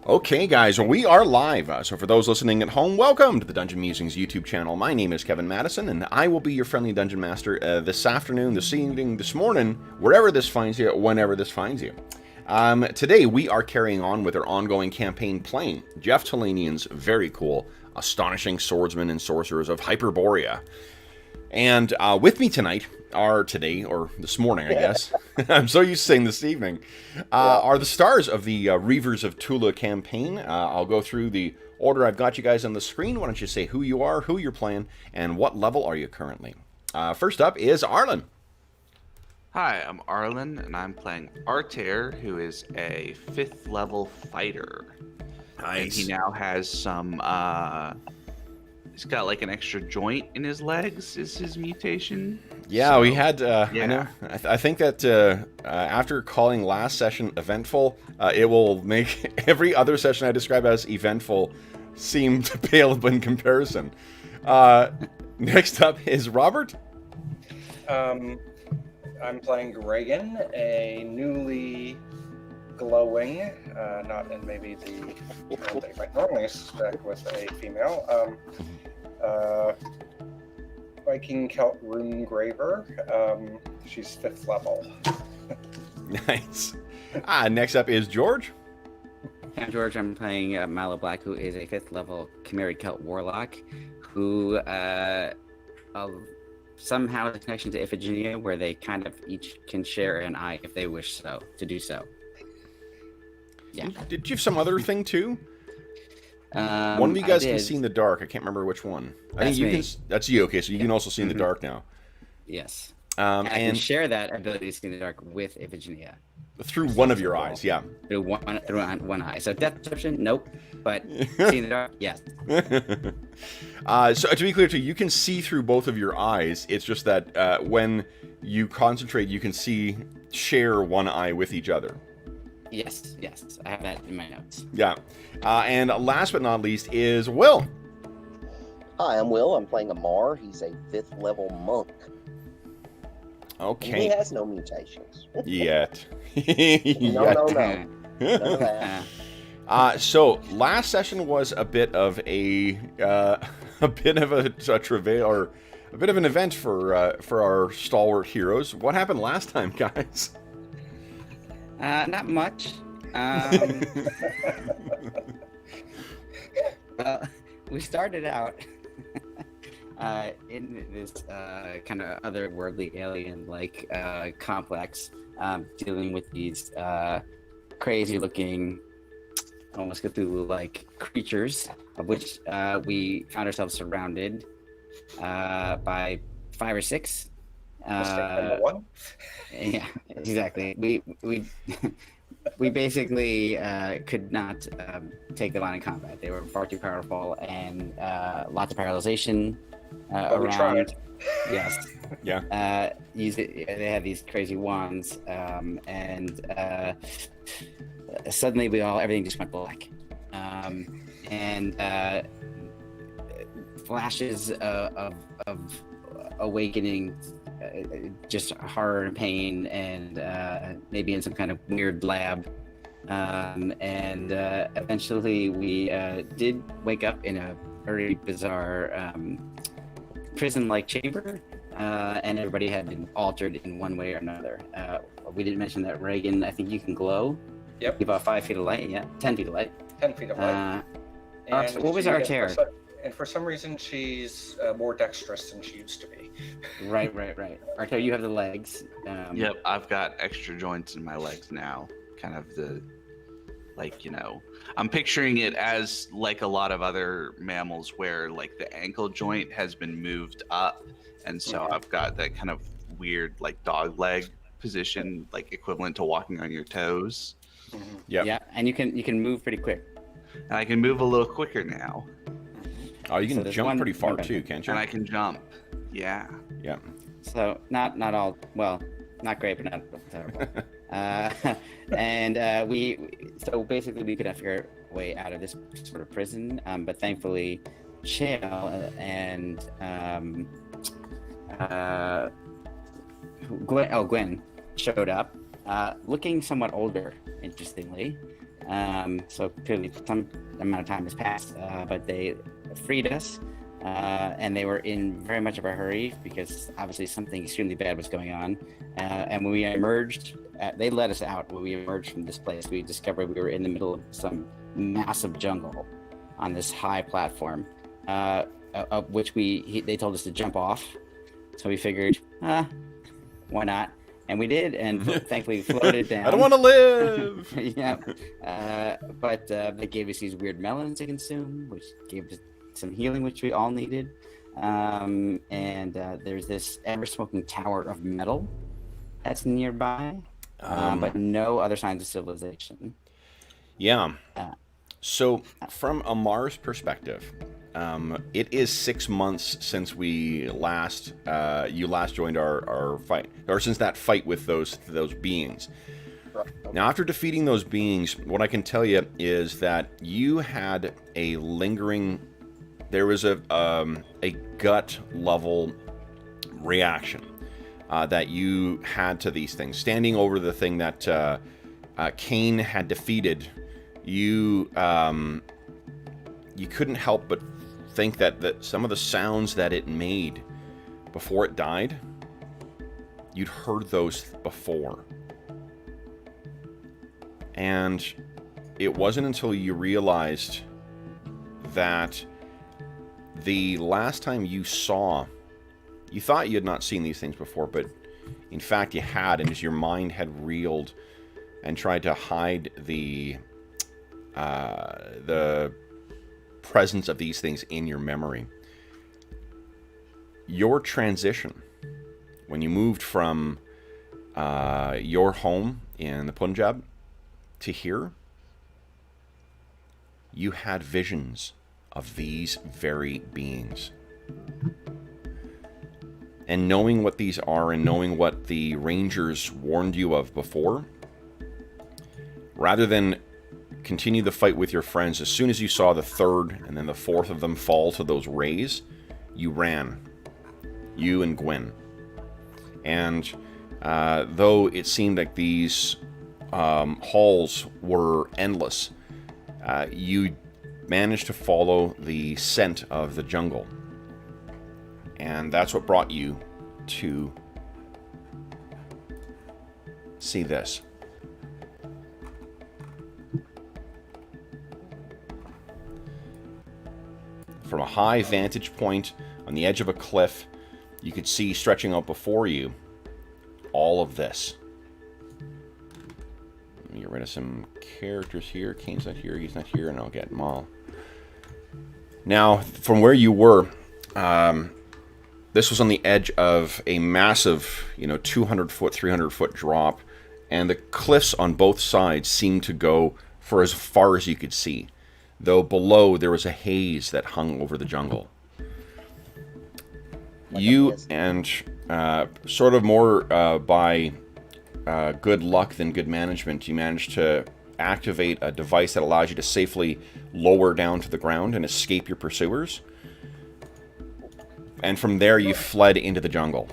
Okay, guys, we are live. So for those listening at home, welcome to the Dungeon Musings YouTube channel. My name is Kevin Madison, and I will be your friendly dungeon master this afternoon, this evening, this morning, wherever this finds you, whenever this finds you. Today, we are carrying on with our ongoing campaign playing Jeff Talanian's very cool Astonishing Swordsmen and Sorcerers of Hyperborea. And with me tonight or this morning, I guess. I'm so used to saying this evening, are the stars of the Reavers of Thule campaign. I'll go through the order I've got you guys on the screen. Why don't you say who you are, who you're playing, and what level are you currently? First up is Arlen. Hi, I'm Arlen, and I'm playing Artair, who is a 5th level fighter. Nice. And he now has some, he's got like an extra joint in his legs, is his mutation. Yeah, so, we had, yeah. I know, I think that after calling last session eventful, it will make every other session I describe as eventful seem to pale in comparison. Next up is Robert. I'm playing Reagan, a newly glowing, not in maybe the role that you might normally expect with a female, Viking Celt Rune Graver. She's 5th level. Nice. Next up is George. I'm George. I'm playing Malo Black, who is a 5th level Chimeric Celt Warlock, who somehow has a connection to Iphigenia, where they kind of each can share an eye if they wish to do so. Yeah. Did you have some other thing too? One of you guys can see in the dark. I can't remember which one. I think you can. That's you. Okay, so you can also see in the dark now. Yes. And I can share that ability to see in the dark with Iphigenia. Through one of your eyes, yeah. Through one eye. So depth perception, nope. But see in the dark, yes. So to be clear, too, you can see through both of your eyes. It's just that when you concentrate, you can share one eye with each other. Yes. I have that in my notes. Yeah. And last but not least is Will. Hi, I'm Will. I'm playing Amar. He's a 5th level monk. Okay. And he has no mutations. Yet. No. None of that. So last session was a bit of a travail, or a bit of an event for our stalwart heroes. What happened last time, guys? Not much. Well, we started out in this kind of otherworldly alien-like complex, dealing with these crazy-looking, almost Cthulhu-like creatures, of which we found ourselves surrounded by 5 or 6. Number 1? Yeah, exactly. We basically could not take the line in combat. They were far too powerful, and lots of paralyzation around. Yes. Yeah. They had these crazy wands, and suddenly everything just went black, and flashes of awakening. Just horror and pain, and maybe in some kind of weird lab, and eventually we did wake up in a very bizarre prison-like chamber, and everybody had been altered in one way or another. We didn't mention that Reagan, I think you can glow. Yep. About 5 feet of light. Yeah, 10 feet of light. 10 feet of light. What was Artair? And for some reason, she's more dexterous than she used to be. Right. Artair, you have the legs. Yep, I've got extra joints in my legs now. Kind of I'm picturing it as like a lot of other mammals where like the ankle joint has been moved up. And so I've got that kind of weird like dog leg position, like equivalent to walking on your toes. Mm-hmm. Yeah, and you can move pretty quick. And I can move a little quicker now. Oh, you can jump pretty far too, can't you? And I can jump. Yeah. Yeah. So not all, well, not great, but not terrible. And so basically we could have figured our way out of this sort of prison, but thankfully Shale and Gwen showed up, looking somewhat older, interestingly, So clearly some amount of time has passed, but they freed us, and they were in very much of a hurry because obviously something extremely bad was going on. And when we emerged, they let us out. When we emerged from this place, we discovered we were in the middle of some massive jungle on this high platform, of which they told us to jump off. So we figured, why not? And we did, and thankfully floated down. I don't want to live! Yeah. But they gave us these weird melons to consume, which gave us some healing, which we all needed. And there's this ever-smoking tower of metal that's nearby, but no other signs of civilization. Yeah. So, from Amar's perspective, it is 6 months since we last, you last joined our fight, or since that fight with those beings. Now, after defeating those beings, what I can tell you is that you had a lingering, there was a gut level reaction that you had to these things. Standing over the thing that Cain had defeated, you couldn't help but think that some of the sounds that it made before it died, you'd heard those before. And it wasn't until you realized that the last time you thought you had not seen these things before, but in fact you had, and as your mind had reeled and tried to hide the presence of these things in your memory. Your transition, when you moved from your home in the Punjab to here, you had visions of these very beings. And knowing what these are and knowing what the Rangers warned you of before, rather than continue the fight with your friends, as soon as you saw the third and then the fourth of them fall to those rays, you ran. You and Gwen. And though it seemed like these halls were endless, you managed to follow the scent of the jungle. And that's what brought you to see this. From a high vantage point on the edge of a cliff, you could see stretching out before you all of this. Let me get rid of some characters here. Kane's not here, he's not here, and I'll get Maul. Now, from where you were, this was on the edge of a massive, 200-foot, 300-foot drop, and the cliffs on both sides seemed to go for as far as you could see, though below there was a haze that hung over the jungle. You and sort of more by good luck than good management, you managed to activate a device that allows you to safely lower down to the ground and escape your pursuers. And from there you fled into the jungle.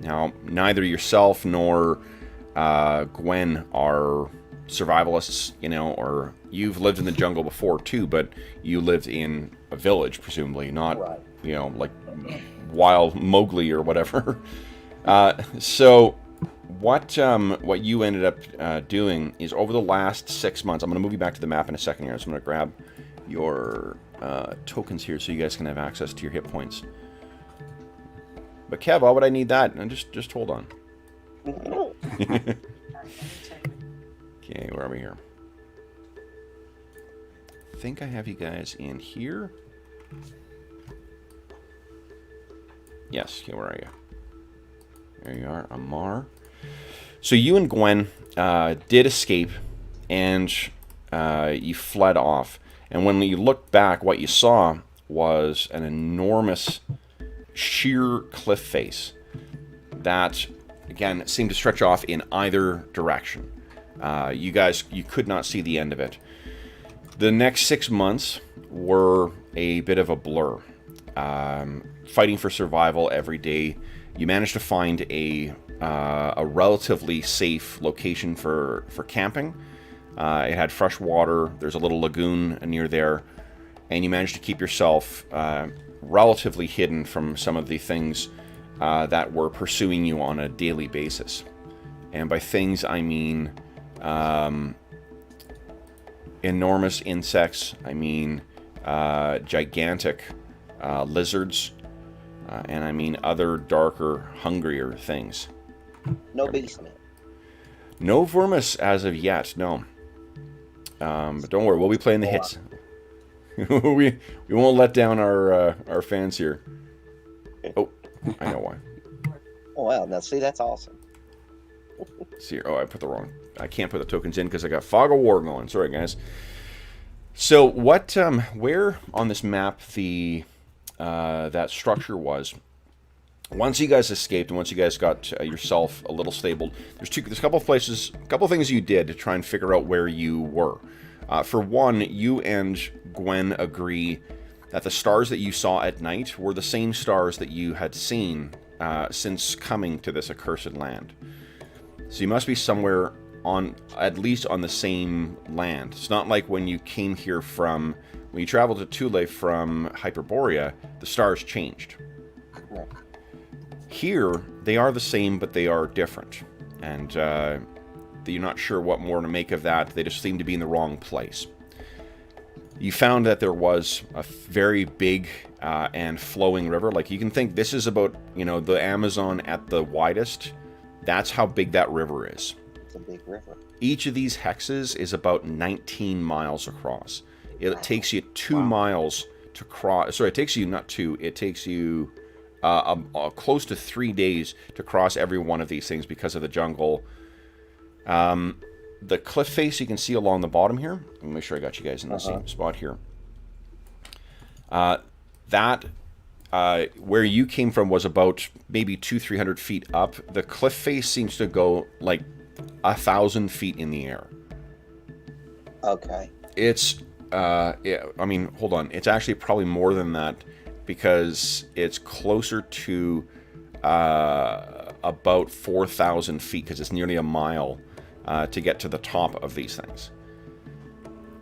Now, neither yourself nor Gwen are survivalists, or you've lived in the jungle before too, but you lived in a village, presumably, not, Right. Like wild Mowgli or whatever. So what you ended up doing is over the last 6 months, I'm going to move you back to the map in a second here, so I'm going to grab your tokens here so you guys can have access to your hit points. But Kev, why would I need that? And just hold on. Okay, where are we here? I think I have you guys in here. Yes, okay, where are you? There you are, Amar. So you and Gwen did escape, and you fled off. And when you looked back, what you saw was an enormous sheer cliff face that, again, seemed to stretch off in either direction. You could not see the end of it. The next 6 months were a bit of a blur. Fighting for survival every day. You managed to find a relatively safe location for camping. It had fresh water. There's a little lagoon near there. And you managed to keep yourself relatively hidden from some of the things that were pursuing you on a daily basis. And by things, I mean enormous insects. I mean gigantic lizards. And I mean other darker, hungrier things. No beastmen. No vermis as of yet, no. But don't worry, we'll be playing the hits. we won't let down our fans here. Oh, I know why. Oh, wow. Now, see, that's awesome. See, oh, I put the wrong... I can't put the tokens in because I got Fog of War going. Sorry, guys. So, what, where on this map the that structure was, once you guys escaped and once you guys got yourself a little stable, there's a couple of places, a couple of things you did to try and figure out where you were. For one, you and Gwen agree that the stars that you saw at night were the same stars that you had seen since coming to this accursed land. So you must be somewhere on, at least on the same land. It's not like when you came here from, when you traveled to Thule from Hyperborea, the stars changed. Right. Here, they are the same, but they are different. And you're not sure what more to make of that. They just seem to be in the wrong place. You found that there was a very big and flowing river. Like, you can think this is about, you know, the Amazon at the widest. That's how big that river is. It's a big river. Each of these hexes is about 19 miles across. It takes you 2 miles to cross. Sorry, it takes you not 2. It takes you close to 3 days to cross every one of these things because of the jungle. The cliff face you can see along the bottom here. Let me make sure I got you guys in the same spot here. Where you came from was about maybe 200-300 feet up. The cliff face seems to go like 1,000 feet in the air. Okay. It's, yeah, I mean, hold on. It's actually probably more than that because it's closer to about 4,000 feet because it's nearly a mile to get to the top of these things.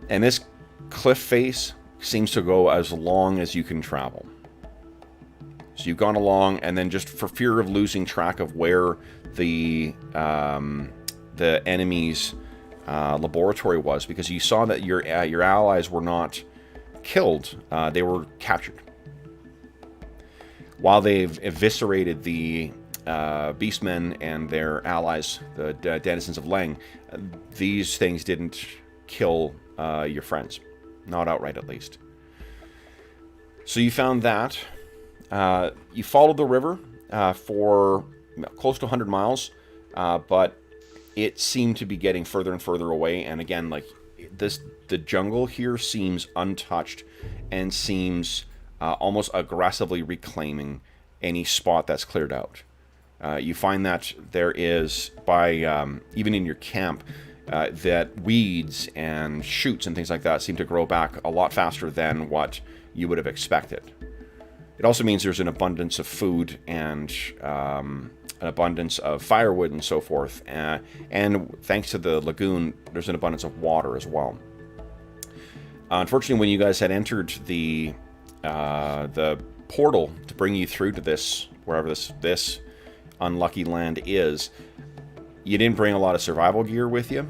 And this cliff face seems to go as long as you can travel. So you've gone along, and then just for fear of losing track of where the enemy's laboratory was, because you saw that your allies were not killed, they were captured. While they've eviscerated the beastmen and their allies, the denizens of Leng, these things didn't kill your friends. Not outright, at least. So you found that. You followed the river for close to 100 miles, but it seemed to be getting further and further away. And again, like the jungle here seems untouched and seems almost aggressively reclaiming any spot that's cleared out. You find that there is, by even in your camp, that weeds and shoots and things like that seem to grow back a lot faster than what you would have expected. It also means there's an abundance of food and an abundance of firewood and so forth. And thanks to the lagoon, there's an abundance of water as well. Unfortunately, when you guys had entered the portal to bring you through to this, wherever this unlucky land is, you didn't bring a lot of survival gear with you.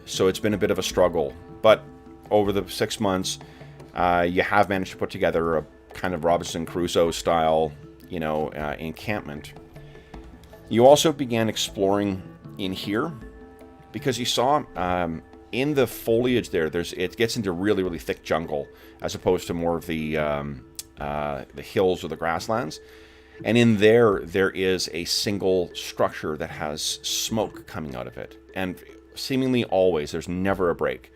So it's been a bit of a struggle. But over the 6 months, you have managed to put together a kind of Robinson Crusoe style, you know, encampment. You also began exploring in here because you saw in the foliage there, it gets into really, really thick jungle as opposed to more of the hills or the grasslands. And in there is a single structure that has smoke coming out of it. And seemingly always, there's never a break.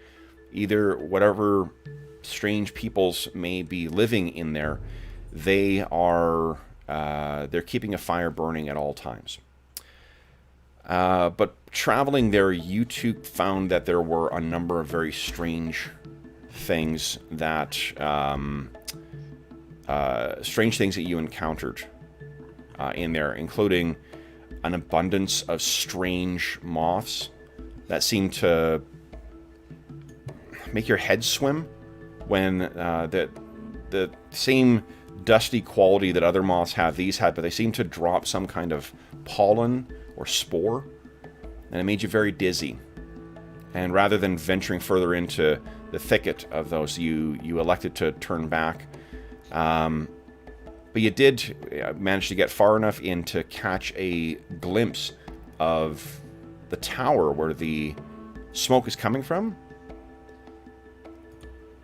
Either whatever strange peoples may be living in there, they're keeping a fire burning at all times. But traveling there, you two found that there were a number of very strange things that you encountered in there, including an abundance of strange moths that seem to make your head swim when the same dusty quality that other moths have, these had, but they seem to drop some kind of pollen or spore, and it made you very dizzy. And rather than venturing further into the thicket of those, you elected to turn back. But you did manage to get far enough in to catch a glimpse of the tower where the smoke is coming from.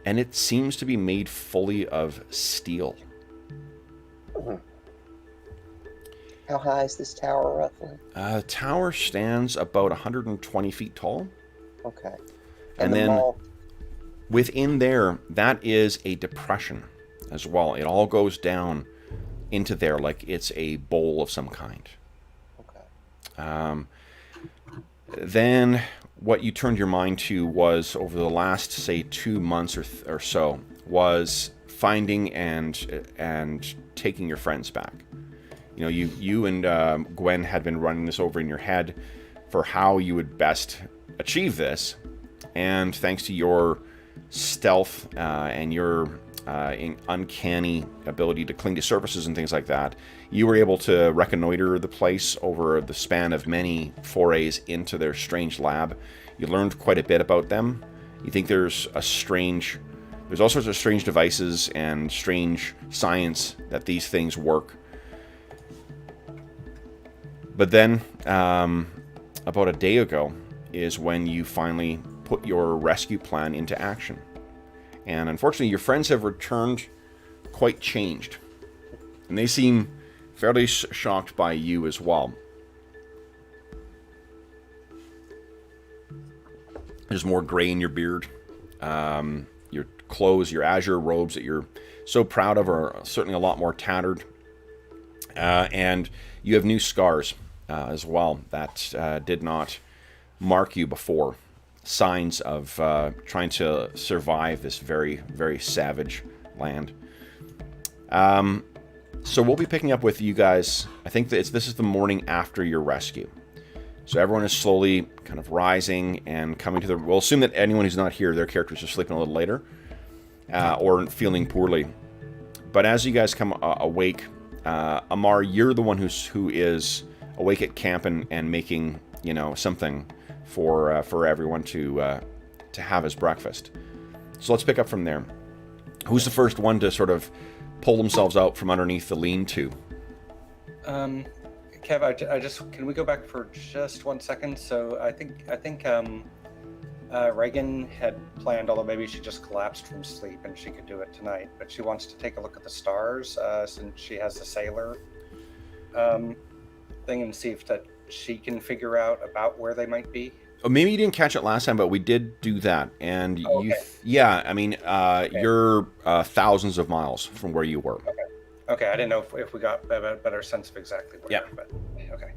And it seems to be made fully of steel. How high is this tower, roughly? The tower stands about 120 feet tall. Okay. And then within there, that is a depression as well. It all goes down into there like it's a bowl of some kind. Okay. Then what you turned your mind to was, over the last, say, 2 months or so, was finding and taking your friends back. You know, you and Gwen had been running this over in your head for how you would best achieve this, and thanks to your stealth and your uncanny ability to cling to surfaces and things like that, you were able to reconnoiter the place over the span of many forays into their strange lab. You learned quite a bit about them. You think there's all sorts of strange devices and strange science that these things work. But then, about a day ago, is when you finally put your rescue plan into action. And unfortunately, your friends have returned quite changed. And they seem fairly shocked by you as well. There's more gray in your beard. Your clothes, your azure robes that you're so proud of are certainly a lot more tattered. And you have new scars as well that did not mark you before. Signs of trying to survive this very, very savage land. So we'll be picking up with you guys. I think that this is the morning after your rescue. So everyone is slowly kind of rising and coming to we'll assume that anyone who's not here, their characters are sleeping a little later or feeling poorly. But as you guys come awake, Amar, you're the one who is awake at camp and making, you know, something for everyone to have as breakfast. So let's pick up from there. Who's the first one to sort of pull themselves out from underneath the lean-to? Kev, I just can we go back for just 1 second? So I think Reagan had planned, although maybe she just collapsed from sleep and she could do it tonight, but she wants to take a look at the stars since she has the sailor thing, and see if that she can figure out about where they might be. Oh, maybe you didn't catch it last time, but we did do that. And you're thousands of miles from where you were. Okay, I didn't know if we got a better sense of exactly where. Yeah. But okay.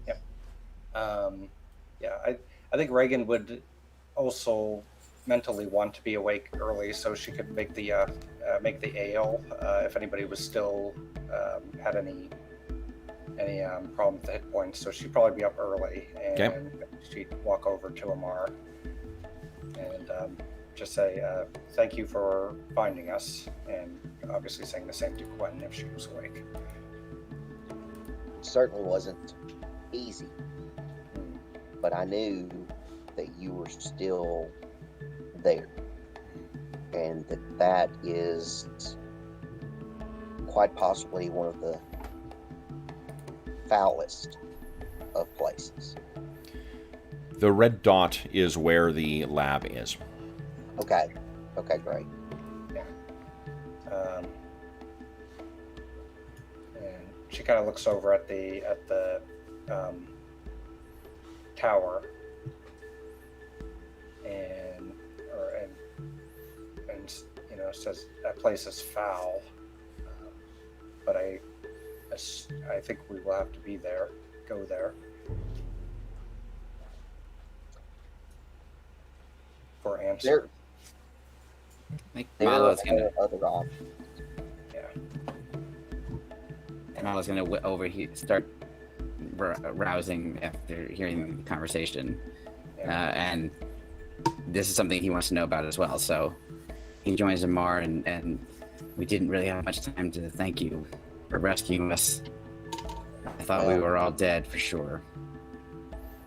Yeah. I think Reagan would also mentally want to be awake early so she could make the ale if anybody was still had any problem with the hit points. So she'd probably be up early, and she'd walk over to Amar and just say thank you for finding us, and obviously saying the same to Gwen if she was awake. It certainly wasn't easy, but I knew that you were still there, and that is quite possibly one of the foulest of places. The red dot is where the lab is. Okay, great. And she kind of looks over at the tower and you know, says that place is foul, but I think we will have to go there for answer. I think There Malo's are gonna other options. Malo's gonna start rousing after hearing the conversation, and this is something he wants to know about as well. So he joins Amar, and we didn't really have much time to thank you for rescuing us. I thought we were all dead for sure.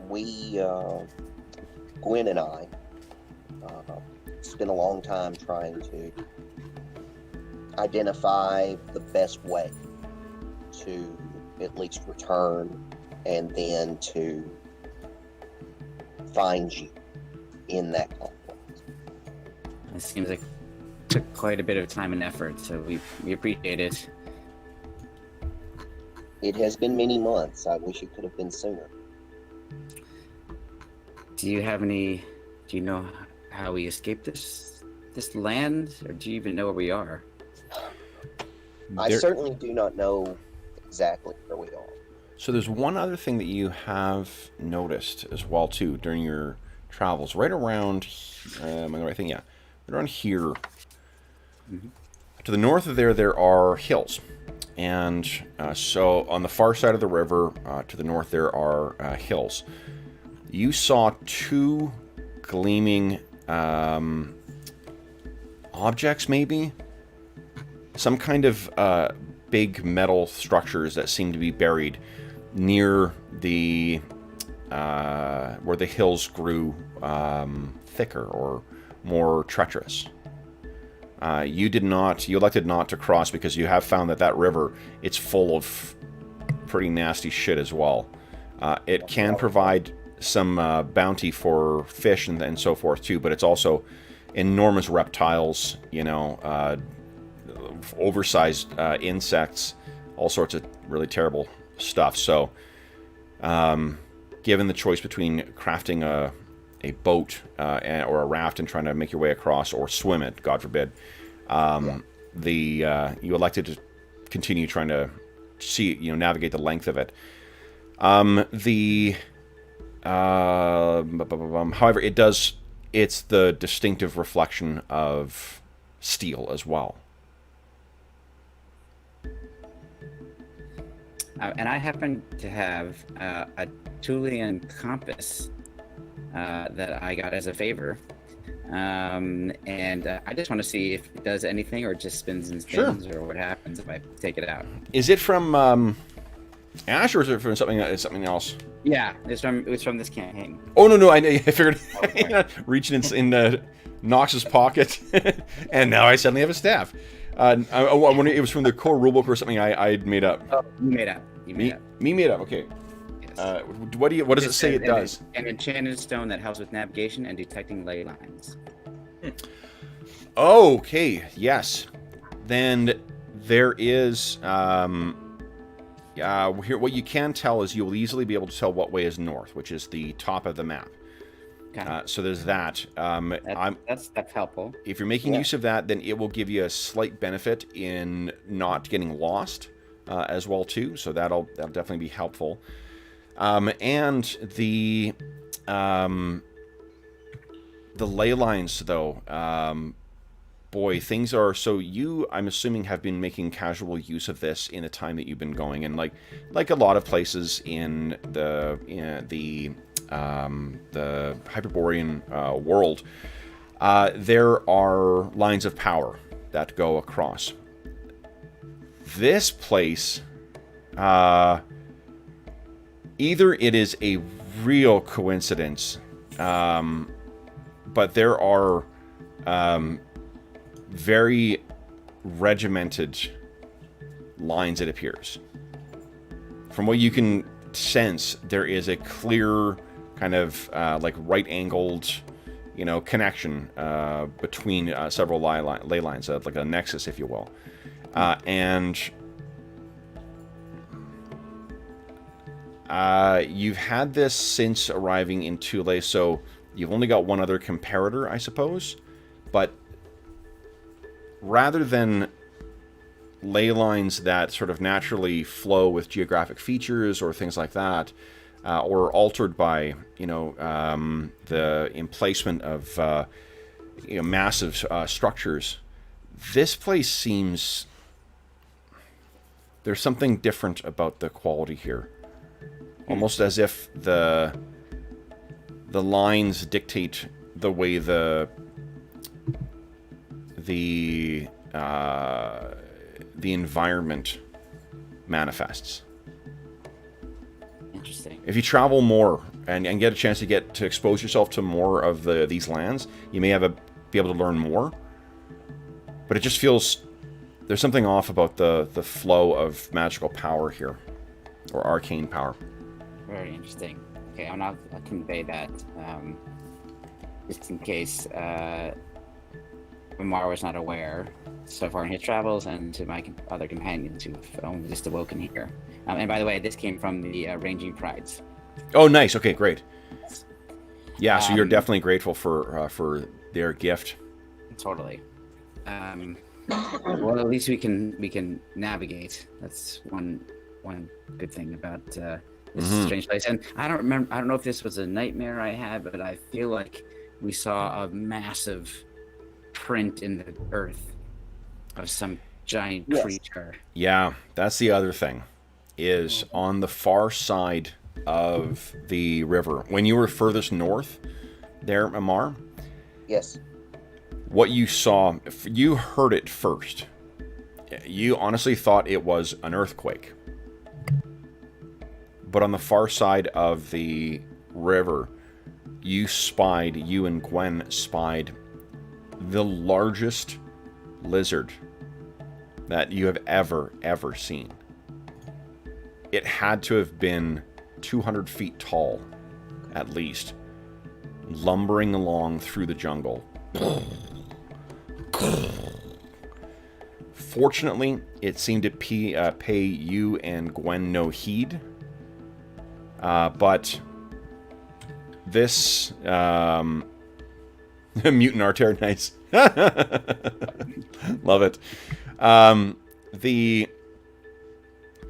We, Gwen and I, spent a long time trying to identify the best way to at least return and then to find you in that conflict. It seems like it took quite a bit of time and effort, so we appreciate it. It has been many months. I wish it could have been sooner. Do you know how we escaped this land, or do you even know where we are? I certainly do not know exactly where we are. So there's one other thing that you have noticed as well too during your travels, right around. Am I the right thing? Yeah, right around here. Mm-hmm. To the north of there are hills, and so on the far side of the river, to the north there are hills. You saw two gleaming objects, maybe some kind of big metal structures that seem to be buried near the where the hills grew thicker or more treacherous. You elected not to cross because you have found that river, it's full of pretty nasty shit as well. It can provide some bounty for fish and so forth too, but it's also enormous reptiles, oversized insects, all sorts of really terrible stuff. So, given the choice between crafting a boat or a raft and trying to make your way across, or swim it, God forbid, you elected to continue trying to navigate the length of it. However, it's the distinctive reflection of steel as well. And I happen to have a Thule compass that I got as a favor. And I just want to see if it does anything, or it just spins and spins, or what happens if I take it out. Is it from Ash, or is it from something else? Yeah, it's from this campaign. Oh no, I figured Okay. reaching in Nox's pocket, and now I suddenly have a staff. I wonder if it was from the core rulebook or something I made up. Oh, you made up. Me made up. Okay. Yes. What does it say it does? An enchanted stone that helps with navigation and detecting ley lines. Okay. Yes. Then there is. Here, what you can tell is you'll easily be able to tell what way is north, which is the top of the map. Okay. So there's that. That's helpful. If you're making use of that, then it will give you a slight benefit in not getting lost as well too. So that'll definitely be helpful. And the ley lines, though. Boy, things are so. I'm assuming, have been making casual use of this in the time that you've been going, and like a lot of places in the Hyperborean world, there are lines of power that go across. This place, either it is a real coincidence, but there are very regimented lines, it appears. From what you can sense, there is a clear kind of like right-angled, connection between several ley lines, like a nexus, if you will. And you've had this since arriving in Thule, so you've only got one other comparator, I suppose. But rather than ley lines that sort of naturally flow with geographic features or things like that, or altered by the emplacement of massive structures, this place seems there's something different about the quality here, almost as if the lines dictate the way the environment manifests. Interesting. If you travel more and get a chance to expose yourself to more of these lands, you may be able to learn more. But it just feels there's something off about the flow of magical power here, or arcane power. Very interesting. Okay, I'll convey that, just in case Amar was not aware so far in his travels, and to my other companions who've only just awoken here. And by the way, this came from the Ranging Prides. Oh, nice. Okay, great. Yeah, so you're definitely grateful for their gift. Totally. Well, at least we can navigate. That's one good thing about this strange place. And I don't know if this was a nightmare I had, but I feel like we saw a massive print in the earth of some giant creature. Yeah, that's the other thing. Is on the far side of the river. When you were furthest north there, Amar, Yes. what you saw, you heard it first. You honestly thought it was an earthquake. But on the far side of the river, you and Gwen spied the largest lizard that you have ever seen. It had to have been 200 feet tall, at least, lumbering along through the jungle. Fortunately, it seemed to pay you and Gwen no heed. But this... Mutant Arter, nice. Love it.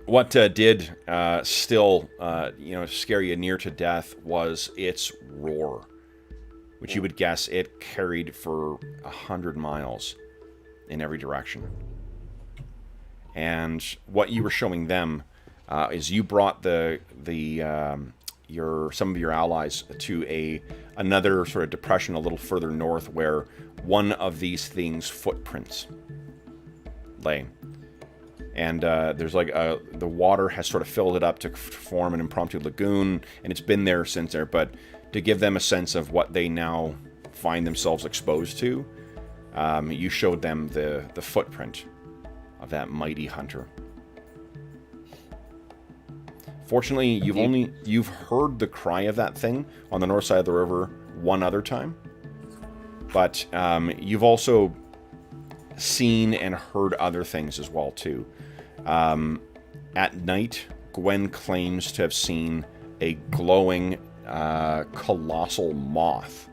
What did still, scare you near to death was its roar, which you would guess it carried for 100 miles in every direction. And what you were showing them is you brought some of your allies to another sort of depression a little further north, where one of these things' footprints lay. And there's like the water has sort of filled it up to form an impromptu lagoon, and it's been there since there. But to give them a sense of what they now find themselves exposed to, you showed them the footprint of that mighty hunter. Fortunately, you've heard the cry of that thing on the north side of the river one other time, but you've also seen and heard other things as well too. At night, Gwen claims to have seen a glowing, colossal moth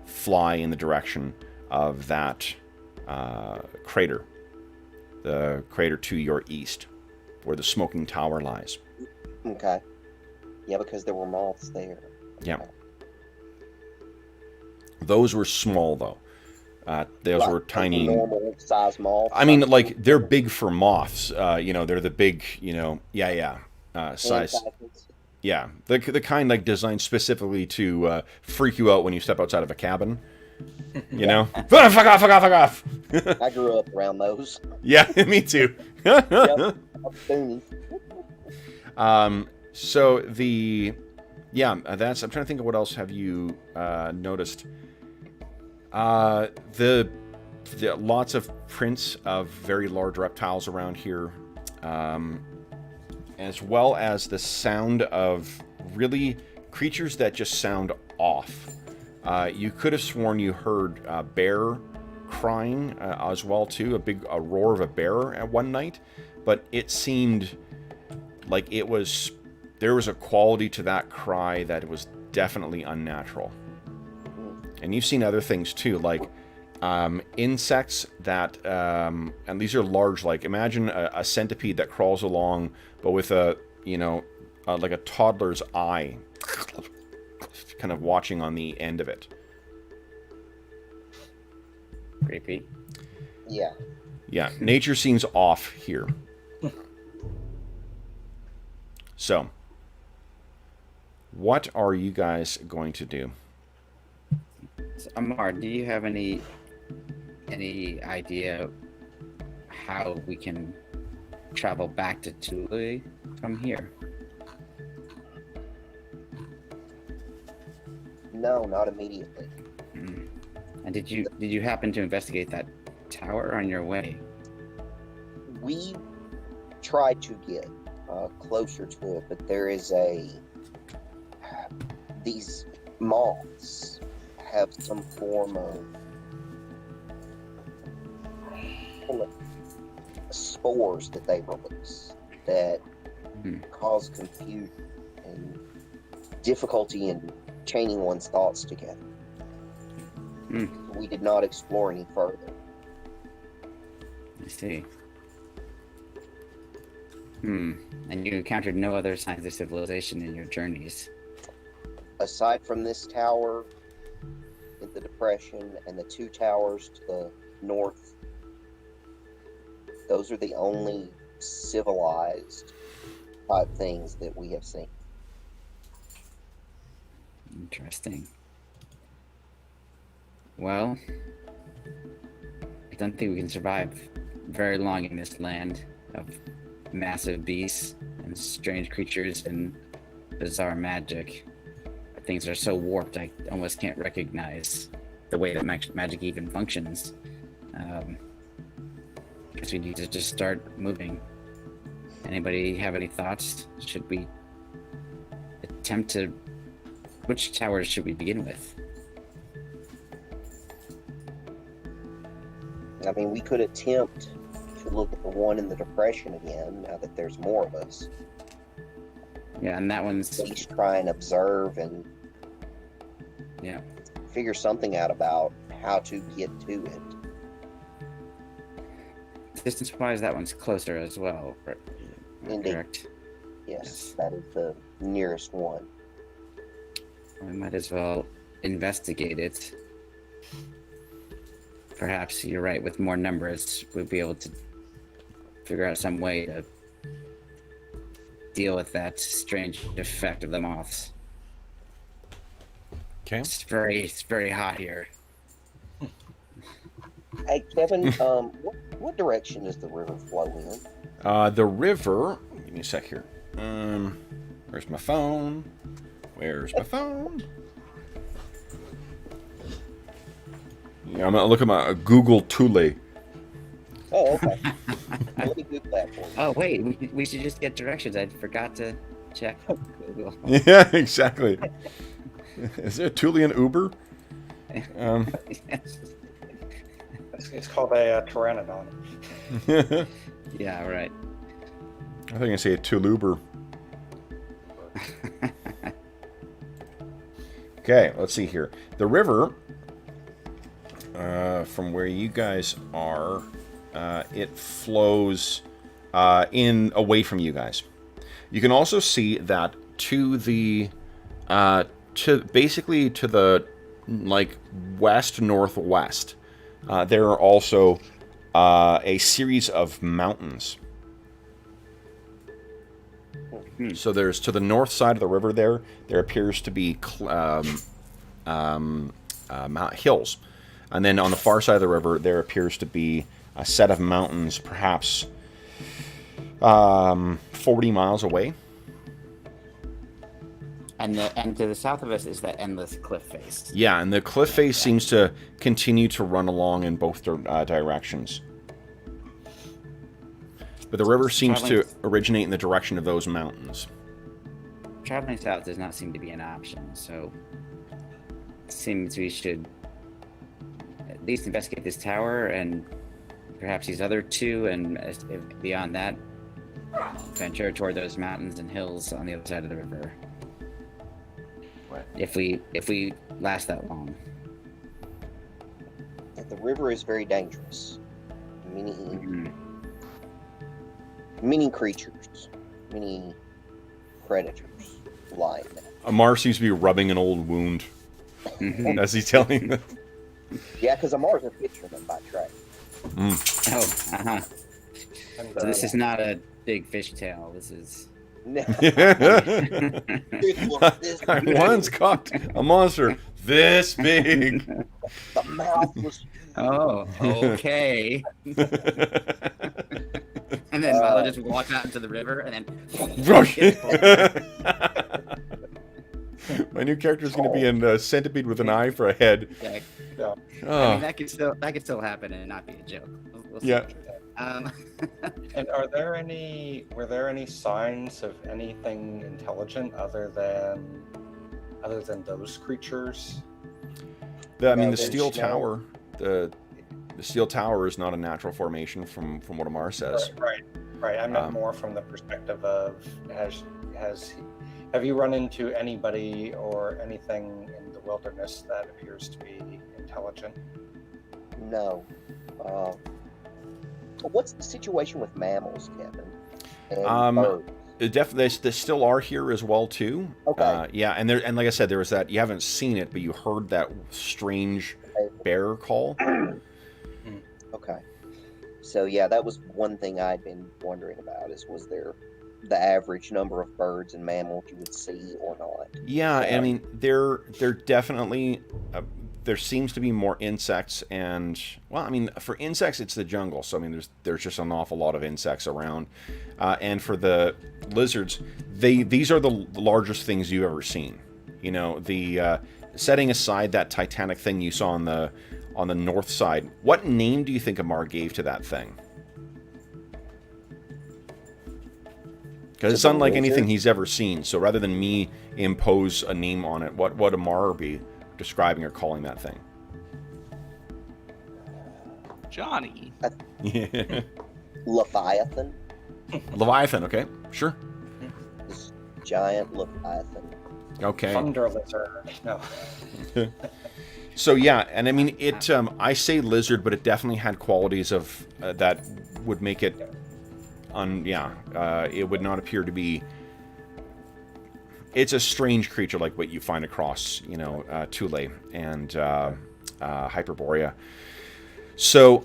fly in the direction of that crater, the crater to your east, where the smoking tower lies. Okay. Yeah, because there were moths there. Yeah. Those were small, though. Those were tiny. Normal size moths. I mean, like, they're big for moths. They're the big, size. Yeah, the kind like designed specifically to freak you out when you step outside of a cabin. You know, fuck off. I grew up around those. Yeah, me too. Yep. So that's. I'm trying to think of what else have you noticed. The lots of prints of very large reptiles around here, as well as the sound of really creatures that just sound off. You could have sworn you heard a bear crying as well too, a roar of a bear at one night, but it seemed like there was a quality to that cry that was definitely unnatural. And you've seen other things too, like insects that, and these are large, like imagine a centipede that crawls along, but with like a toddler's eye, kind of watching on the end of it. Creepy. Yeah. Yeah, nature seems off here. So, what are you guys going to do? So, Amar, do you have any idea how we can travel back to Thule from here? No, not immediately. Mm. And did you happen to investigate that tower on your way? We tried to get closer to it, but there is these moths have some form of spores that they release that cause confusion and difficulty in chaining one's thoughts together. We did not explore any further. I see. And you encountered no other signs of civilization in your journeys? Aside from this tower in the depression and the two towers to the north, those are the only civilized type things that we have seen. Interesting. Well, I don't think we can survive very long in this land of massive beasts and strange creatures and bizarre magic. Things are so warped I almost can't recognize the way that magic even functions. Guess we need to just start moving. Anybody have any thoughts? Should we attempt to... Which towers should we begin with? I mean, we could attempt to look at the one in the depression again, now that there's more of us. Yeah, and that one's... At least try and observe and figure something out about how to get to it. Distance-wise, that one's closer as well. Indeed. Correct. Yes, that is the nearest one. We might as well investigate it. Perhaps you're right, with more numbers, we'll be able to figure out some way to deal with that strange effect of the moths. Okay. It's very hot here. Hey, Kevin, what direction does the river flow in? The river... Give me a sec here. Where's my phone? Where's my phone? Yeah, I'm gonna look at my Google Thule. Oh, okay. Let me Google that for you. Oh, wait, we should just get directions. I forgot to check Google. Yeah, exactly. Is there a Thulean Uber? Yes. It's called a pteranodon. Yeah, right. I think I say a Tuluber. Okay, let's see here. The river, from where you guys are, it flows in away from you guys. You can also see that to the basically to the like west northwest, there are also a series of mountains. So there's to the north side of the river there appears to be hills. And then on the far side of the river, there appears to be a set of mountains, perhaps 40 miles away. And to the south of us is that endless cliff face. Yeah, and the cliff face seems to continue to run along in both directions. But the river seems to originate in the direction of those mountains. Traveling south does not seem to be an option, so it seems we should at least investigate this tower and perhaps these other two, and beyond that, venture toward those mountains and hills on the other side of the river. If we last that long. The river is very dangerous. Many creatures, many predators lie in that. Amar seems to be rubbing an old wound as he's telling them. Yeah, because Amar's a fisherman by trade. Oh, uh-huh. So this is not a big fish tail. This is No, I once caught a monster this big. the mouth was. Oh, okay. And then Milo just walks out into the river and then. My new character is going to be in Centipede with an eye for a head. Yeah. Yeah. Oh. I mean, that could still happen and not be a joke. We'll see. Yeah. And were there any signs of anything intelligent other than those creatures? The They steel show- tower. The steel tower is not a natural formation from what Amar says. Right. I meant more from the perspective of have you run into anybody or anything in the wilderness that appears to be intelligent? No. What's the situation with mammals, Kevin? And birds? Definitely, they still are here as well too. Okay. Yeah, and like I said, there was that you haven't seen it, but you heard that strange bear call. Okay. So yeah, that was one thing I'd been wondering about: was there the average number of birds and mammals you would see or not? Yeah, I mean, they're definitely. There seems to be more insects, and well, I mean, for insects, it's the jungle, so I mean, there's just an awful lot of insects around. And for the lizards, these are the largest things you've ever seen. You know, the setting aside that Titanic thing you saw on the north side, what name do you think Amar gave to that thing? Because it's unlike anything he's ever seen. So rather than me impose a name on it, what would Amar be describing or calling that thing? Johnny. Yeah. Leviathan. Leviathan, okay, sure. This giant Leviathan. Okay. Thunder lizard. No. So yeah, and I mean it. I say lizard, but it definitely had qualities of that would make it. It would not appear to be. It's a strange creature like what you find across, Thule and Hyperborea. So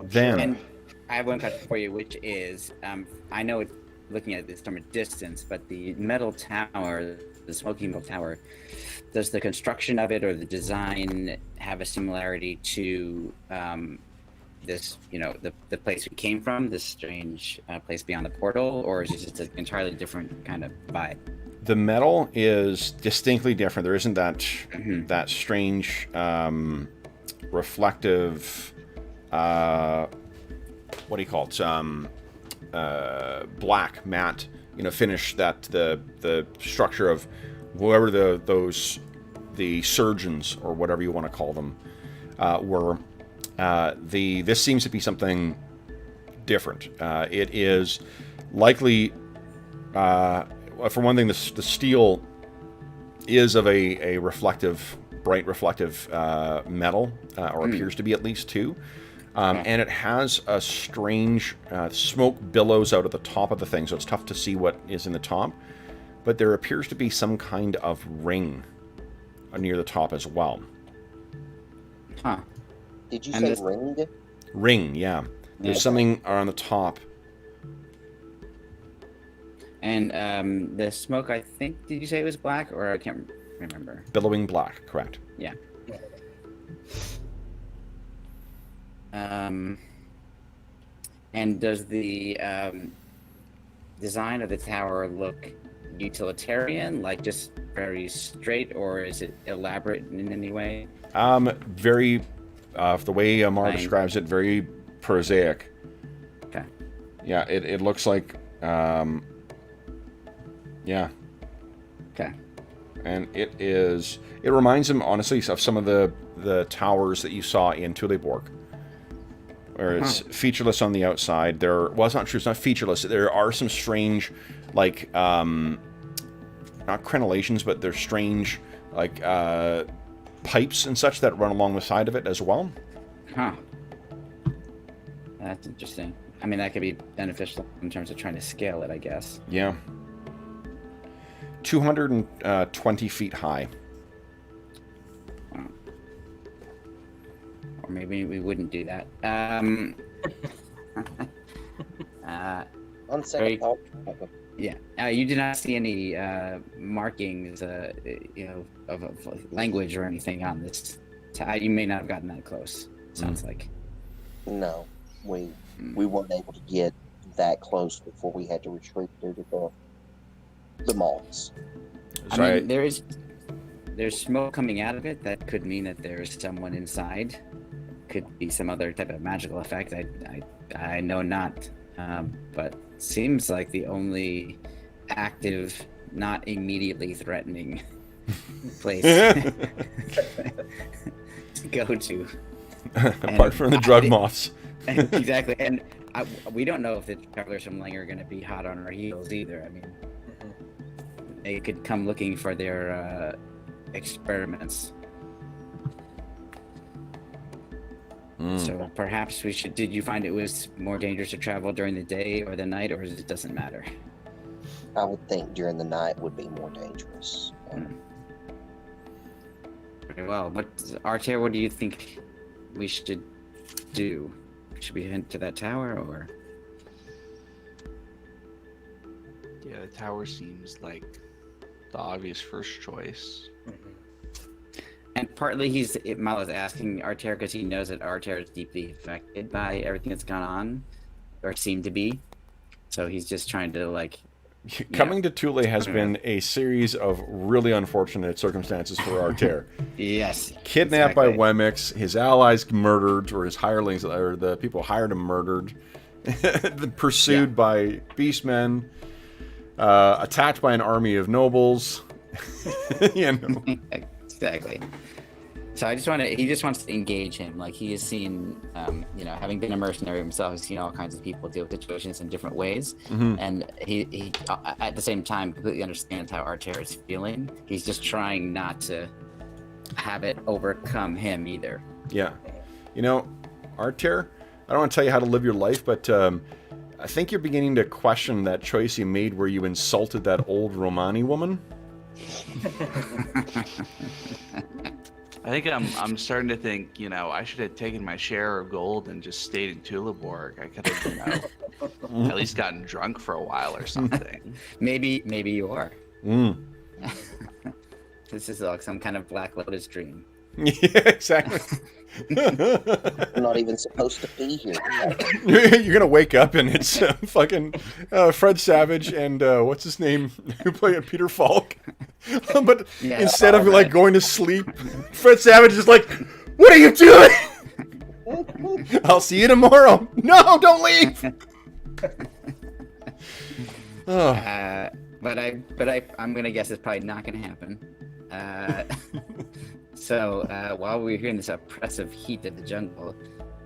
then. And I have one question for you, which is, I know it's looking at this from a distance, but the metal tower, the smoky metal tower, does the construction of it or the design have a similarity to this, the place we came from, this strange place beyond the portal, or is it just an entirely different kind of vibe? The metal is distinctly different. There isn't that that strange reflective. What do you call it? Black matte, finish that the structure of whoever the surgeons or whatever you want to call them were. This seems to be something different. It is likely, for one thing, the steel is of a reflective, bright reflective metal, or appears to be at least too. And it has a strange smoke billows out of the top of the thing, so it's tough to see what is in the top. But there appears to be some kind of ring near the top as well. Huh. Did you And say this- ringed? Ring, yeah. There's something on the top. And the smoke, I think, did you say it was black, or I can't remember? Billowing black, correct. Yeah. And does the design of the tower look utilitarian, like just very straight, or is it elaborate in any way? Very, the way Amar Fine. describes it, very prosaic. Okay. Yeah, it looks like, yeah. Okay. And it reminds him, honestly, of some of the towers that you saw in Tuleborg. Where it's featureless on the outside. It's not true, it's not featureless. There are some strange, like, not crenellations, but there's strange, like, pipes and such that run along the side of it as well. Huh. That's interesting. I mean, that could be beneficial in terms of trying to scale it, I guess. Yeah. 220 feet high. Or maybe we wouldn't do that. On second Very- thought, Yeah. You did not see any markings, of language or anything on this. You may not have gotten that close. Sounds like. No, we weren't able to get that close before we had to retreat due to the moths. I mean, there's smoke coming out of it. That could mean that there's someone inside. Could be some other type of magical effect. I know not. But seems like the only active, not immediately threatening place to go to. Apart from the drug moths. Exactly. And we don't know if the travelers from Lang are going to be hot on our heels either. I mean, they could come looking for their experiments. So perhaps we should. Did you find it was more dangerous to travel during the day or the night, or it doesn't matter? I would think during the night would be more dangerous. Very well. Artair, what do you think we should do? Should we head to that tower, or? Yeah, the tower seems like the obvious first choice. And partly Malo's asking Artair because he knows that Artair is deeply affected by everything that's gone on, or seemed to be. So he's just trying to Coming to Thule has been a series of really unfortunate circumstances for Artair. Yes. Kidnapped by Wemix, his allies murdered, or his hirelings, or the people who hired him murdered, pursued by beastmen, attacked by an army of nobles. Exactly. So he just wants to engage him. Like, he has seen, having been a mercenary himself, he's seen all kinds of people deal with situations in different ways. And he at the same time completely understands how Artair is feeling. He's just trying not to have it overcome him either. Yeah. Artair, I don't want to tell you how to live your life, but I think you're beginning to question that choice you made where you insulted that old Romani woman. I think I'm starting to think, I should have taken my share of gold and just stayed in Tuleborg. I could have, at least gotten drunk for a while or something. Maybe you are. This is like some kind of Black Lotus dream. Yeah, exactly. We're not even supposed to be here. You're gonna wake up and it's fucking Fred Savage and what's his name who played Peter Falk. But instead of going to sleep, Fred Savage is like, "What are you doing? I'll see you tomorrow." No, don't leave. But I'm gonna guess it's probably not gonna happen. So while we're here in this oppressive heat of the jungle,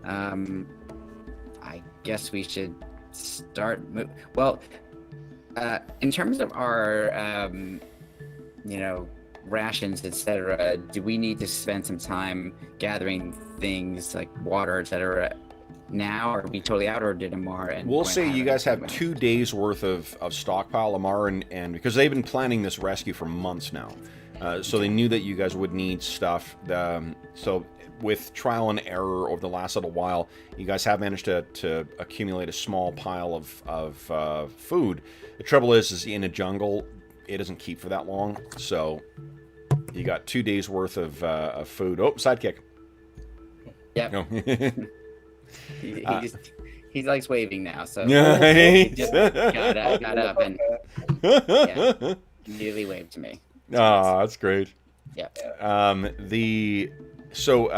I guess we should start. In terms of our, rations, etc., do we need to spend some time gathering things like water, etc., now, or are we totally out, or did Amar and we'll Gwen say you guys have it? 2 days worth of stockpile, Amar, and because they've been planning this rescue for months now. So they knew that you guys would need stuff. So with trial and error over the last little while, you guys have managed to accumulate a small pile of food. The trouble is in a jungle, it doesn't keep for that long. So you got 2 days worth of food. Oh, sidekick. Yep. No. He likes waving now, so Yeah. he just got up and immediately waved to me. Oh, that's great. Yeah. So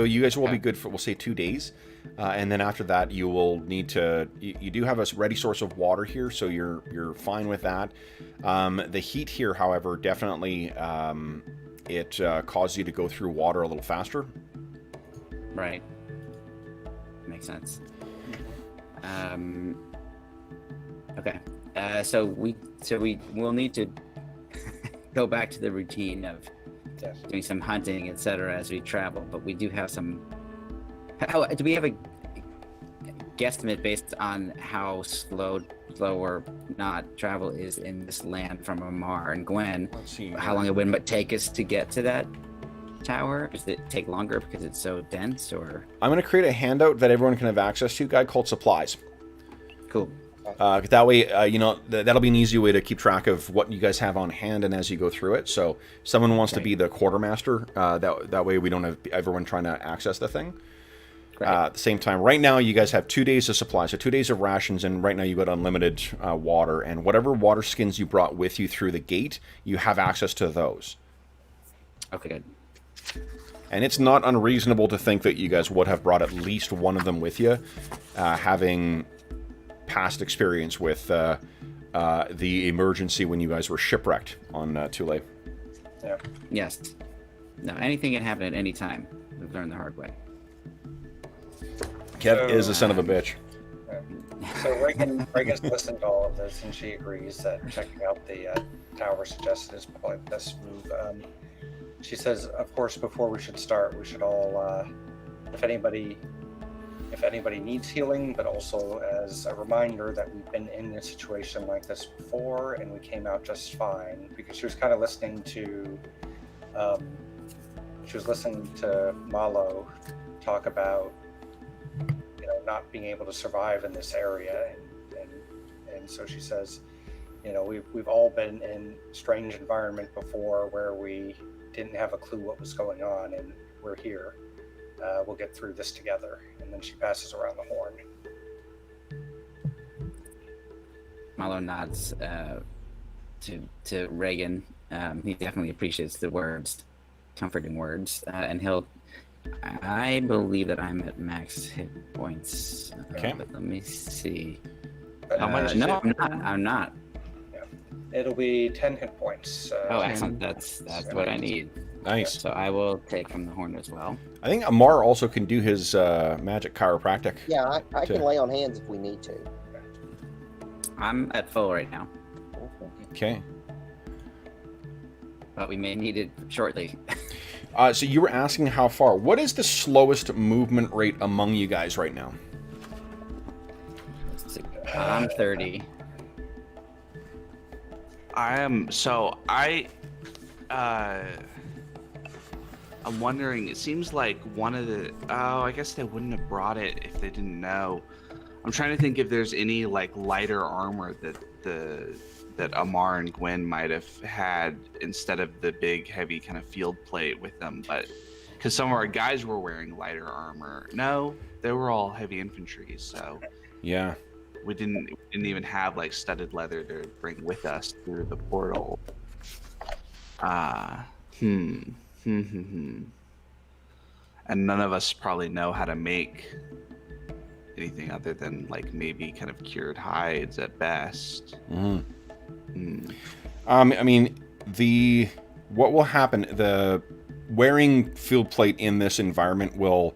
you guys will be good for, we'll say, 2 days. And then after that, you will need to, you do have a ready source of water here, so you're fine with that. The heat here, however, definitely, it causes you to go through water a little faster. Right. Makes sense. Okay. So we will need to go back to the routine of doing some hunting, etc., as we travel. But we do have some. Do we have a guesstimate based on how slow or not travel is in this land from Amar and Gwen? Let's see. How long it would take us to get to that tower? Does it take longer because it's so dense, or? I'm going to create a handout that everyone can have access to, a guide called Supplies. Cool. That way, you know, that'll be an easy way to keep track of what you guys have on hand and as you go through it. So if someone wants to be the quartermaster, that way we don't have everyone trying to access the thing. At the same time, right now you guys have 2 days of supply, so 2 days of rations, and right now you got unlimited water, and whatever water skins you brought with you through the gate, you have access to those. Okay, good. And it's not unreasonable to think that you guys would have brought at least one of them with you, having past experience with the emergency when you guys were shipwrecked on Thule. Yeah. Yes. No, anything can happen at any time. We've learned the hard way. Kev is a son of a bitch. So Reagan's listened to all of this, and she agrees that checking out the tower suggested is probably the best move. She says, of course, before we should start, we should all, if anybody needs healing, but also as a reminder that we've been in a situation like this before, and we came out just fine. Because she was kind of listening to, Malo talk about, you know, not being able to survive in this area, and so she says, you know, we've all been in strange environment before where we didn't have a clue what was going on, and we're here. We'll get through this together. And then she passes around the horn. Malo nods to Reagan. He definitely appreciates the words, comforting words, and I believe that I'm at max hit points. Okay. But let me see. How much? No, I'm not. Yeah. It'll be 10 hit points. Oh, excellent. That's what I need. Nice. So I will take from the horn as well. I think Amar also can do his magic chiropractic. Yeah, I can lay on hands if we need to. I'm at full right now, Okay. but we may need it shortly. So you were asking how far. What is the slowest movement rate among you guys right now? I'm 30. I'm wondering, it seems like one of the, I guess they wouldn't have brought it if they didn't know. I'm trying to think if there's any like lighter armor that Amar and Gwen might have had instead of the big heavy kind of field plate with them, but because some of our guys were wearing lighter armor. No, they were all heavy infantry, so Yeah. we didn't even have like studded leather to bring with us through the portal. And none of us probably know how to make anything other than like maybe kind of cured hides at best. I mean, what will happen? The wearing field plate in this environment will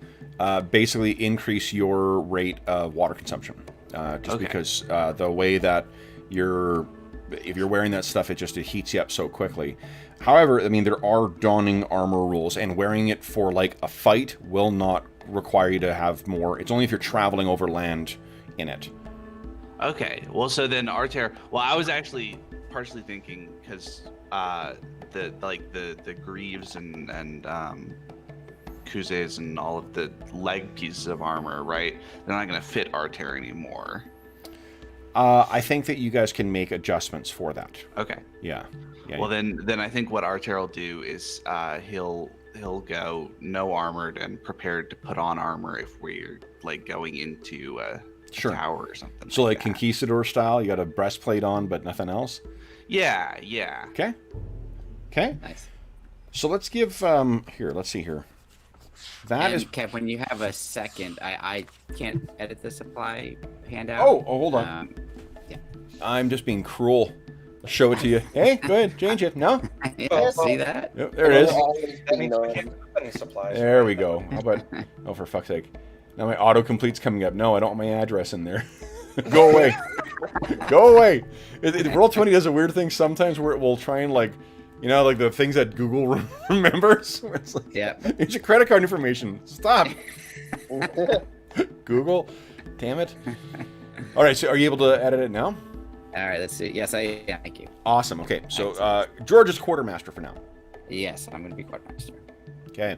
basically increase your rate of water consumption, because the way that if you're wearing that stuff, it heats you up so quickly. However, I mean, there are dawning armor rules, and wearing it for like a fight will not require you to have more. It's only if you're traveling over land in it. Okay, well, so then Arter. Well, I was actually partially thinking because the greaves and kuses and all of the leg pieces of armor, right? They're not going to fit Arter anymore. I think that you guys can make adjustments for that. Okay. Yeah. Well, then I think what Arter will do is he'll go no armored and prepared to put on armor if we're like going into a tower or something. So like that. conquistador style, you got a breastplate on but nothing else. Yeah. Okay. Nice. So let's give here. Let's see here. That and is. Kev, when you have a second, I can't edit the supply handout. Oh, hold on. Yeah. I'm just being cruel. I'll show it to you. Hey, go ahead, change it. No. Yeah, see that? Yep, there it is. That means we can't put any supplies. There we go. How about? Oh, for fuck's sake! Now my autocomplete's coming up. No, I don't want my address in there. Go away. Go away. Roll20 does a weird thing sometimes where it will try and like, you know, like the things that Google remembers. Where it's like, Yeah. Here's your credit card information. Stop. Google. Damn it. All right. So are you able to edit it now? All right, let's see. Yes, I am. Thank you. Awesome. Okay. So George is quartermaster for now. Yes, I'm going to be quartermaster. Okay.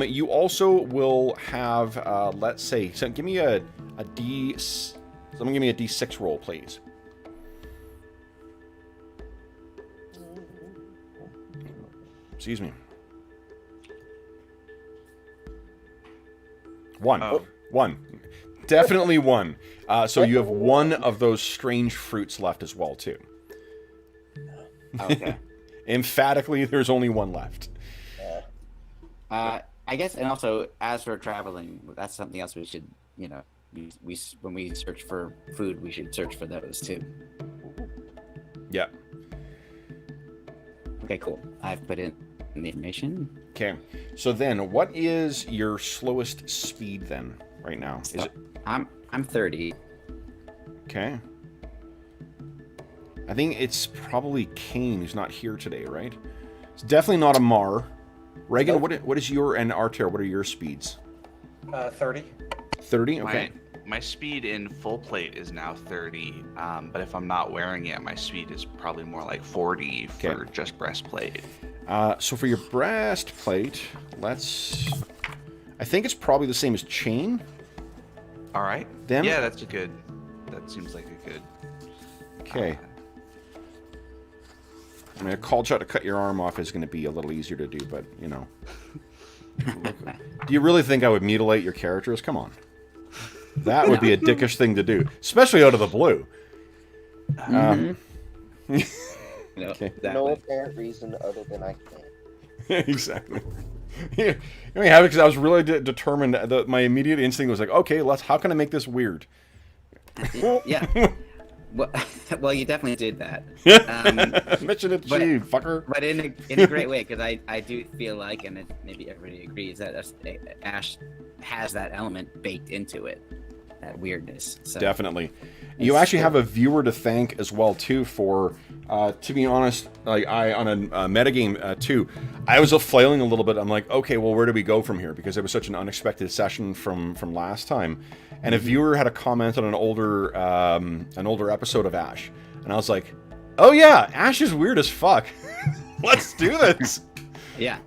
You also will have, let's say, so give me a D. Someone give me a D6 roll, please. Excuse me. 1. Oh. 1. Definitely 1. So you have 1 of those strange fruits left as well, too. Okay. Emphatically, there's only 1 left. I guess, and also as for traveling, that's something else we should, you know, we when we search for food, we should search for those too. Yeah. Okay, cool. I've put in the information. Okay. So then, what is your slowest speed then, right now? Is it... I'm 30. Okay. I think it's probably Kane who's not here today, right? It's definitely not Amar. Reagan, what is your, and Arter, what are your speeds? 30. 30? Okay. My speed in full plate is now 30, but if I'm not wearing it, my speed is probably more like 40 for just breastplate. So for your breastplate, I think it's probably the same as chain. All right. Then? Yeah, that seems like a good. Okay. I mean, a call shot to cut your arm off is going to be a little easier to do, but, you know. Do you really think I would mutilate your characters? Come on. That would be a dickish thing to do, especially out of the blue. No, Okay. exactly. No apparent reason other than I can. Exactly. Yeah, I mean, because I was really determined. My immediate instinct was like, okay, how can I make this weird? Yeah. Well, you definitely did that. Mission achieved, fucker. But in a great way, because I do feel like, and maybe everybody agrees, that Ash has that element baked into it, that weirdness. So. Definitely. You actually have a viewer to thank as well, too, for, to be honest, like on a metagame, too, I was flailing a little bit. I'm like, okay, well, where do we go from here? Because it was such an unexpected session from last time. And a viewer had a comment on an older episode of Ash. And I was like, oh, yeah, Ash is weird as fuck. Let's do this. Yeah.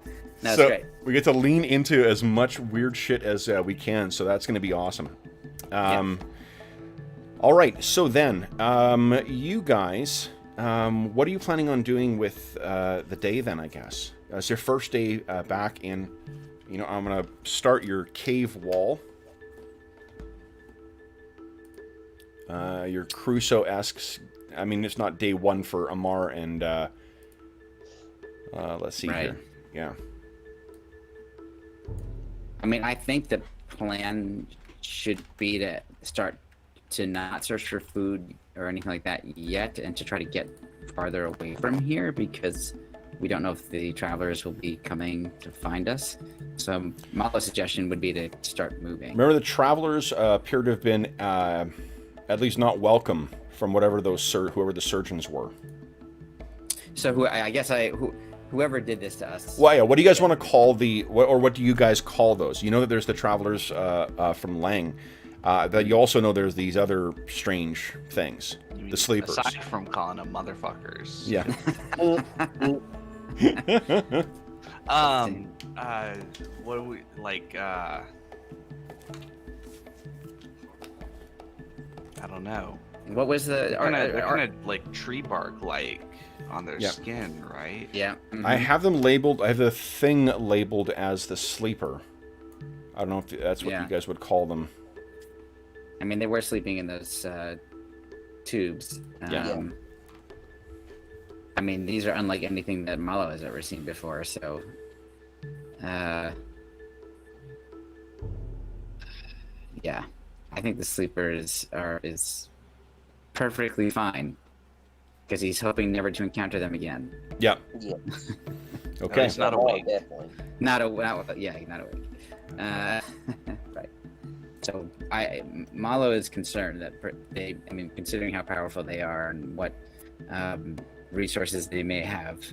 That's so great. We get to lean into as much weird shit as we can. So that's going to be awesome. All right, so then, you guys, what are you planning on doing with the day then, I guess? It's your first day back in, you know, I'm going to start your cave wall. Your Crusoe-esque, I mean, it's not day 1 for Amar and, let's see here. Yeah. I mean, I think the plan should be to start to not search for food or anything like that yet, and to try to get farther away from here, because we don't know if the travelers will be coming to find us. So Malo's suggestion would be to start moving. Remember, the travelers appear to have been at least not welcome from whatever whoever the surgeons were. So whoever did this to us. Well, yeah, what do you guys want to call what do you guys call those? You know that there's the travelers from Lang. That you also know there's these other strange things. The sleepers. Aside from calling them motherfuckers. Yeah. What do we like? I don't know. What was the? They're kind of like tree bark like on their skin, right? Yeah. Mm-hmm. I have them labeled. I have the thing labeled as the sleeper. I don't know if that's what you guys would call them. I mean, they were sleeping in those tubes. I mean, these are unlike anything that Malo has ever seen before, so... yeah. I think the sleeper is perfectly fine. Because he's hoping never to encounter them again. Yeah. Yeah. Okay. He's not awake. Definitely. Not awake. Right. So Malo is concerned that considering how powerful they are and what resources they may have,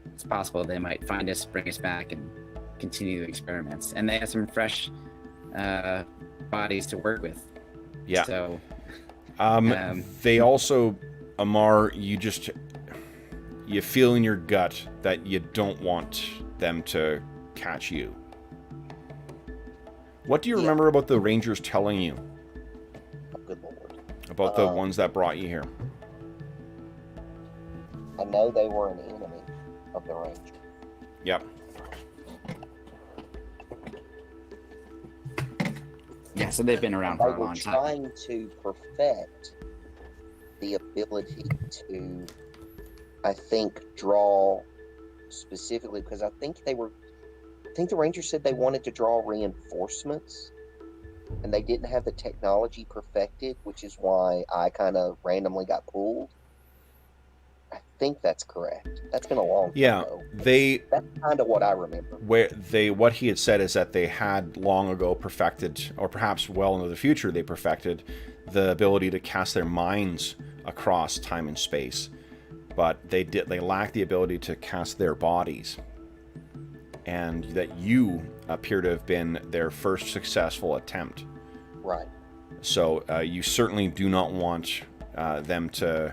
it's possible they might find us, bring us back, and continue the experiments. And they have some fresh bodies to work with. Yeah. So they also, Amar, you feel in your gut that you don't want them to catch you. What do you remember about the Rangers telling you? Oh, good lord. about the ones that brought you here? I know they were an enemy of the Ranger. Yep. Yeah, so they've been around They for a were long time. trying to perfect the ability to, I think, draw specifically because I think the Rangers said they wanted to draw reinforcements, and they didn't have the technology perfected, which is why I kind of randomly got pulled. I think that's correct. That's been a long time ago. That's kind of what I remember. What he had said is that they had long ago perfected, or perhaps well into the future, they perfected the ability to cast their minds across time and space, but they lacked the ability to cast their bodies, and that you appear to have been their first successful attempt. Right. So you certainly do not want them to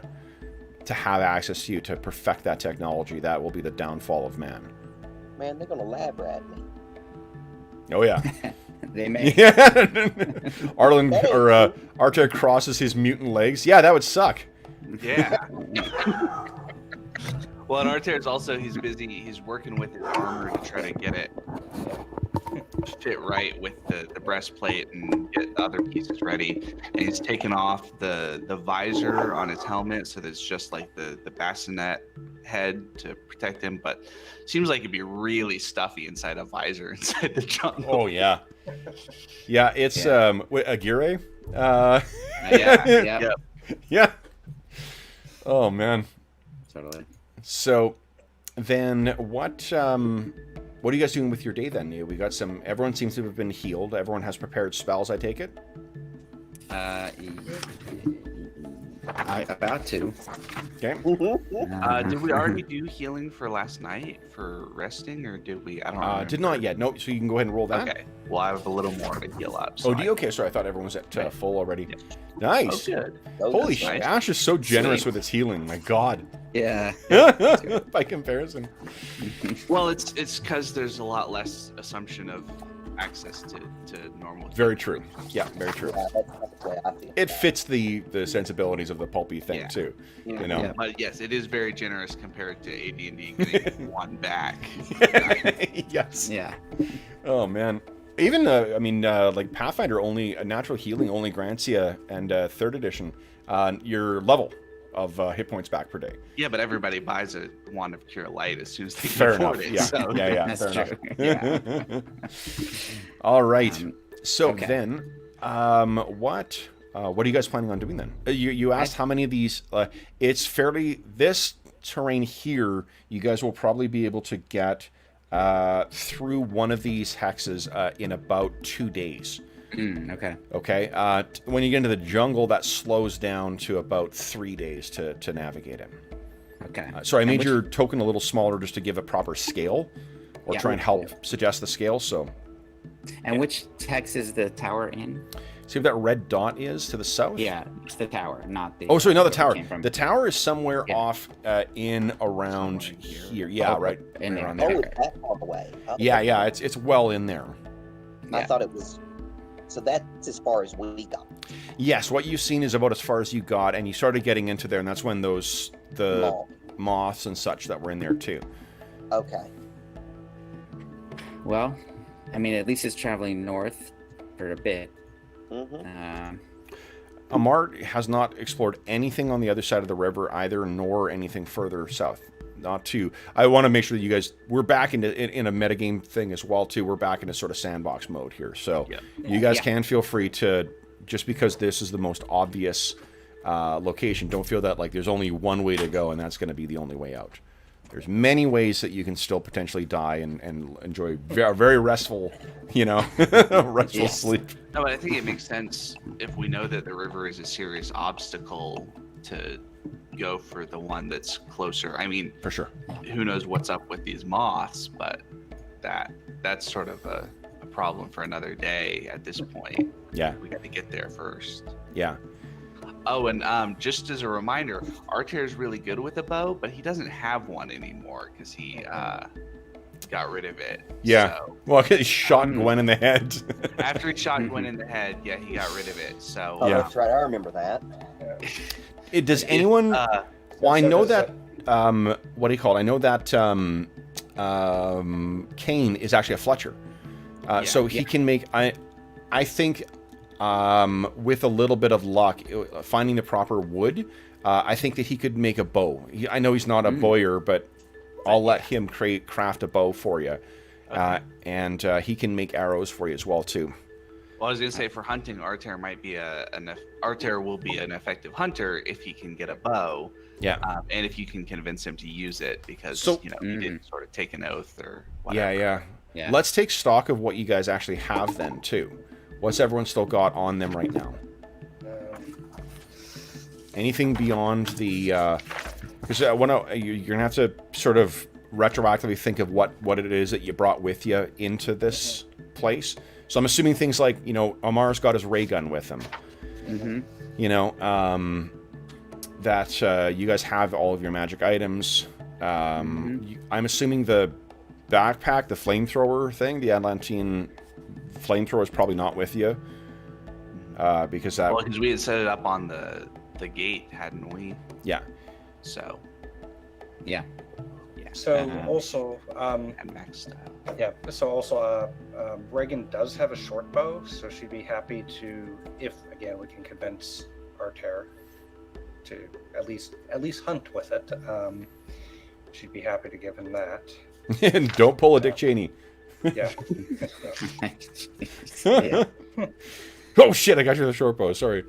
have access to you to perfect that technology. That will be the downfall of man. Man, they're gonna lab rat me. Oh yeah. They may. Yeah. Arlen or Archer crosses his mutant legs. Yeah, that would suck. Yeah. Well, and Arter's also, he's busy. He's working with his armor to try to get it fit right with the breastplate and get the other pieces ready. And he's taken off the visor on his helmet, so there's just like the bassinet head to protect him. But seems like it'd be really stuffy inside a visor inside the jungle. Oh yeah. Yeah, it's Aguirre. Yeah. Yeah. Oh man. Totally. So then what are you guys doing with your day then? We got everyone seems to have been healed. Everyone has prepared spells, I take it? About to. Okay. Did we already do healing for last night for resting, or did we? I don't know. Did not yet. No, so you can go ahead and roll that. Okay. Well, I have a little more to heal up. So Do you? Okay, sorry, I thought everyone was at full already. Yeah. Nice. Oh, good. Holy shit, nice. Ash is so generous Sweet. with its healing. My God. Yeah. By comparison. Well, it's because there's a lot less assumption of access to normal. Very true. Yeah, very true. Yeah, that's the way I feel. It fits the sensibilities of the pulpy thing Yeah. too. Yeah. You know. Yeah. But yes, it is very generous compared to AD&D getting one back. Yes. Yeah. Oh man. Even like Pathfinder only natural healing only grants you, and third edition, your level of hit points back per day. Yeah, but everybody buys a wand of cure light as soon as they Fair can afford enough. it. Yeah. So. Yeah. That's Fair true. enough. All right. So okay. then, what are you guys planning on doing then? You asked how many of these. It's fairly this terrain here. You guys will probably be able to get through one of these hexes in about 2 days. Okay. Okay. When you get into the jungle, that slows down to about 3 days to navigate it. Okay. So I made your token a little smaller just to give a proper scale, or Yeah. try and help suggest the scale. So, And which hex is the tower in? see what that red dot is to the south? Yeah, it's the tower, not the. Oh, sorry, not the where it tower. came from. The tower is somewhere Yeah. off in around Somewhere in here. Yeah, Oh, right. in there. around Oh, there. it's that far away. Oh, Yeah. It's well in there. I Yeah. thought it was. So that's as far as we got. Yes, what you've seen is about as far as you got, and you started getting into there, and that's when the Long. moths and such that were in there too. Okay. Well, I mean, at least it's traveling north for a bit. Mm-hmm. Amar has not explored anything on the other side of the river either, nor anything further south. Not to. I want to make sure that you guys. We're back in a metagame thing as well too. We're back into sort of sandbox mode here, so Yeah. you guys Yeah. can feel free to, just because this is the most obvious location, don't feel that like there's only one way to go and that's going to be the only way out. There's many ways that you can still potentially die and enjoy very restful, restful Yes. sleep. No, but I think it makes sense if we know that the river is a serious obstacle to go for the one that's closer. I mean, For sure. who knows what's up with these moths, but that's sort of a problem for another day at this point. Yeah. We got to get there first. Yeah. Oh, and just as a reminder, Arter is really good with a bow, but he doesn't have one anymore because he got rid of it. Yeah. So, Well, he shot Gwen in the head. after he shot Gwen in the head, yeah, he got rid of it. So Oh, Yeah. that's right. I remember that. Does anyone? Well, I So know does that. What do you call it? I know that Kane is actually a Fletcher, so he can make. I think with a little bit of luck, finding the proper wood, I think that he could make a bow. I know he's not a bowyer, but I'll let him craft a bow for you, and he can make arrows for you as well too. Well, I was gonna say for hunting, Arter might be Arter will be an effective hunter if he can get a bow. Yeah. And if you can convince him to use it, because he didn't sort of take an oath or whatever. Yeah. Let's take stock of what you guys actually have then too. What's everyone still got on them right now? Anything beyond the? Because you're gonna have to sort of retroactively think of what it is that you brought with you into this place. So I'm assuming things like, Amar's got his ray gun with him. That you guys have all of your magic items. I'm assuming the backpack, the flamethrower thing, the Atlantean flamethrower is probably not with you. Because we had set it up on the gate, hadn't we? Yeah. So. Yeah. So also, and max style. yeah. So also, Reagan does have a short bow, so she'd be happy to, if again we can convince Arter to at least hunt with it. She'd be happy to give him that. And don't pull a Dick Cheney. Yeah. Oh shit! I got you the short bow. Sorry.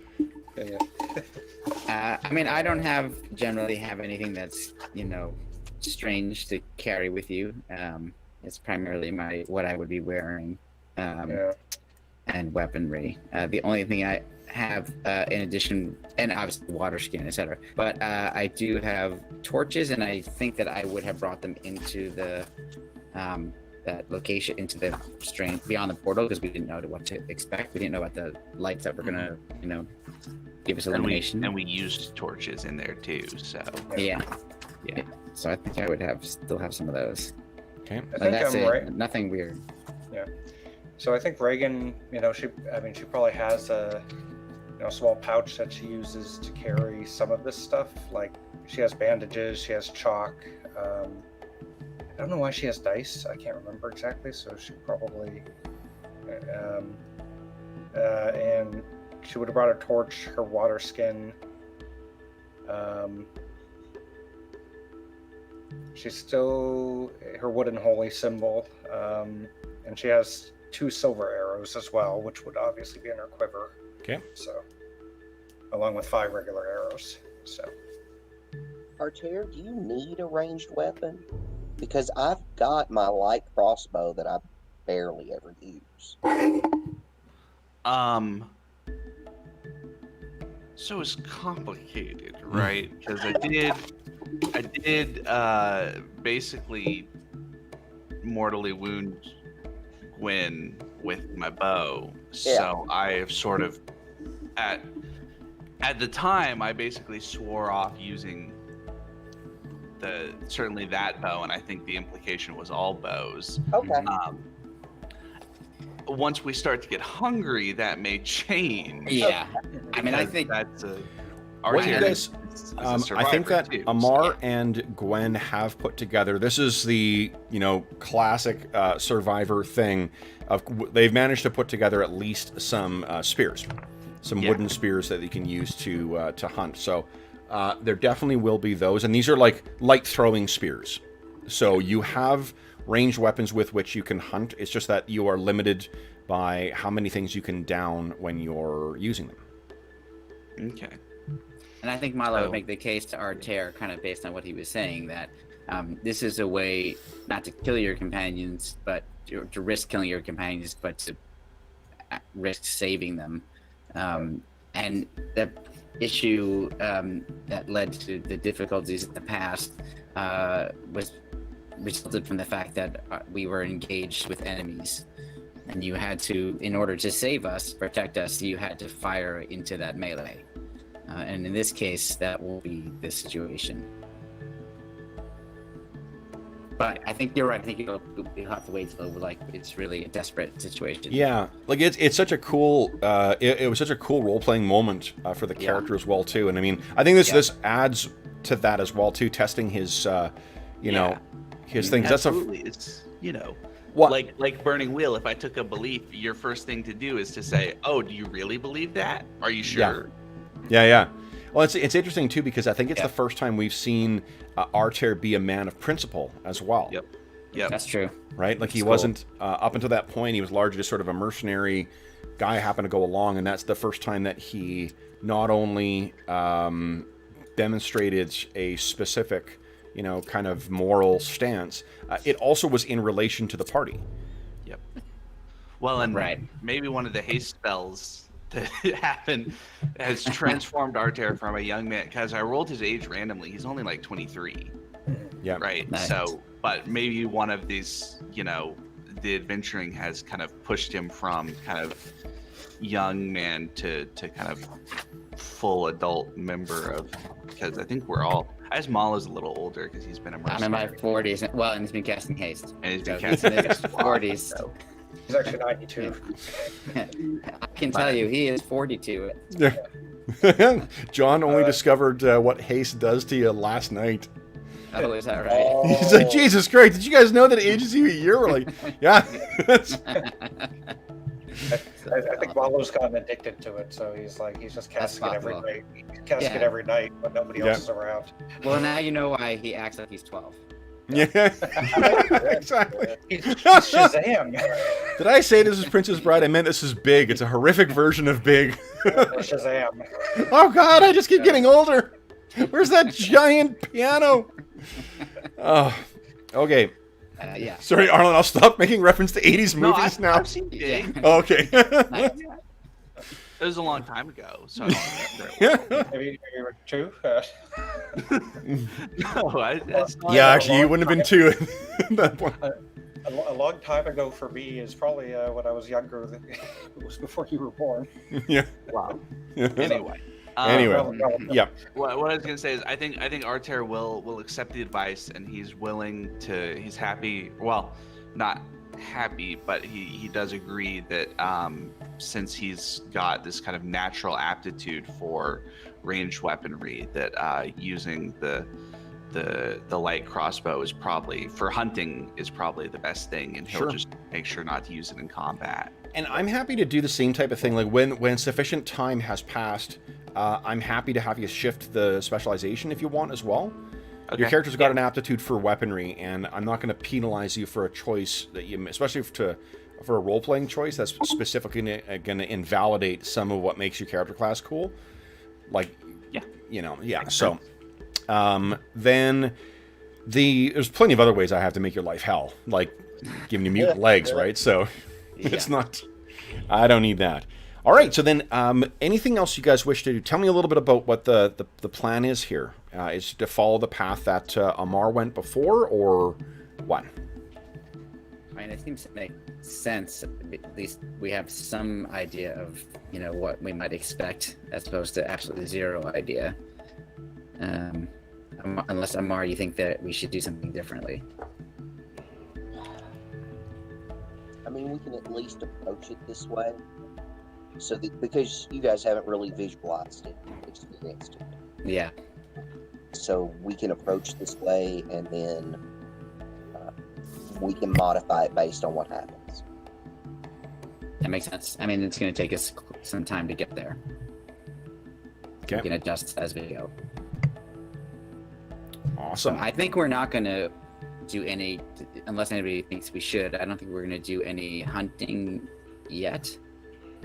I mean, I don't generally have anything that's strange to carry with you. It's primarily what I would be wearing, and weaponry. The only thing I have in addition, and obviously water skin, etc. But I do have torches, and I think that I would have brought them into the that location, into the beyond the portal, because we didn't know what to expect. We didn't know about the lights that were gonna, give us illumination. And we used torches in there too. So yeah. So I think I would still have some of those. Okay. I think that's I'm it. right. Nothing weird. Yeah. So I think Reagan, she probably has a small pouch that she uses to carry some of this stuff. Like she has bandages, she has chalk. I don't know why she has dice. I can't remember exactly. So she probably, and she would have brought a torch, her water skin. She's still her wooden holy symbol, and she has 2 silver arrows as well, which would obviously be in her quiver. Okay. So, along with 5 regular arrows. So, Arter, do you need a ranged weapon? Because I've got my light crossbow that I barely ever use. So it's complicated, right? Because I did basically mortally wound Gwen with my bow. Yeah. So I have sort of at the time I basically swore off using certainly that bow, and I think the implication was all bows. Okay. Once we start to get hungry, that may change. Yeah. I mean, I think that's What you guys, I think that too, Amar and Gwen have put together. This is the classic survivor thing. They've managed to put together at least some spears, some wooden spears that you can use to hunt. So there definitely will be those, and these are like light throwing spears. So you have ranged weapons with which you can hunt. It's just that you are limited by how many things you can down when you're using them. Okay. And I think Milo would make the case to Arter, kind of based on what he was saying, that this is a way not to kill your companions, but to risk killing your companions, but to risk saving them. And the issue that led to the difficulties in the past resulted from the fact that we were engaged with enemies. And you had to, in order to save us, protect us, you had to fire into that melee. And in this case, that will be the situation. But I think you're right. I think you'll have to wait till like it's really a desperate situation. Yeah, like it's such a cool it was such a cool role playing moment for the character as well too. And I mean, I think this adds to that as well too, testing his you know his things. Absolutely. It's what like Burning Wheel. If I took a belief, your first thing to do is to say, "Oh, do you really believe that? Are you sure?" Yeah. Well, it's interesting too because I think it's the first time we've seen Arter be a man of principle as well. Yep. That's true. Right? Like he wasn't up until that point. He was largely just sort of a mercenary guy who happened to go along, and that's the first time that he not only demonstrated a specific, kind of moral stance. It also was in relation to the party. Yep. Well, and maybe one of the haste spells that happened has transformed Arter from a young man, because I rolled his age randomly. He's only like 23. Yeah. Right. Nice. So, but maybe one of these, the adventuring has kind of pushed him from kind of young man to kind of full adult member of, because I think we're all, as Mal is a little older because he's been a mercenary. I'm in my 40s. Well, and he's been casting haste. And he's been So casting he's in his haste. 40s. He's actually 92. I can tell you, he is 42. Yeah. John only discovered what haste does to you last night. Oh, is that right? He's like, Jesus Christ, did you guys know that it ages you a year? We're like, yeah. I think Wallo's gotten addicted to it, so he's just casting it every night. He's casting it every night when nobody else is around. Well, now you know why he acts like he's 12. Yeah, exactly. He's Shazam. Did I say this is Princess Bride? I meant this is Big. It's a horrific version of Big. Shazam. Oh God, I just keep getting older. Where's that giant piano? Oh, okay. Yeah. Sorry, Arlen, I'll stop making reference to 80s movies now. I've seen Big. Oh, okay. It was a long time ago, so I don't remember it. Maybe you were 2? No, that's not Yeah, actually, you wouldn't have been 2 at that point. A long time ago for me is probably when I was younger. It was before you were born. Yeah. Wow. Anyway. Yeah. What I was gonna say is I think Arter will accept the advice, and he's happy. Well, not happy, but he does agree that since he's got this kind of natural aptitude for ranged weaponry, that using the light crossbow is probably for hunting is probably the best thing, and he'll just make sure not to use it in combat. And I'm happy to do the same type of thing. Like when sufficient time has passed, I'm happy to have you shift the specialization if you want as well. Okay. Your character's got an aptitude for weaponry, and I'm not going to penalize you for a choice that you, especially for a role-playing choice that's specifically going to invalidate some of what makes your character class cool. Like, So, then there's plenty of other ways I have to make your life hell, like giving you mutant legs, right? So it's not. I don't need that. All right, so then anything else you guys wish to do? Tell me a little bit about what the plan is here. Is it to follow the path that Amar went before, or what? I mean, it seems to make sense. At least we have some idea of, what we might expect, as opposed to absolutely zero idea. Unless, Amar, you think that we should do something differently. I mean, we can at least approach it this way. So that, because you guys haven't really visualized it, experienced it. Yeah. So we can approach this way, and then we can modify it based on what happens. That makes sense. I mean, it's going to take us some time to get there. Okay. We can adjust as we go. Awesome. So I think we're not going to do any, unless anybody thinks we should, I don't think we're going to do any hunting yet.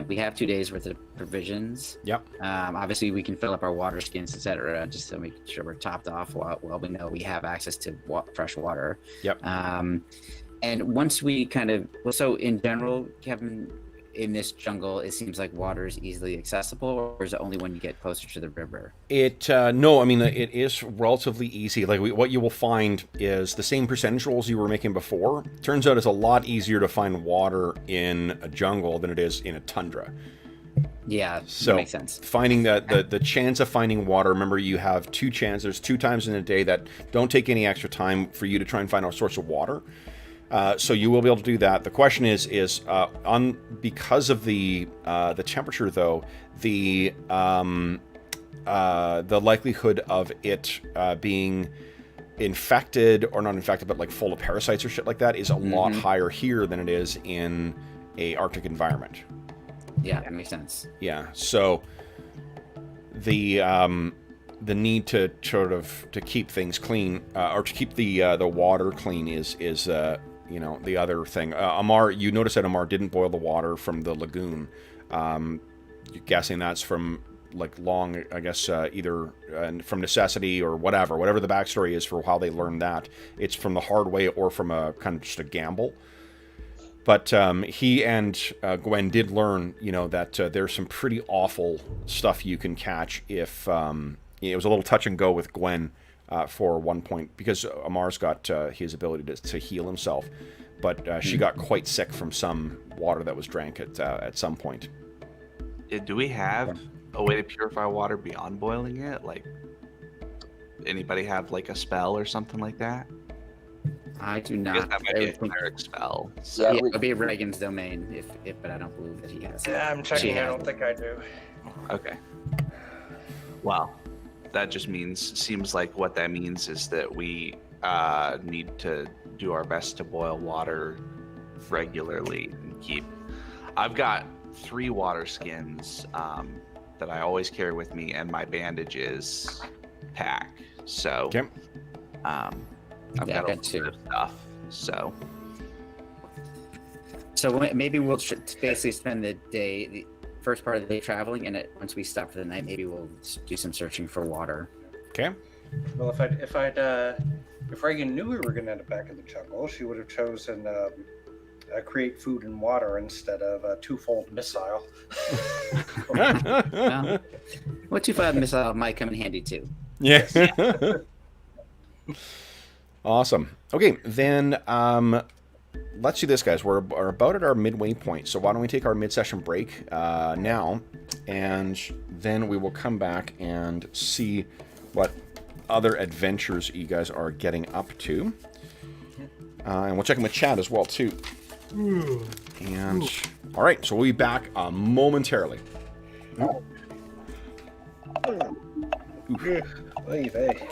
We have 2 days worth of provisions. Yep. Obviously, we can fill up our water skins, etc., just to make sure we're topped off while we know we have access to fresh water. Yep. And once we kind of, so in general, Kevin, in this jungle, it seems like water is easily accessible, or is it only when you get closer to the river? No, I mean, it is relatively easy. Like, what you will find is the same percentage rolls you were making before. Turns out it's a lot easier to find water in a jungle than it is in a tundra. Yeah, So that makes sense. finding the chance of finding water. Remember, you have 2 chances. There's 2 times in a day that don't take any extra time for you to try and find a source of water. So you will be able to do that. The question is because of the temperature, though, the likelihood of it being infected, or not infected, but like full of parasites or shit like that, is a lot higher here than it is in a Arctic environment. Yeah, that makes sense. Yeah. So the need to sort of to keep things clean, or to keep the water clean is you know, the other thing. Amar, you notice that Amar didn't boil the water from the lagoon. You're guessing that's from like long, I guess, either from necessity or whatever the backstory is for how they learned that. It's from the hard way or from a kind of just a gamble. But he and Gwen did learn, you know, that there's some pretty awful stuff you can catch if it was a little touch and go with Gwen for one point, because Amar's got his ability to heal himself, but she got quite sick from some water that was drank at some point. Do we have a way to purify water beyond boiling it? Like, anybody have like a spell or something like that? I do I guess not. that might be a cleric spell. So. Yeah, Yeah, it would be Reagan's domain, but I don't believe that he has it. Yeah, I'm She checking. I has don't it. think I do. Okay. Well, that just seems like what that means is that we need to do our best to boil water regularly and keep. I've got 3 water skins that I always carry with me, and my bandages pack. So, Okay. I've Yeah, got a I've got little bit of stuff. So, So maybe we'll basically spend the first part of the day traveling, and once we stop for the night, maybe we'll do some searching for water. Okay. Well, if Reagan knew we were going to end up back in the jungle, she would have chosen create food and water instead of a 2-fold missile. Well, 2-5 missile might come in handy too. Yeah. Awesome. Okay, then let's do this, guys. We're about at our midway point, so why don't we take our mid-session break now, and then we will come back and see what other adventures you guys are getting up to. And we'll check in with chat as well, too. And, all right, so we'll be back momentarily. Oy vey.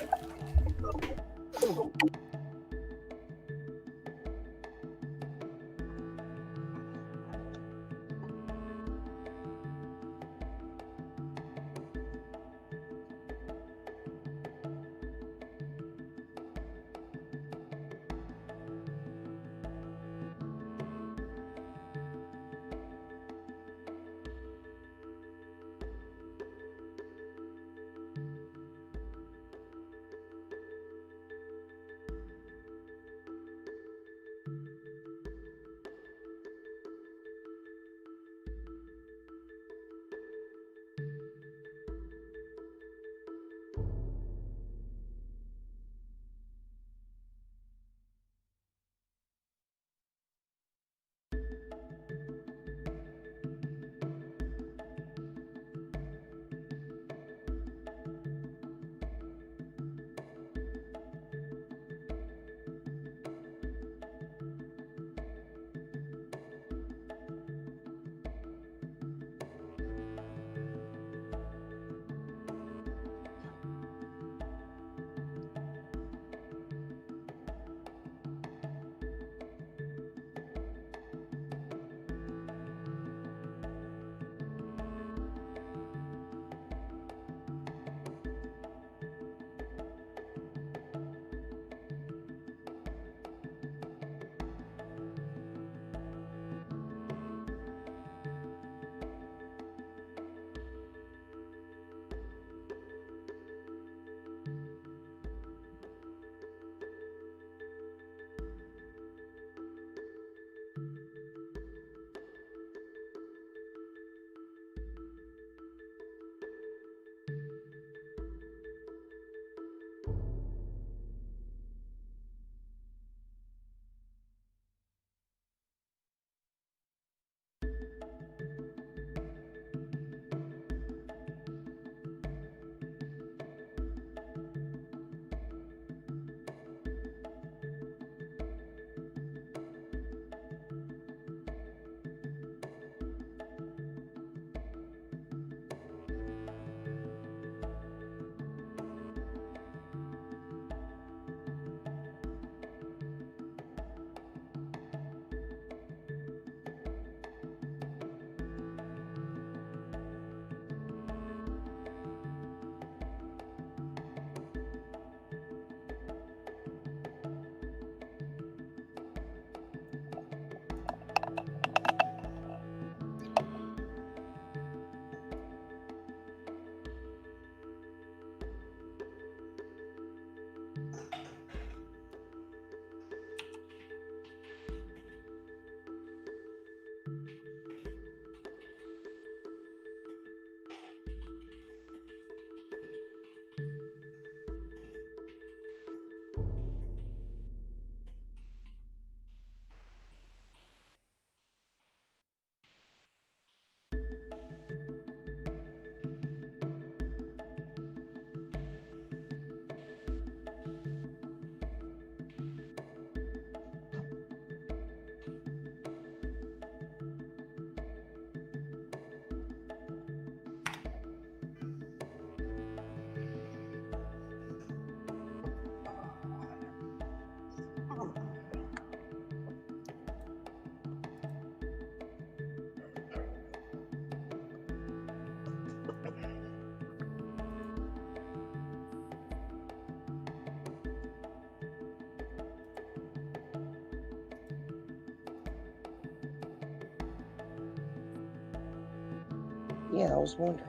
Yeah, I was wondering.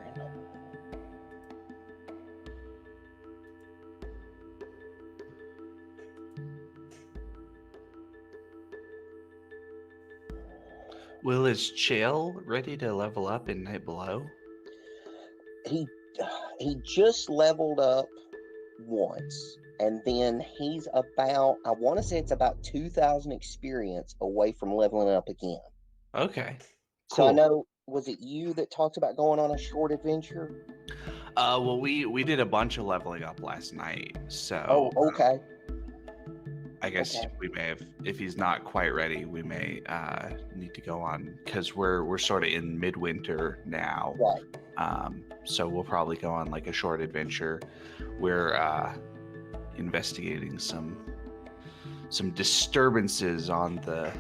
Will is Chael ready to level up in Night Below? He just leveled up once, and then he's about, I want to say it's about 2,000 experience away from leveling up again. Okay. So I Cool. know, was it you that talked about going on a short adventure? Well, we did a bunch of leveling up last night, so Oh, okay. I guess Okay. we may have, if he's not quite ready, we may need to go on, because we're sort of in midwinter now. Right. So we'll probably go on like a short adventure. We're investigating some disturbances on the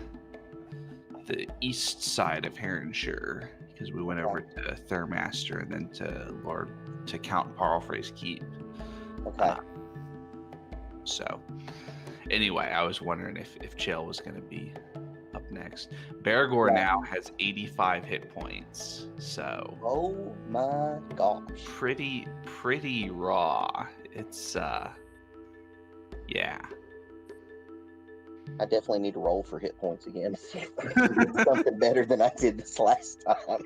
east side of Heronshire, because we went over to Thurmaster and then to Count Parlfrey's Keep. Okay. So anyway, I was wondering if Chael was going to be up next. Baragor now has 85 hit points, so Oh my gosh. pretty raw. It's yeah. I definitely need to roll for hit points again. Something better than I did this last time.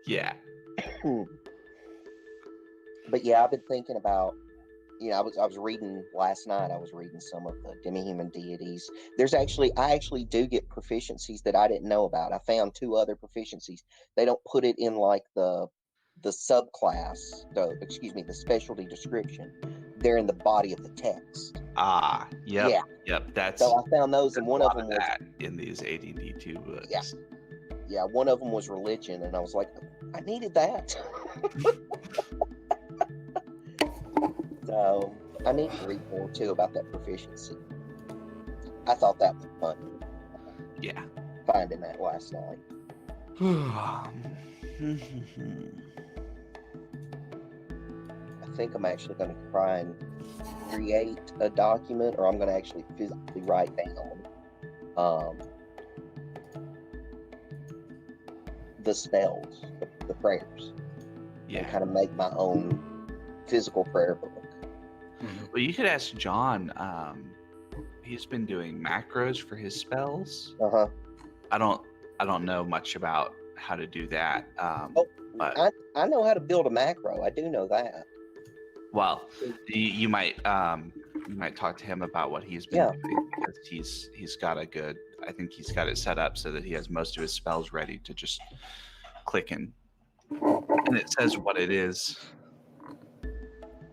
Yeah. But yeah, I've been thinking about, I was reading last night. I was reading some of the demi-human deities. I actually do get proficiencies that I didn't know about. I found 2 other proficiencies. They don't put it in like the subclass, the specialty description. They're in the body of the text. Yep. That's So I found those, and one of them was that in these AD&D 2 books. Yeah, one of them was religion, and I was like, I needed that. So I need to read more too about that proficiency. I thought that was fun. Yeah. Finding that last night. I think I'm actually going to try and create a document, or I'm going to actually physically write down the spells, the prayers, and kind of make my own physical prayer book. Well, you could ask John. He's been doing macros for his spells. I don't know much about how to do that. But I know how to build a macro. I do know that. Well, you might talk to him about what he's been doing, because he's got a good. I think he's got it set up so that he has most of his spells ready to just click in, and it says what it is.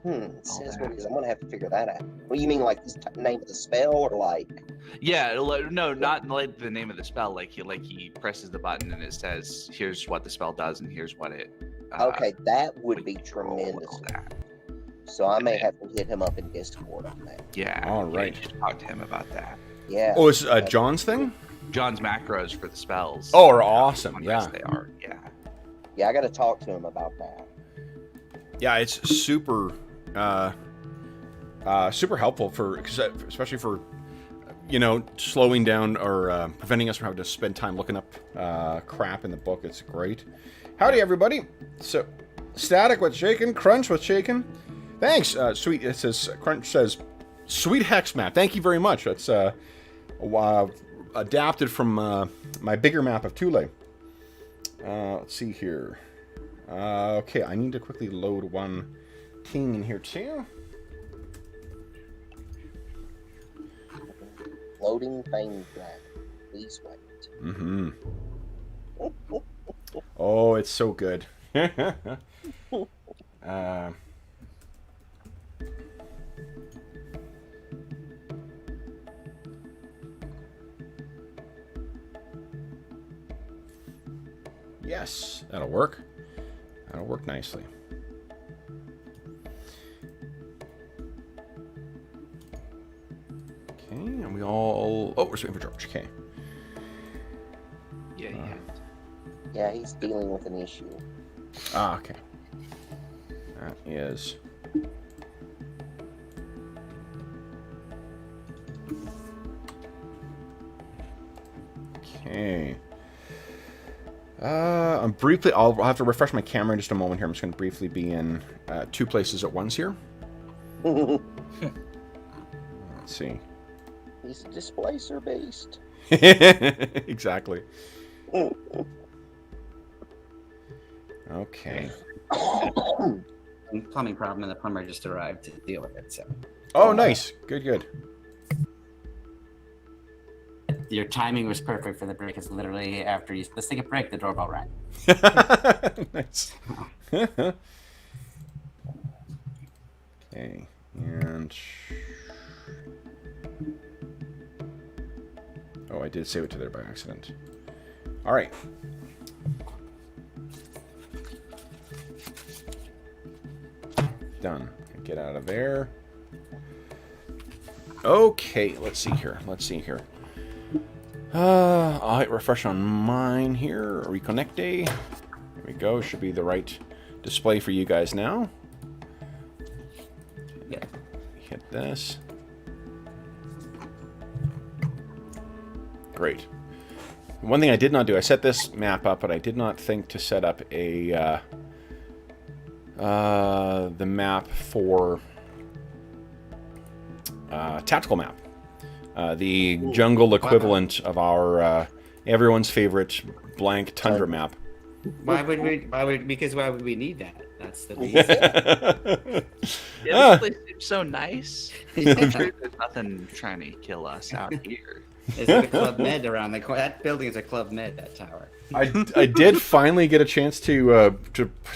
It says what it is. I'm gonna have to figure that out. What do you mean, like the name of the spell, or like? Yeah, no, not like the name of the spell. Like he presses the button and it says, "Here's what the spell does, and here's what it." Okay, that would be tremendous. So I may have to hit him up in Discord on that. Yeah. All right. Just talk to him about that. Yeah. Oh, it's John's thing? John's macros for the spells. Oh, are awesome. Yeah. They are. Yeah. Yeah, I got to talk to him about that. Yeah, it's super, super helpful especially for, slowing down or preventing us from having to spend time looking up crap in the book. It's great. Howdy, everybody. So, Static, what's shaking? Crunch, what's shaking? Thanks, sweet. It says Crunch says, "Sweet hex map." Thank you very much. That's adapted from my bigger map of Thule. Let's see here. Okay, I need to quickly load one thing in here too. Loading things back. Please wait. Oh, it's so good. Yes, that'll work. That'll work nicely. Okay, and we all... Oh, we're waiting for George. Okay. Yeah, he's dealing with an issue. Okay. That is... Okay. I'm briefly. I'll have to refresh my camera in just a moment here. I'm just going to briefly be in 2 places at once here. Let's see. He's a displacer beast. Exactly. Okay. Plumbing problem, and the plumber just arrived to deal with it. So. Oh, nice. Good. Your timing was perfect for the break. It's literally after you. Let's take a break. The doorbell rang. Nice. Okay, and oh, I did save it to there by accident. All right. Done. Get out of there. Okay, let's see here. I'll hit refresh on mine here. Reconnect day. There we go. Should be the right display for you guys now. Yeah. Hit this. Great. One thing I did not do, I set this map up, but I did not think to set up a the map for tactical map. The jungle equivalent of our everyone's favorite blank tundra map. Why would we? Because why would we need that? That's the reason. Yeah, this place seems so nice. I'm sure there's nothing trying to kill us out here. Is it a Club Med around the corner? That building is a Club Med. That tower. I did finally get a chance to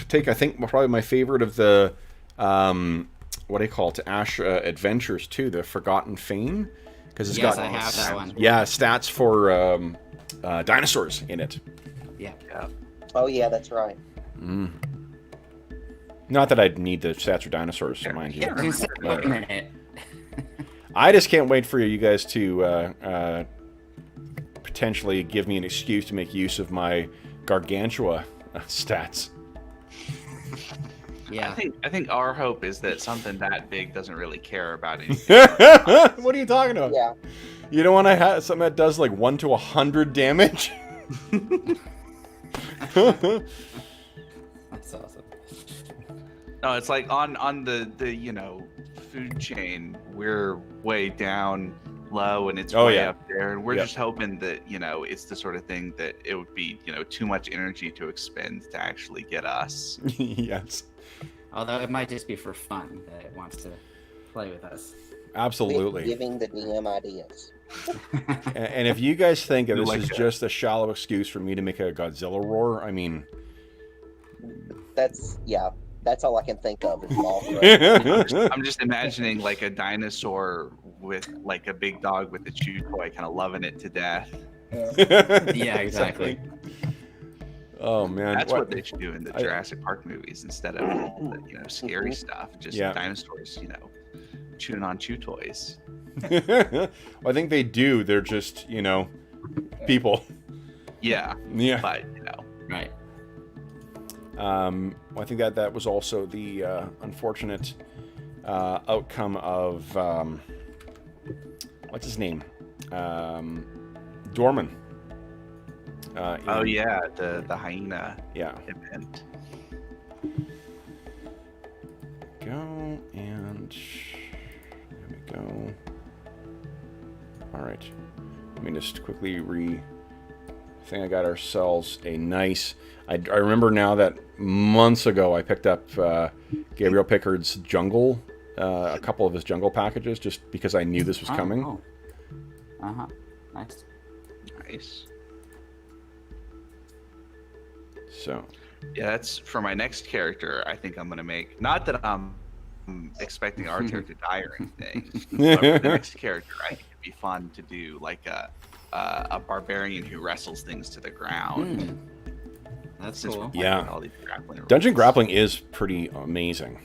take, I think, probably my favorite of the what do you call it, Ash Adventures too, the Forgotten Fame, because it's got I have that one. Yeah, stats for dinosaurs in it. Yeah. Oh yeah, that's right. Mm. Not that I'd need the stats for dinosaurs, mind you. I just can't wait for you guys to potentially give me an excuse to make use of my Gargantua stats. Yeah. I think our hope is that something that big doesn't really care about anything. What are you talking about? Yeah. You don't want to have something that does like 1 to 100 damage? That's awesome. No, it's like on the food chain, we're way down low and it's way up there, and we're just hoping that it's the sort of thing that it would be too much energy to expend to actually get us. Yes. Although it might just be for fun that it wants to play with us. Absolutely. Giving the DM ideas. And if you guys think that this like is that. just a shallow excuse for me to make a Godzilla roar, I mean... That's all I can think of. Is I'm just imagining like a dinosaur with like a big dog with a chew toy, kind of loving it to death. Yeah, exactly. Oh man, That's what they should do in the Jurassic Park movies instead of scary stuff. Just dinosaurs, chewing on chew toys. Well, I think they do. They're just people. Yeah. But I Right. think that was also the unfortunate outcome of what's his name, Dorman. The hyena event. Go and there we go. All right, let me just quickly I think I got ourselves a nice. I remember now that months ago I picked up Gabriel Pickard's Jungle, a couple of his Jungle packages, just because I knew this was coming. Oh. Nice. Nice. So. Yeah, that's for my next character. I think I'm gonna make. Not that I'm expecting our character to die or anything. But for the next character, I think it'd be fun to do like a barbarian who wrestles things to the ground. That's cool. Yeah. All these grappling Dungeon rules. grappling is pretty amazing.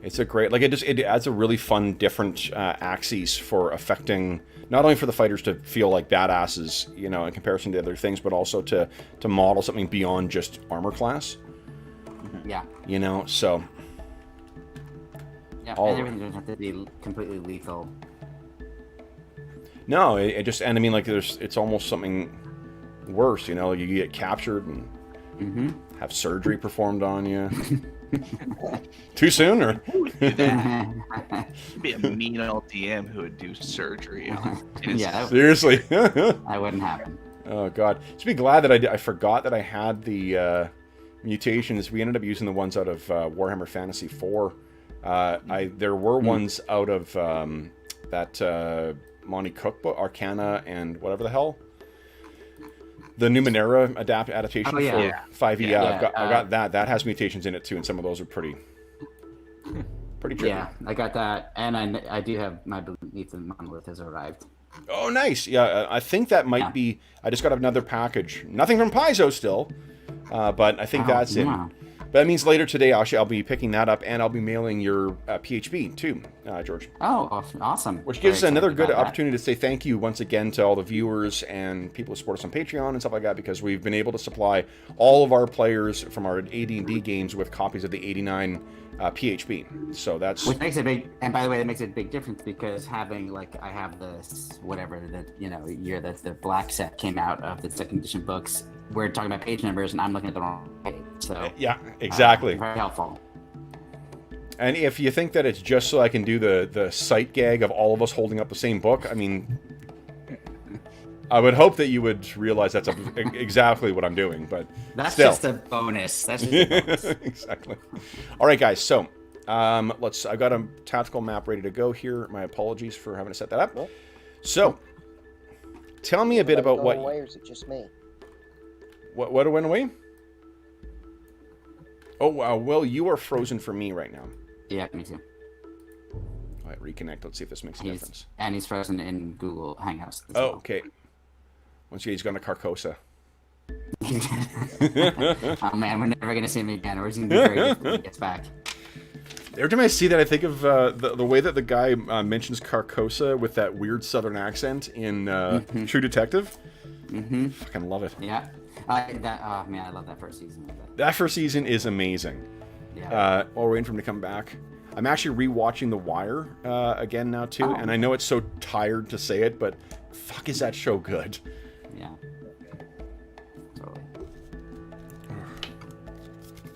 It's a great, it adds a really fun, different axes for affecting, not only for the fighters to feel like badasses, in comparison to other things, but also to model something beyond just armor class. Yeah. So. Yeah, and everything doesn't have to be completely lethal. No, it just, and I mean, it's almost something worse. You know, you get captured and have surgery performed on you. Too soon, or? It'd be a mean old DM who would do surgery on his... Yeah, Seriously. that wouldn't happen. Oh god. Just be glad that I forgot that I had the mutations. We ended up using the ones out of Warhammer Fantasy 4. There were ones out of that Monty Cook book, Arcana, and whatever the hell. The Numenera adaptation for 5e. Yeah, I got that. That has mutations in it too, and some of those are pretty tricky. Yeah, I got that, and I do have my Beneath the Monolith has arrived. Oh, nice. Yeah, I think that might be... I just got another package. Nothing from Paizo still, but I think that's it. Wow. But that means later today, I'll be picking that up, and I'll be mailing your PHB too, George. Oh, awesome. Which gives us another good opportunity to say thank you once again to all the viewers and people who support us on Patreon and stuff like that, because we've been able to supply all of our players from our AD&D games with copies of the 89 PHB. So that's... Which makes a big... And by the way, that makes a big difference, because having, like, I have this, whatever, year that the black set came out of the second edition books, we're talking about page numbers, and I'm looking at the wrong page. So yeah, exactly. Very helpful. And if you think that it's just so I can do the sight gag of all of us holding up the same book, I mean, I would hope that you would realize that's exactly what I'm doing, but that's still. just a bonus. That's just a bonus. Exactly. All right, guys. So I've got a tactical map ready to go here. My apologies for having to set that up. So tell me a bit about what... Away, or is it just me? What went away? Oh, wow. Well, you are frozen for me right now. Yeah, me too. All right, reconnect. Let's see if this makes a difference. And he's frozen in Google Hangouts. Oh, okay. Once again, he's gone to Carcosa. Oh, man, we're never going to see him again. Or he's going to be very different when he gets back. Every time I see that, I think of the way that the guy mentions Carcosa with that weird southern accent in True Detective. Fucking love it. Yeah. Oh, man, I love that first season. That first season is amazing. Yeah. While we're waiting for him to come back. I'm actually rewatching The Wire again now, too. Oh. And I know it's so tired to say it, but fuck is that show good. Yeah. Totally.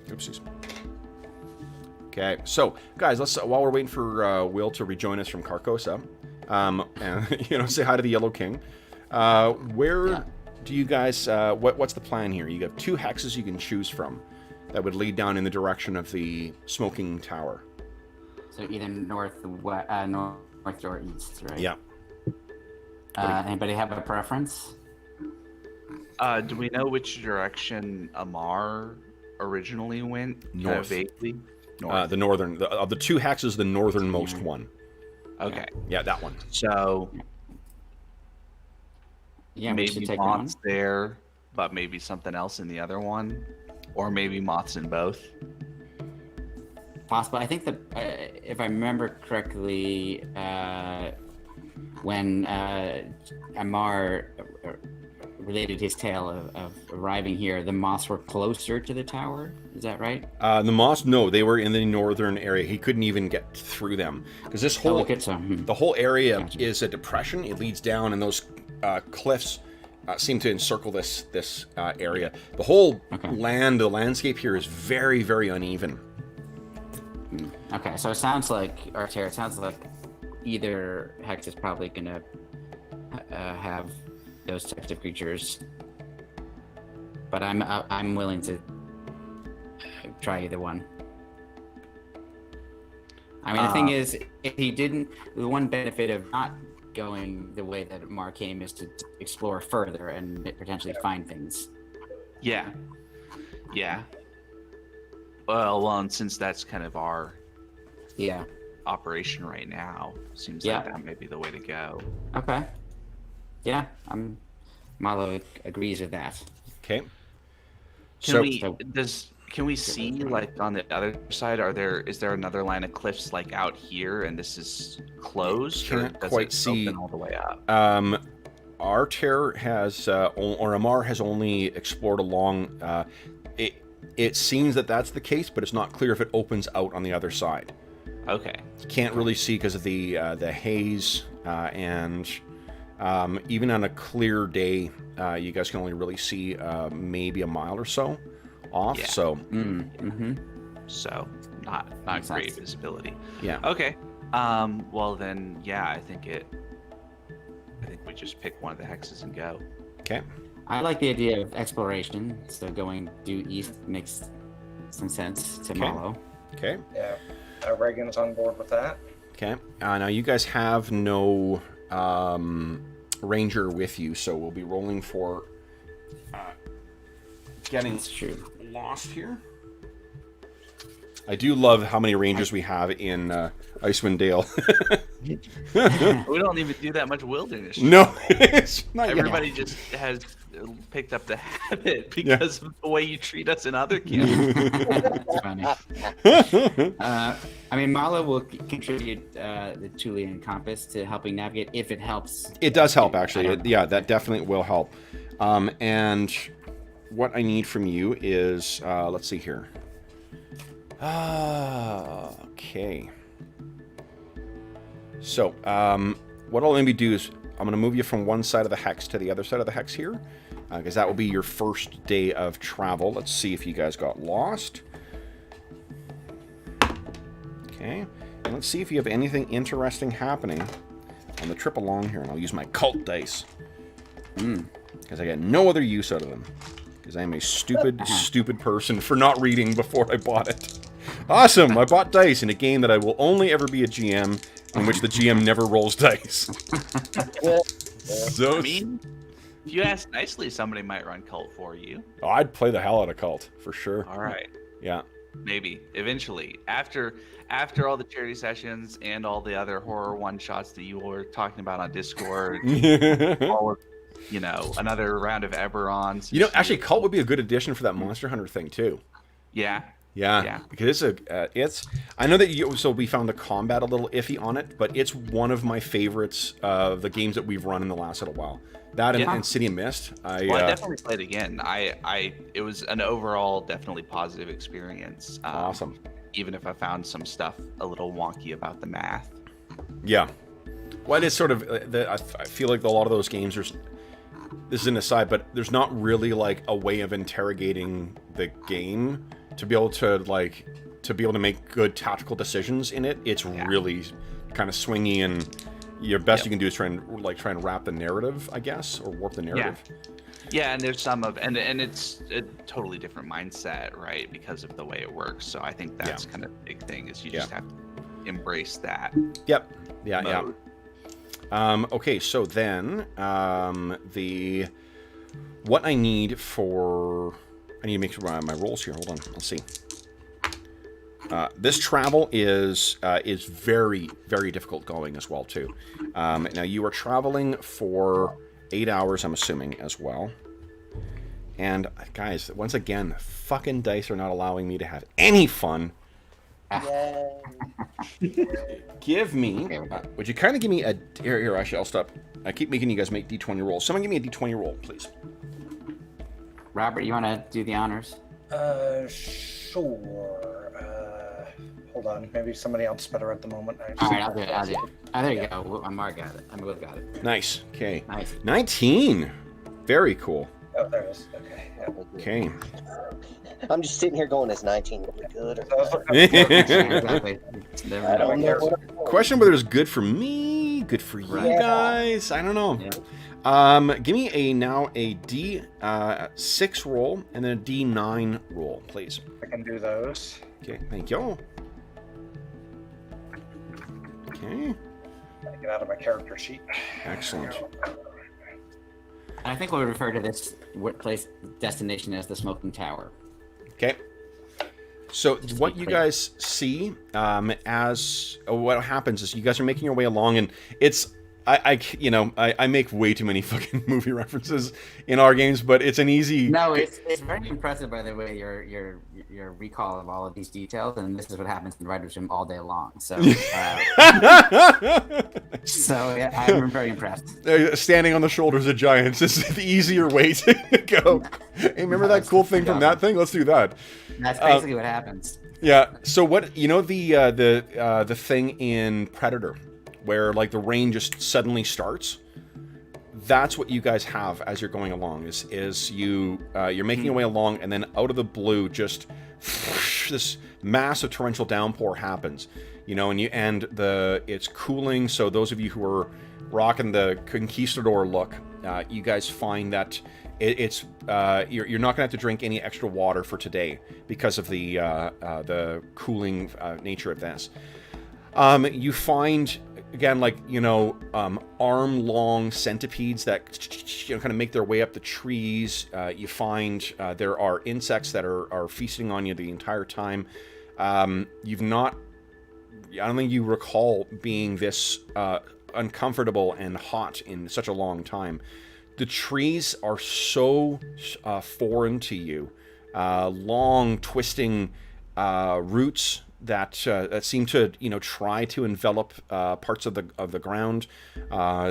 Oopsies. Okay, so guys, let's while we're waiting for Will to rejoin us from Carcosa, and say hi to the Yellow King. Where do you guys? What's the plan here? You have 2 hexes you can choose from that would lead down in the direction of the smoking tower. So either north or east, right? Yeah. Anybody have a preference? Do we know which direction Amar originally went? North. Vaguely? North. The northern of the 2 hexes, the northernmost one. Okay. Yeah, that one. So Yeah, we should maybe take one. moths there, but maybe something else in the other one, or maybe moths in both. Possible. I think that if I remember correctly, when Amar related his tale of arriving here, the moths were closer to the tower. Is that right? The moths, no, they were in the northern area. He couldn't even get through them because this whole the whole area is a depression. It leads down, and those cliffs seem to encircle this area. The whole the landscape here is very, very uneven. Okay, so it sounds like Arter. It sounds like either hex is probably gonna have those types of creatures, but I'm willing to try either one. I mean, the thing is, if he didn't, the one benefit of not going the way that Mark came is to explore further and potentially find things. Yeah. Well, and since that's kind of our operation right now, seems like that may be the way to go. Okay. Yeah, Malo agrees with that. Okay. Can we see, like, on the other side, is there another line of cliffs, like, out here, and this is closed? Can't or does quite it see open all the way up? Arter has or Amar has only explored along. It seems that that's the case, but it's not clear if it opens out on the other side. Okay. Can't really see because of the haze and Even on a clear day, you guys can only really see maybe a mile or so off. Yeah. So, So not Makes great sense. visibility. yeah. Okay. Well then, yeah, I think we just pick one of the hexes and go. Okay. I like the idea of exploration, so going due east makes some sense to Okay. Malo. Okay. Yeah. Reagan's on board with that. Okay. Now you guys have no ranger with you, so we'll be rolling for getting That's true. lost here. I do love how many rangers we have in Icewind Dale. We don't even do that much wilderness. No, it's not yet. Everybody just has picked up the habit because of the way you treat us in other camps. That's funny. I mean, Malo will contribute the Thulean compass to helping navigate if it helps. It does help, I actually. don't know. Yeah, that definitely will help. And what I need from you is, let's see here. Okay. So, what I'll maybe do is I'm going to move you from one side of the hex to the other side of the hex here, because that will be your first day of travel. Let's see if you guys got lost. Okay. And let's see if you have anything interesting happening on the trip along here. And I'll use my cult dice, because I got no other use out of them. Because I am a stupid, stupid person for not reading before I bought it. Awesome! I bought dice in a game that I will only ever be a GM, in which the GM never rolls dice. So, I mean, if you ask nicely, somebody might run cult for you. oh, I'd play the hell out of cult, for sure. All right. Yeah. Maybe eventually, after all the charity sessions and all the other horror one shots that you were talking about on Discord, all of, another round of Eberrons. Actually, cult would be a good addition for that Monster Hunter thing, too. Yeah. Yeah, because it's. I know that we found the combat a little iffy on it, but it's one of my favorites of the games that we've run in the last little while. That and City of Mist. I definitely played again. It was an overall definitely positive experience. Awesome. Even if I found some stuff a little wonky about the math. Yeah. Well, it is sort of. I feel like a lot of those games are. This is an aside, but there's not really like a way of interrogating the game to be able to make good tactical decisions in it. It's really kind of swingy, and your best you can do is try and wrap the narrative, I guess, or warp the narrative. Yeah, and there's some of and it's a totally different mindset, right? Because of the way it works. So I think that's kind of the big thing is you just have to embrace that. Yep. Yeah. mode. Yeah. Okay. So then, what I need to make sure my rolls here. Hold on. Let's see. This travel is very, very difficult going as well, too. Now, you are traveling for 8 hours, I'm assuming, as well. And, guys, once again, fucking dice are not allowing me to have any fun. Yay. Give me... would you kind of give me a... Here, actually, I'll stop. I keep making you guys make D20 rolls. Someone give me a D20 roll, please. Robert, you want to do the honors? Sure. Hold on. Maybe somebody else better at the moment. All right, I'll do it. Oh, there you go. Mark got it. Will got it. Nice. Okay. Nice. 19. Very cool. Oh, there it is. Okay. Yeah. Okay. I'm just sitting here going, is 19 really good? Or... So I was looking up Exactly. I don't know. Question whether it's good for me, good for you guys. I don't know. Yeah. Give me a D6 roll and then a D9 roll, please. I can do those. Okay, thank you. Okay, Get out of my character sheet. excellent. I think we'll refer to this destination as the Smoking Tower. Okay. So what you guys see what happens is you guys are making your way along, and it's I make way too many fucking movie references in our games, but it's an easy. No, it's very impressive, by the way, your recall of all of these details, and this is what happens in Writer's Room all day long. So, yeah, I'm very impressed. Standing on the shoulders of giants is the easier way to go. Hey, remember that cool thing from that thing? Let's do that. That's basically what happens. Yeah. So what the thing in Predator, where like the rain just suddenly starts. that's what you guys have as you're going along. Is you're making your way along, and then out of the blue, just this massive torrential downpour happens. And it's cooling. So those of you who are rocking the conquistador look, you guys find that you're not gonna have to drink any extra water for today because of the cooling nature of this. You find again, arm-long centipedes that kind of make their way up the trees. You find there are insects that are feasting on you the entire time. I don't think you recall being this uncomfortable and hot in such a long time. The trees are so foreign to you. Long, twisting roots that seem to try to envelop parts of the ground.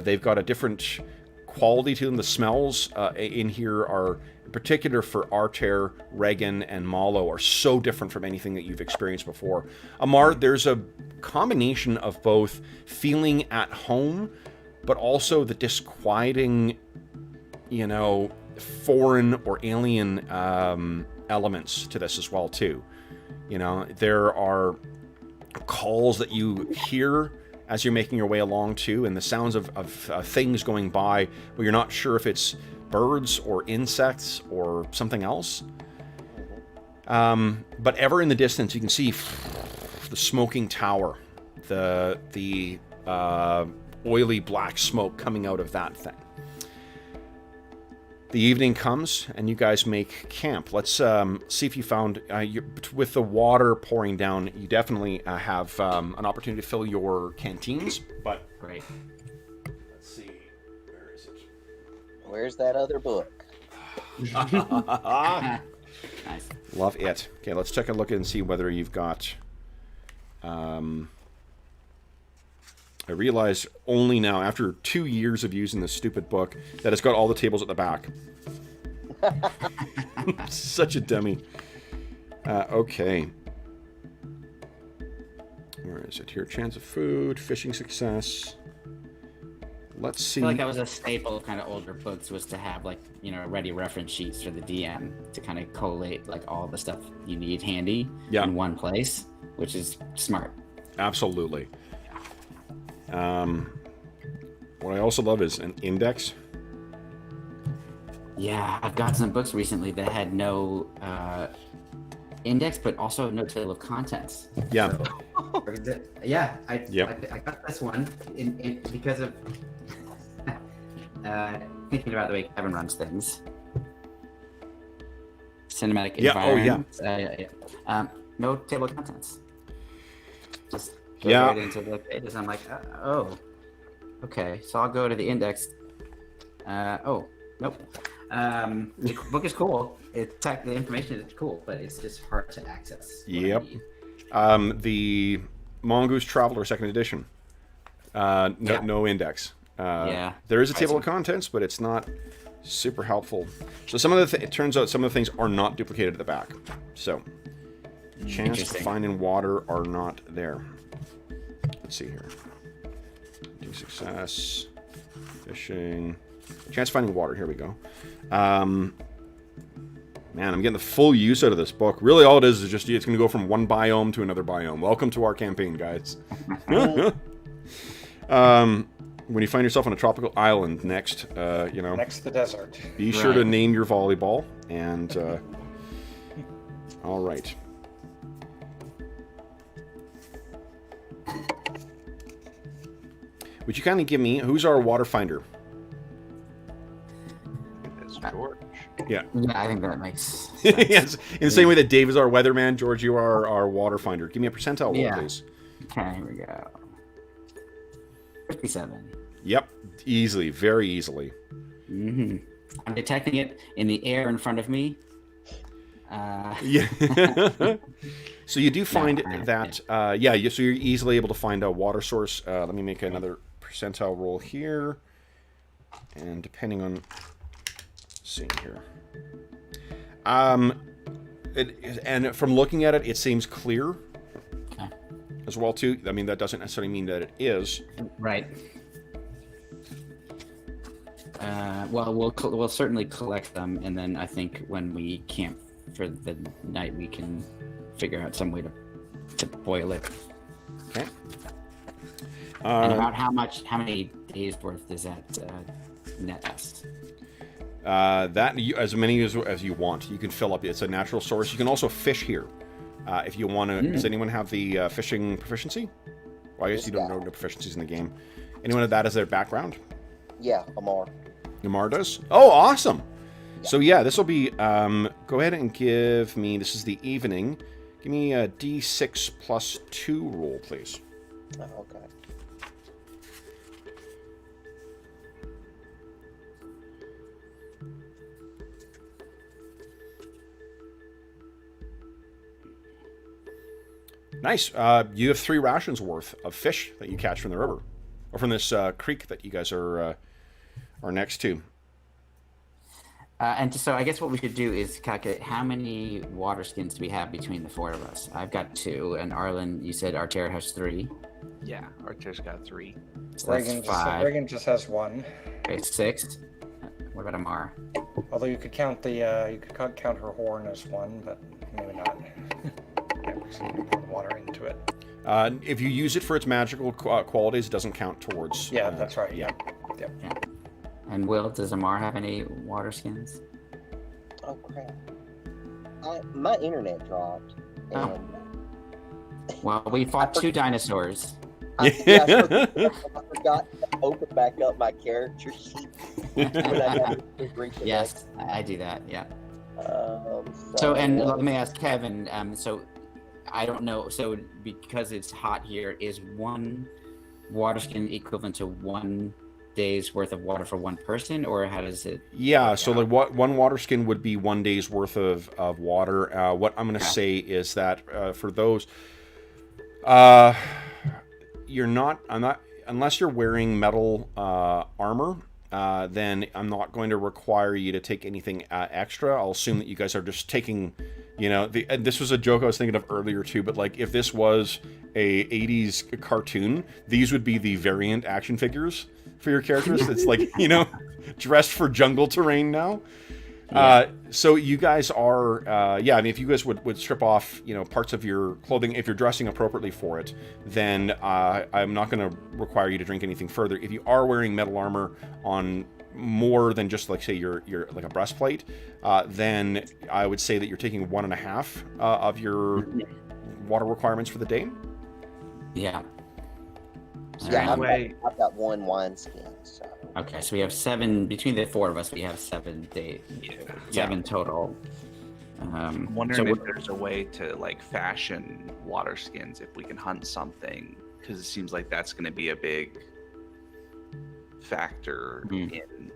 They've got a different quality to them. The smells in here are, in particular for Arter, Regan, and Malo, are so different from anything that you've experienced before. Amar, there's a combination of both feeling at home, but also the disquieting, foreign or alien elements to this as well too. There are calls that you hear as you're making your way along too, and the sounds of things going by, but you're not sure if it's birds or insects or something else. But ever in the distance, you can see the smoking tower, the oily black smoke coming out of that thing. The evening comes, and you guys make camp. Let's see if you found, with the water pouring down, you definitely have an opportunity to fill your canteens. But Great. let's see, where is it? Where's that other book? Nice. Love it. Okay, let's take a look and see whether you've got... I realize only now, after 2 years of using this stupid book, that it's got all the tables at the back. Such a dummy. Okay. Where is it here? Chance of food, fishing success. Let's see. I feel like that was a staple of kind of older books, was to have ready reference sheets for the DM to kind of collate all the stuff you need handy in one place, which is smart. Absolutely. What I also love is an index. Yeah, I've got some books recently that had no index, but also no table of contents. Yeah. So, I got this one because of thinking about the way Kevin runs things. Cinematic environment. No table of contents. Just go right into the pages. I'm like, okay. So I'll go to the index. Nope. The book is cool. The information is cool, but it's just hard to access. Yep. The Mongoose Traveler 2nd edition. No index. There is a table of contents, but it's not super helpful. So it turns out some of the things are not duplicated at the back. So chance of finding water are not there. Let's see here. Do success. Fishing. Chance of finding water. Here we go. Man, I'm getting the full use out of this book. Really, all it is just it's going to go from one biome to another biome. Welcome to our campaign, guys. When you find yourself on a tropical island next, next to the desert, be sure to name your volleyball. And all right. Would you kind of give me who's our water finder? It's George. Yeah. Yeah, I think that makes sense. Yes. In the same way that Dave is our weatherman, George, you are our water finder. Give me a percentile roll, please. Okay, here we go. 57. Yep. Easily. Very easily. Mm-hmm. I'm detecting it in the air in front of me. Yeah. So you do find that, so you're easily able to find a water source. Let me make another percentile roll here. And depending on... see here. And from looking at it, it seems clear as well, too. I mean, that doesn't necessarily mean that it is. Right. Well, we'll certainly collect them, and then I think when we camp for the night, we can figure out some way to boil it. Okay. And about how many days worth does that net us? As many as you want. You can fill up. It's a natural source. You can also fish here, if you want to. Does anyone have the fishing proficiency? Well, I guess you don't know the proficiencies in the game. Anyone of that as their background? Yeah, Amar. Amar does. Oh, awesome. Yeah. So yeah, this will be. Go ahead and give me. This is the evening. Give me a D6 plus 2 roll, please. Oh, okay. Nice. You have 3 rations worth of fish that you catch from the river, or from this creek that you guys are next to. And so I guess what we should do is calculate how many water skins do we have between the 4 of us. I've got 2, and Arlen, you said Arter has 3. Yeah, Arter's got 3. So that's 5. Reagan just has 1. Okay, 6. What about Amar? Although you could count count her horn as 1, but maybe not. Yeah, because you can pour the water into it. If you use it for its magical qualities, it doesn't count towards. Yeah, that's right. Yeah. Yep. Yeah. And Will, does Amar have any water skins? Oh crap! My internet dropped. And Well, we fought 2 dinosaurs. I forgot to open back up my character sheet. Yes, I do that. Yeah. So And let me ask Kevin. So I don't know. So because it's hot here, is 1 water skin equivalent to 1 day's worth of water for 1 person, or how does it? Yeah. So like, one water skin would be 1 day's worth of water. What I'm going to say is that for those, you're not. I'm not unless you're wearing metal armor. Then I'm not going to require you to take anything extra. I'll assume that you guys are just taking, and this was a joke I was thinking of earlier too, but like if this was a 80s cartoon, these would be the variant action figures for your characters. It's like, dressed for jungle terrain now. Yeah. So you guys are, I mean, if you guys would strip off, parts of your clothing, if you're dressing appropriately for it, then I'm not going to require you to drink anything further. If you are wearing metal armor on more than just like, say, your like a breastplate, then I would say that you're taking 1.5 of your water requirements for the day. Yeah. Yeah, I've got 1 wineskin. So. Okay, so we have 7 between the 4 of us. We have 7 days. 7 total. I'm wondering if there's a way to like fashion water skins if we can hunt something, because it seems like that's going to be a big factor in.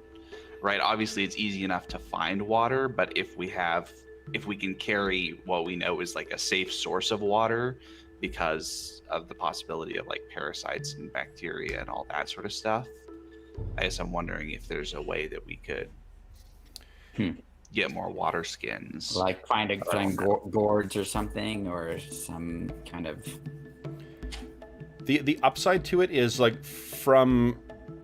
Right, obviously it's easy enough to find water, but if we can carry what we know is like a safe source of water, because of the possibility of like parasites and bacteria and all that sort of stuff. I guess I'm wondering if there's a way that we could get more water skins. Like find gourds or something, or some kind of... The upside to it is like from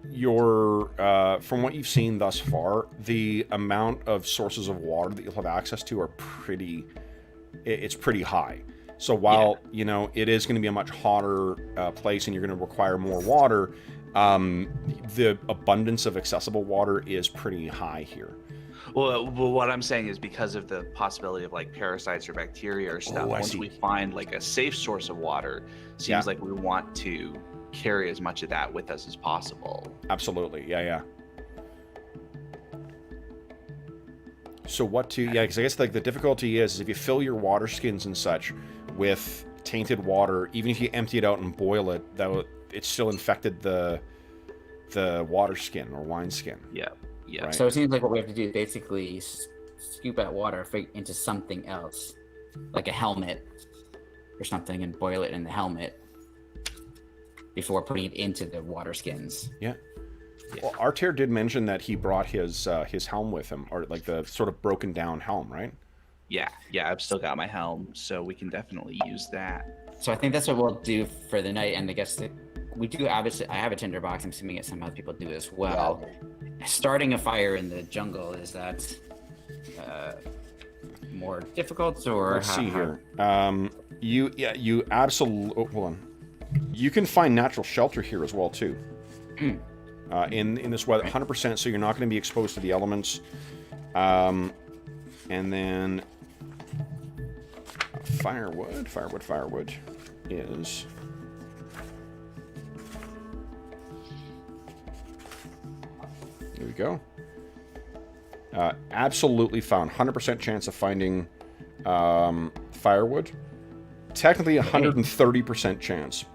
what you've seen thus far, the amount of sources of water that you'll have access to are pretty high. So while, it is going to be a much hotter place and you're going to require more water, the abundance of accessible water is pretty high here. Well, what I'm saying is because of the possibility of like parasites or bacteria or stuff, once we find like a safe source of water, seems like we want to carry as much of that with us as possible. Absolutely. Yeah. So because I guess like the difficulty is if you fill your water skins and such with tainted water, even if you empty it out and boil it, it's still infected the water skin or wine skin. Yeah. Right? So it seems like what we have to do is basically scoop out water into something else, like a helmet or something, and boil it in the helmet before putting it into the water skins. Yeah. Well, Arter did mention that he brought his helm with him, or like the sort of broken down helm, right? Yeah, I've still got my helm, so we can definitely use that. So I think that's what we'll do for the night, and I guess the we do obviously. I have a tinderbox. I'm assuming some other people do as well. Starting a fire in the jungle, is that more difficult, or let's see here. You absolutely. Oh, hold on. You can find natural shelter here as well too. In this weather, 100%. So you're not going to be exposed to the elements. And then firewood is. There we go. Absolutely found. 100% chance of finding firewood. Technically 130% chance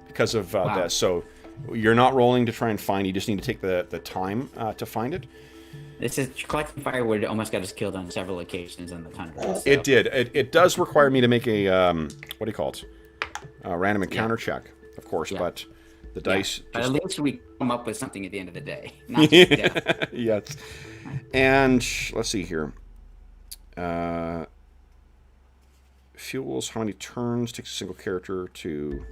because of this. So you're not rolling to try and find. You just need to take the time to find it. This is collecting firewood. Almost got us killed on several occasions in the tundra. So. It did. It does require me to make a what do you call it? A random encounter check, of course. But the dice. But at least we come up with something at the end of the day. Not just death. Yes. And let's see here. Fuels. How many turns takes a single character to?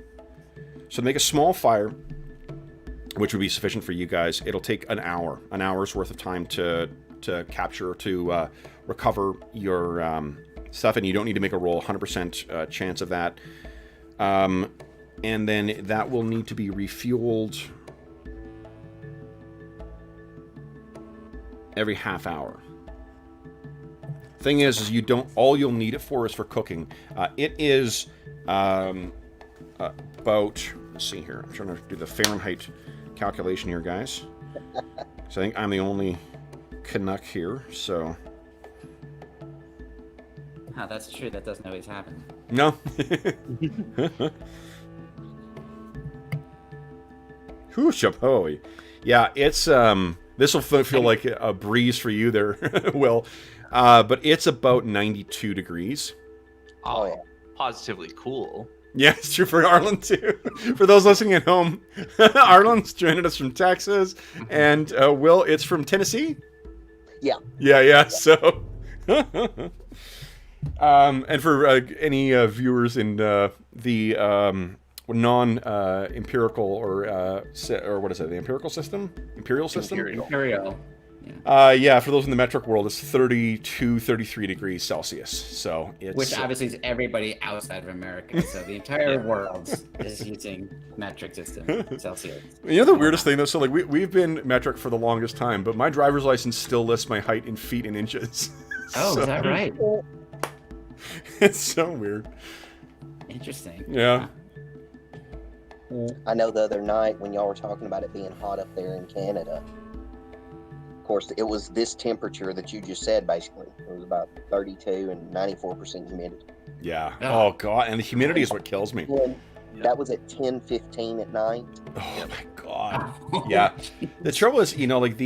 So to make a small fire, which would be sufficient for you guys, it'll take an hour's worth of time to capture, to recover your stuff, and you don't need to make a roll. 100% chance of that. And then that will need to be refueled every half hour. Thing is you don't. All you'll need it for is for cooking. It is about. Let's see here. I'm trying to do the Fahrenheit calculation here, guys. So I think I'm the only Canuck here. So. Oh, that's true. That doesn't always happen. No. Whew, chapeau. Yeah, it's this will feel like a breeze for you there, Will. But it's about 92 degrees. Oh, yeah. Positively cool. Yeah, it's true for Arlen too. For those listening at home, Arlen's joining us from Texas, and Will, it's from Tennessee. Yeah. Yeah. So, and for any viewers in the non-empirical or what is it? The empirical system? Imperial system? Imperial. Yeah, for those in the metric world, it's 32, 33 degrees Celsius. So it's which obviously is everybody outside of America. So the entire world is using metric system Celsius. You know the weirdest thing though? So like we've been metric for the longest time, but my driver's license still lists my height in feet and inches. Oh, is that right? It's so weird. Interesting. Yeah. I know the other night when y'all were talking about it being hot up there in Canada. Of course, it was this temperature that you just said, basically. It was about 32 and 94% humidity. Yeah. Oh, God. And the humidity is what kills me. And that was at 10:15 at night. Oh, my God. Yeah. The trouble is, like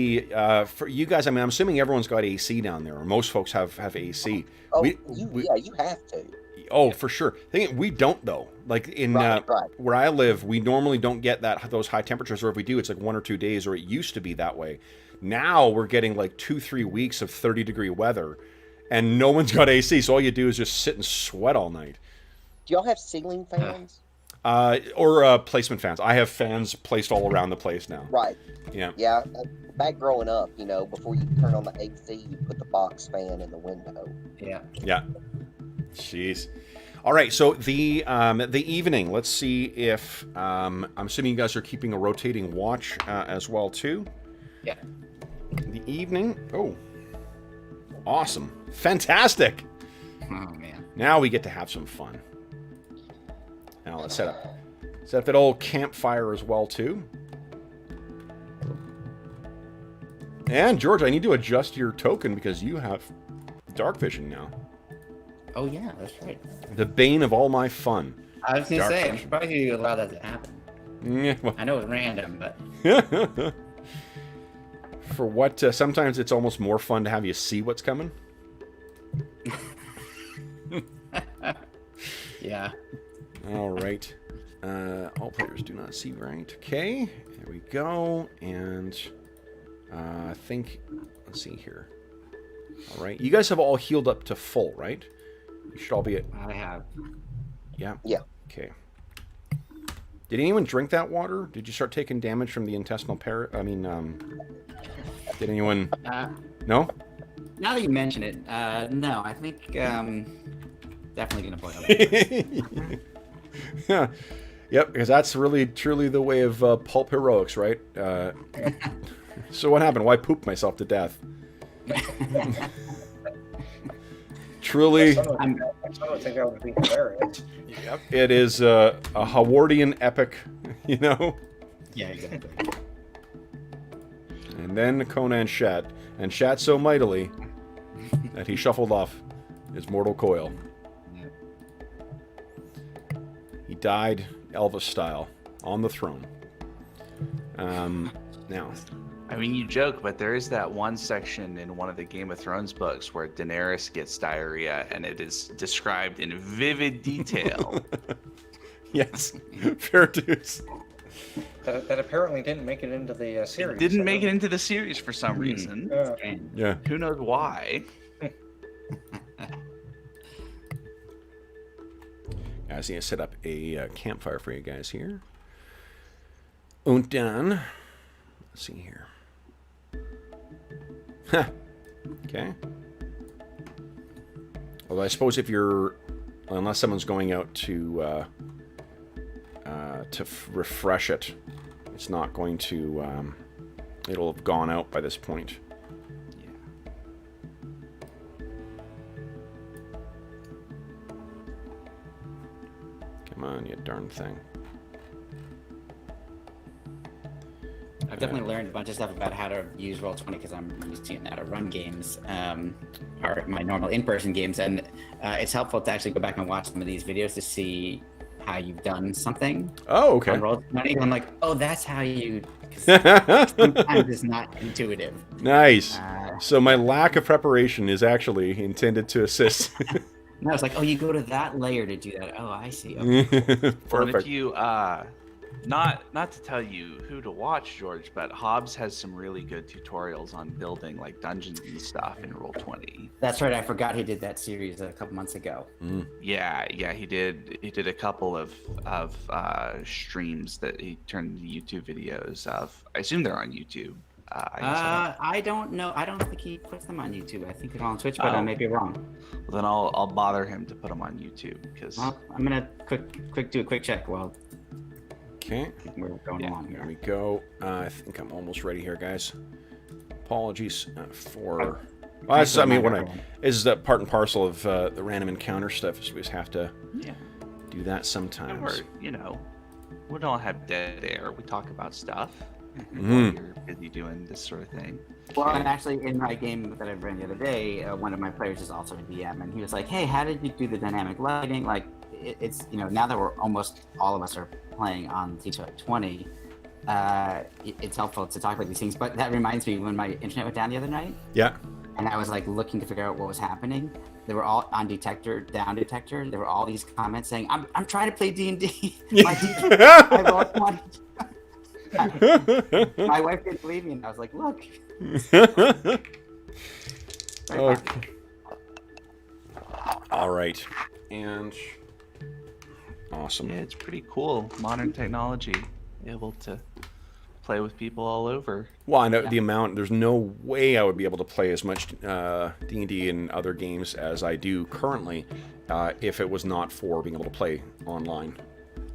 for you guys, I mean, I'm assuming everyone's got AC down there, or most folks have AC. Oh, you have to. Oh, for sure. We don't, though. Like in where I live, we normally don't get those high temperatures, or if we do, it's like 1 or 2 days, or it used to be that way. Now we're getting like 2-3 weeks of 30-degree weather, and no one's got AC, so all you do is just sit and sweat all night. Do y'all have ceiling fans? Or placement fans. I have fans placed all around the place now. Right. Yeah. Yeah. Back growing up, before you turn on the AC, you put the box fan in the window. Yeah. Yeah. Jeez. All right, so the evening. Let's see if I'm assuming you guys are keeping a rotating watch as well too. Yeah. The evening. Oh, awesome, fantastic. Oh man. Now we get to have some fun. Now let's set up that old campfire as well too. And George, I need to adjust your token because you have dark vision now. Oh yeah, that's right. The bane of all my fun. I was gonna say, I'm surprised you allow that to happen. Yeah, well. I know it's random, but for what? Sometimes it's almost more fun to have you see what's coming. Yeah. All right. All players do not see right. Okay, there we go. And I think, let's see here. All right, you guys have all healed up to full, right? You should all be at. I have. Yeah. Yeah. Okay. Did anyone drink that water? Did you start taking damage from the intestinal did anyone... No? Now that you mention it, no, I think definitely gonna boil it. Yeah. Yep, because that's really, truly the way of pulp heroics, right? So what happened? Why poop myself to death? Truly... I don't think that would be hilarious. Yep. It is a Howardian epic, you know? Yeah, exactly. And then Conan shat, and shat so mightily that he shuffled off his mortal coil. Yep. He died Elvis style on the throne. Now, I mean, you joke, but there is that one section in one of the Game of Thrones books where Daenerys gets diarrhea, and it is described in vivid detail. yes, fair dues. That apparently didn't make it into the series. It didn't make it into the series for some reason. Yeah. Who knows why? Guys, I'm gonna set up a campfire for you guys here. Und dann, let's see here. Huh. Okay. Although I suppose if you're, unless someone's going out to refresh it, it's not going to. It'll have gone out by this point. Come on, you darn thing. I've definitely learned a bunch of stuff about how to use Roll20 because I'm used to it now to run games, or my normal in-person games, and it's helpful to actually go back and watch some of these videos to see how you've done something. Oh, okay. On Roll20, I'm like, oh, that's how you. Sometimes it's not intuitive. Nice. So my lack of preparation is actually intended to assist. No, it's like, oh, you go to that layer to do that. Oh, I see. Okay. Perfect. Well, if you, not to tell you who to watch, George, but Hobbs has some really good tutorials on building like dungeons and stuff in Roll20. That's right. I forgot he did that series a couple months ago. Yeah, he did. He did a couple of streams that he turned into YouTube videos of. I assume they're on YouTube. I don't know. I don't think he puts them on YouTube. I think they're on Twitch, but I may be wrong. Well, then I'll bother him to put them on YouTube because. Well, I'm gonna do a quick check. Well, Okay. we're going along There here. we go. I think I'm almost ready here, guys. Apologies for. Well, this is part and parcel of the random encounter stuff. So we just have to do that sometimes. We don't have dead air. We talk about stuff. Mhm. While you're busy doing this sort of thing. Well, and actually, in my game that I ran the other day, one of my players is also a DM, and he was like, "Hey, how did you do the dynamic lighting? Like, it's now that we're almost all of us are playing on T20, it's helpful to talk about these things." But that reminds me, when my internet went down the other night, Yeah. and I was like looking to figure out what was happening. They were all on down detector. There were all these comments saying, "I'm trying to play D&D. I rolled 20." My wife didn't believe me, and I was like, "Look." Okay. All right. And awesome. Yeah, it's pretty cool. Modern technology, able to play with people all over. Well, I know the amount. There's no way I would be able to play as much D&D and other games as I do currently if it was not for being able to play online.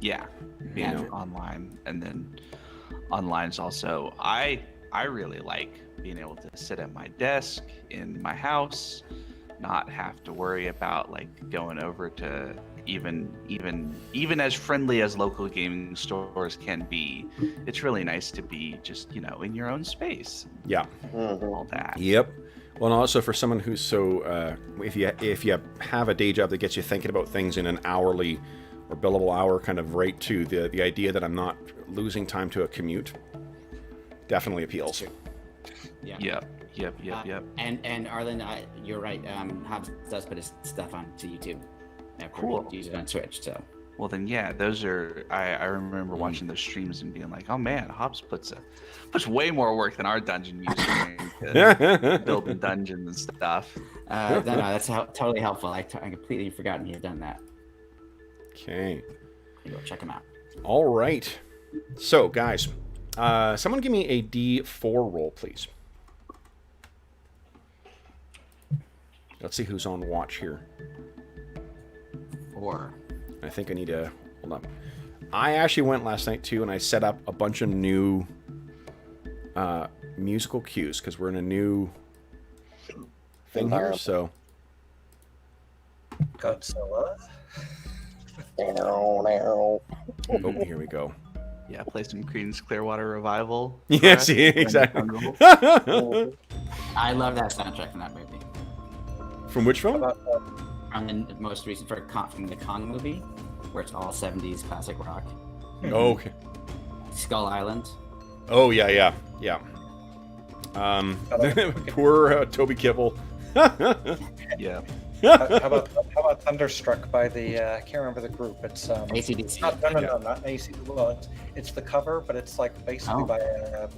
Yeah, being online, and then online is also. I really like being able to sit at my desk in my house, not have to worry about like going over to even as friendly as local gaming stores can be. It's really nice to be just in your own space. Yeah. All that. Yep. Well, and also for someone who's so, if you have a day job that gets you thinking about things in an hourly or billable hour kind of rate too, the idea that I'm not losing time to a commute definitely appeals. Yeah. Yep. And Arlen, you're right. Hobbs does put his stuff onto YouTube. Cool. Use it on Twitch. So. Well then, yeah, those are. I remember watching those streams and being like, oh man, Hobbs puts way more work than our dungeon user into building dungeons and stuff. No, that's totally helpful. I completely forgotten he had done that. Okay. Go check him out. All right. So, guys, someone give me a D4 roll, please. Let's see who's on watch here. 4. I think I need to... Hold on. I actually went last night, too, and I set up a bunch of new musical cues, because we're in a new thing here, so... Godzilla. Oh, here we go. Yeah, play some Creedence Clearwater Revival. Yes, correct? yeah, exactly. I love that soundtrack from that movie. From which film? From the most recent, from the Kong movie, where it's all 70s classic rock. Oh, okay. Skull Island. Oh, yeah. Poor Toby Kibble. Yeah. How about Thunderstruck by the I can't remember the group. It's AC/DC. No, not AC. Well, it's the cover, but it's like basically by a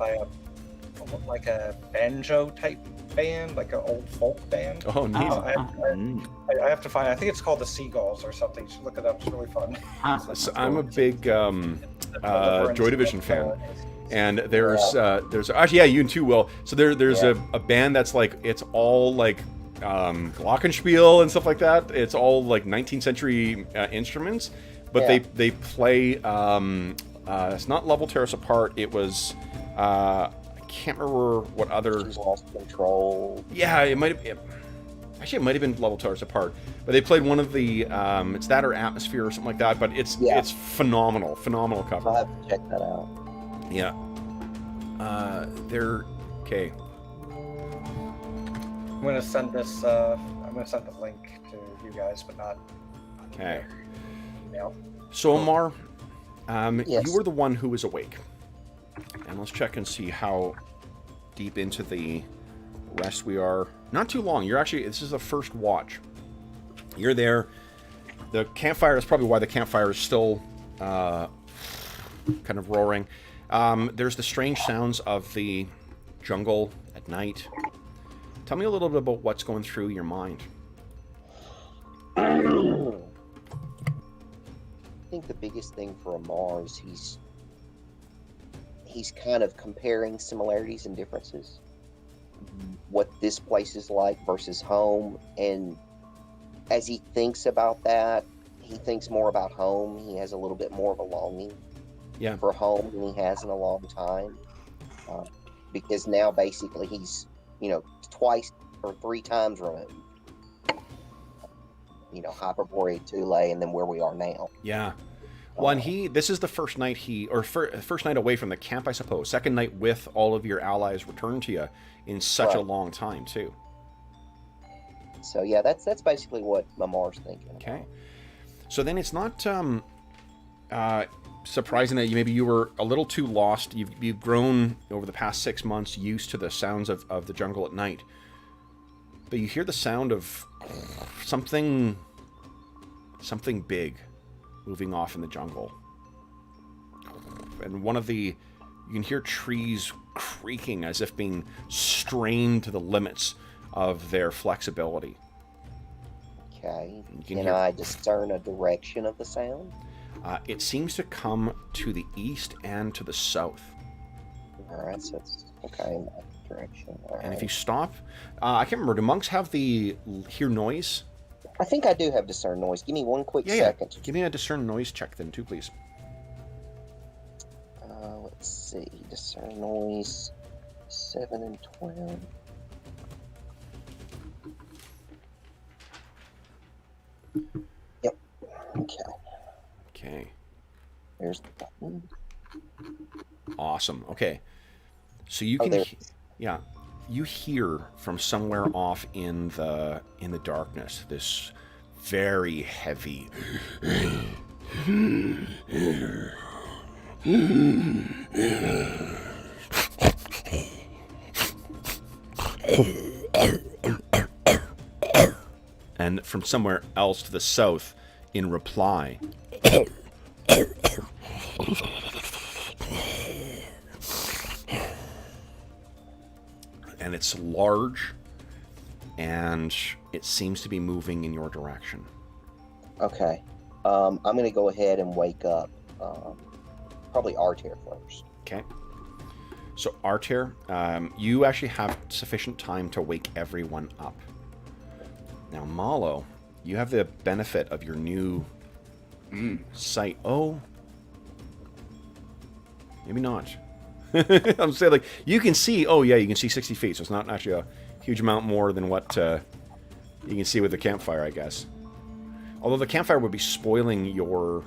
like a banjo type band, like an old folk band. Oh, neat. I have to find. I think it's called the Seagulls or something. You should look it up. It's really fun. So I'm a big Joy Division fan. And there's actually, yeah, you too, Will. So there's a band that's like, it's all like glockenspiel and stuff like that. It's all like 19th century instruments, but they play it's not Level Tear Us Apart. It was I can't remember what other. She's Lost Control. Yeah, it might have. Actually, it might have been Level Tear Us Apart, but they played one of the it's that or Atmosphere or something like that. But it's phenomenal cover. I'll have to check that out. Yeah. They're okay. I'm gonna send this. I'm gonna send the link to you guys, but not. Okay. Email. So Omar, Yes. you were the one who was awake, and let's check and see how deep into the rest we are. Not too long. You're actually. This is the first watch. You're there. The campfire is probably why the campfire is still kind of roaring. There's the strange sounds of the jungle at night. Tell me a little bit about what's going through your mind. I think the biggest thing for Amar is he's kind of comparing similarities and differences. What this place is like versus home, and as he thinks about that, he thinks more about home. He has a little bit more of a longing for home than he has in a long time, because now basically he's twice or 3 times removed. Hyperborea, Thule, and then where we are now. Yeah. Well, and this is the first night first night away from the camp, I suppose. Second night with all of your allies returned to you in such a long time, too. So yeah, that's basically what Amar's thinking. Okay. So then it's not surprising that you were a little too lost. You've grown over the past 6 months used to the sounds of the jungle at night. But you hear the sound of something big moving off in the jungle. And you can hear trees creaking as if being strained to the limits of their flexibility. Okay. Can I discern a direction of the sound? It seems to come to the east and to the south. Alright, so it's okay in that direction. All and right. if you stop, I can't remember, do monks have the hear noise? I think I do have discern noise. Give me one quick second. Yeah. Give me a discern noise check then too, please. Let's see. Discern noise 7 and 12. Yep. Okay. There's the button. Awesome. Okay. So you can you hear from somewhere off in the darkness this very heavy and from somewhere else to the south in reply and it's large, and it seems to be moving in your direction. Okay. I'm going to go ahead and wake up probably Artair first. Okay. So Artair, you actually have sufficient time to wake everyone up. Now Malo, you have the benefit of your new sight. Oh, maybe not. I'm saying, like, you can see. Oh yeah, you can see 60 feet. So it's not actually a huge amount more than what you can see with the campfire, I guess. Although the campfire would be spoiling your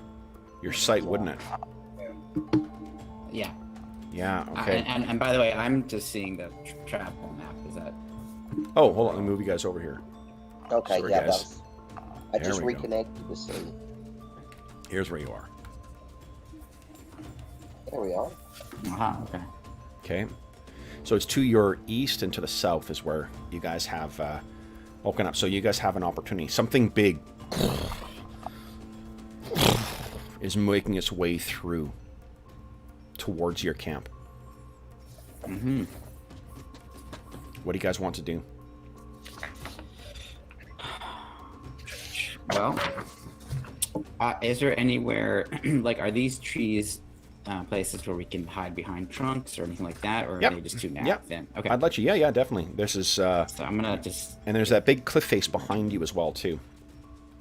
sight, wouldn't it? Yeah. Yeah. Okay. And by the way, I'm just seeing the travel map. Is that? Oh, hold on. Let me move you guys over here. Okay, Sorry, yeah, guys. I There just we go. reconnected to see. Here's where you are. There we are. Okay. Okay. So it's to your east and to the south is where you guys have woken up. So you guys have an opportunity. Something big is making its way through towards your camp. Mm-hmm. What do you guys want to do? Well, is there anywhere like are these trees places where we can hide behind trunks or anything like that, or Yep. are they just too narrow? Yep. Then okay. I'd let you. Yeah, definitely. This is So I'm gonna just. and there's that big cliff face behind you as well too.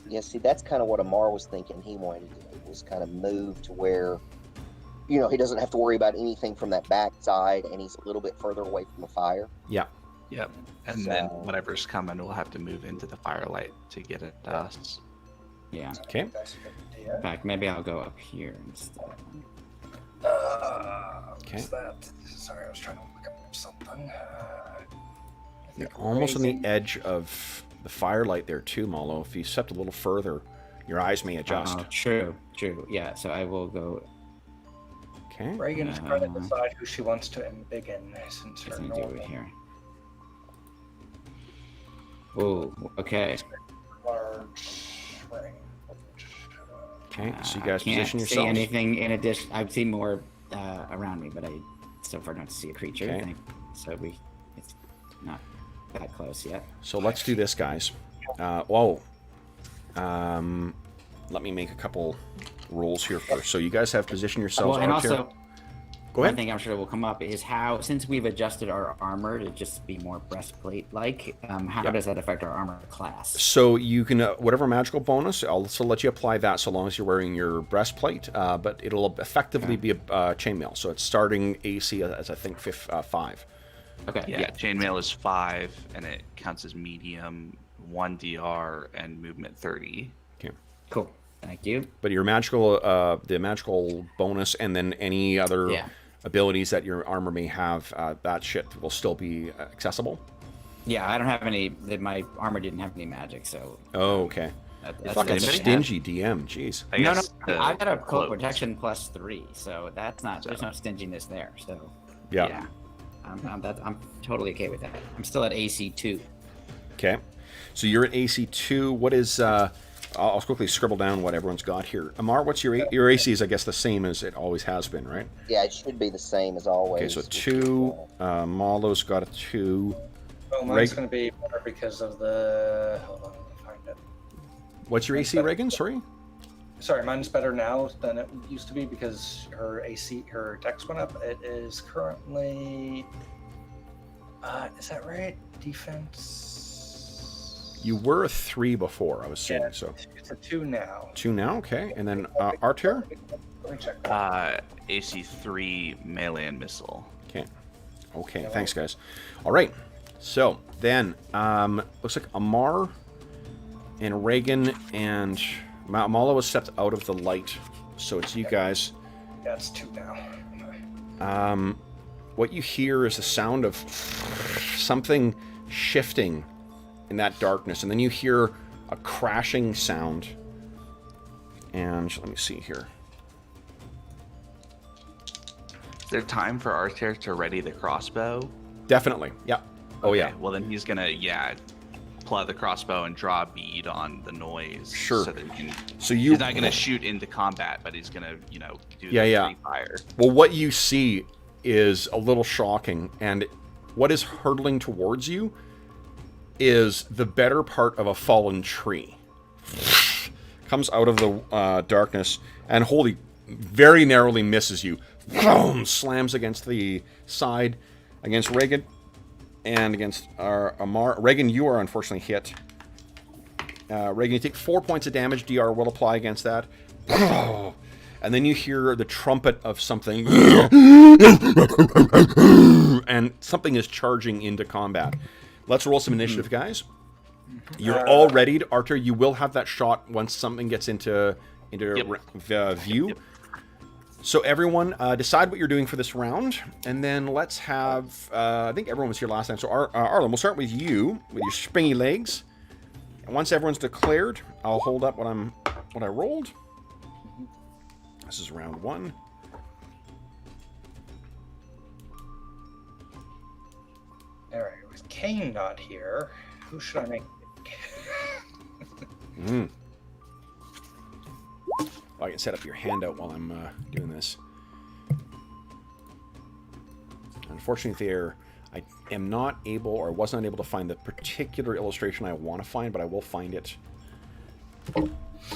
Yeah, see, that's kind of what Amar was thinking he wanted to do, was kind of move to where, you know, he doesn't have to worry about anything from that back side, and he's a little bit further away from the fire. Yeah. Yep. And then whatever's coming, we'll have to move into the firelight to get at us. Yeah. Okay. That's a good In idea. fact, maybe I'll go up here instead. Okay. What's that? Sorry, I was trying to look up something. You're almost on the edge of the firelight there too, Malo. If you step a little further, your eyes may adjust. True. Yeah. So I will go. Okay. Reagan is trying to decide who she wants to embiggen since her Let me do normal it here. Oh, okay. large ring. Okay. So you guys I can't position see yourselves. anything in addition. I've seen more around me, but I so far don't see a creature. Okay. I think. So it's not that close yet. So let's do this, guys. Let me make a couple rolls here first. So you guys have positioned yourselves Well, and out here. also, Go one ahead. thing I'm sure will come up is how, since we've adjusted our armor to just be more breastplate-like, how Yep. does that affect our armor class? So you can, whatever magical bonus, I'll also let you apply that so long as you're wearing your breastplate, but it'll effectively be a chainmail. So it's starting AC as I think 5. Okay. Yeah, chainmail is 5, and it counts as medium, 1 DR, and movement 30. Okay. Cool. Thank you. But your magical, the magical bonus, and then any other Yeah. abilities that your armor may have, that shit will still be accessible. Yeah, I don't have any. My armor didn't have any magic, so. Oh, okay. That's Fucking anybody stingy DM. Jeez. I No, guess I got a cloak cloaks. protection +3, so that's not. There's no stinginess there. So. Yeah. I'm totally okay with that. I'm still at AC 2. Okay. So you're at AC 2. What is? I'll quickly scribble down what everyone's got here. Amar, what's your AC? Is I guess the same as it always has been, right? Yeah, it should be the same as always. Okay, so 2. Malo's got a 2. Oh, mine's going to be better because of the. Hold on, let me find it. What's your AC, Reagan? Sorry. Sorry, mine's better now than it used to be because her AC, her dex went up. It is currently. Is that right? Defense. You were a 3 before, I was assuming. Yeah, So it's a 2 now. 2 now, okay. And then Artur? Let me check. AC 3 melee and missile. Okay. Okay, thanks, guys. All right. So then, looks like Amar and Reagan and Malo has stepped out of the light. So it's you guys. Yeah, it's 2 now. What you hear is the sound of something shifting in that darkness, and then you hear a crashing sound. And let me see here. Is there time for Arthur to ready the crossbow? Definitely. Yeah. Oh yeah. Okay, well, then he's gonna pull out the crossbow and draw a bead on the noise. Sure. So that he can. So you. He's not gonna shoot into combat, but he's gonna, do Yeah, the yeah. free fire. Well, what you see is a little shocking, and what is hurtling towards you is the better part of a fallen tree. Comes out of the darkness, and holy very narrowly misses you. Boom! Slams against the side, against Reagan, and against Amar. Reagan, you are unfortunately hit. Reagan, you take 4 points of damage. DR will apply against that. And then you hear the trumpet of something. And something is charging into combat. Let's roll some initiative, guys. You're all ready. Arthur, you will have that shot once something gets into view. Yep. So everyone, decide what you're doing for this round. And then let's have... I think everyone was here last time. So Arlen, we'll start with you, with your springy legs. And once everyone's declared, I'll hold up what I rolled. This is round 1. All right, with Kane not here, who should I make? Well, I can set up your handout while I'm doing this. Unfortunately, I am not able, or was not able to find the particular illustration I want to find, but I will find it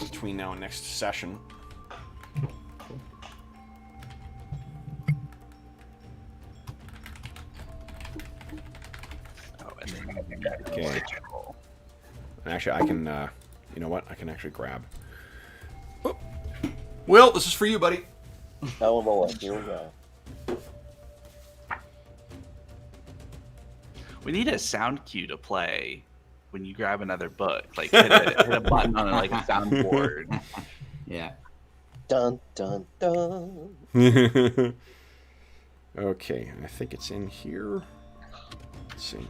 between now and next session. Okay. Actually, I can, you know what? I can actually grab. Oh. Will, this is for you, buddy. Oh boy, here we go. We need a sound cue to play when you grab another book. Like hit a button on like a soundboard. Yeah. Dun dun dun. Okay, I think it's in here. Let's see.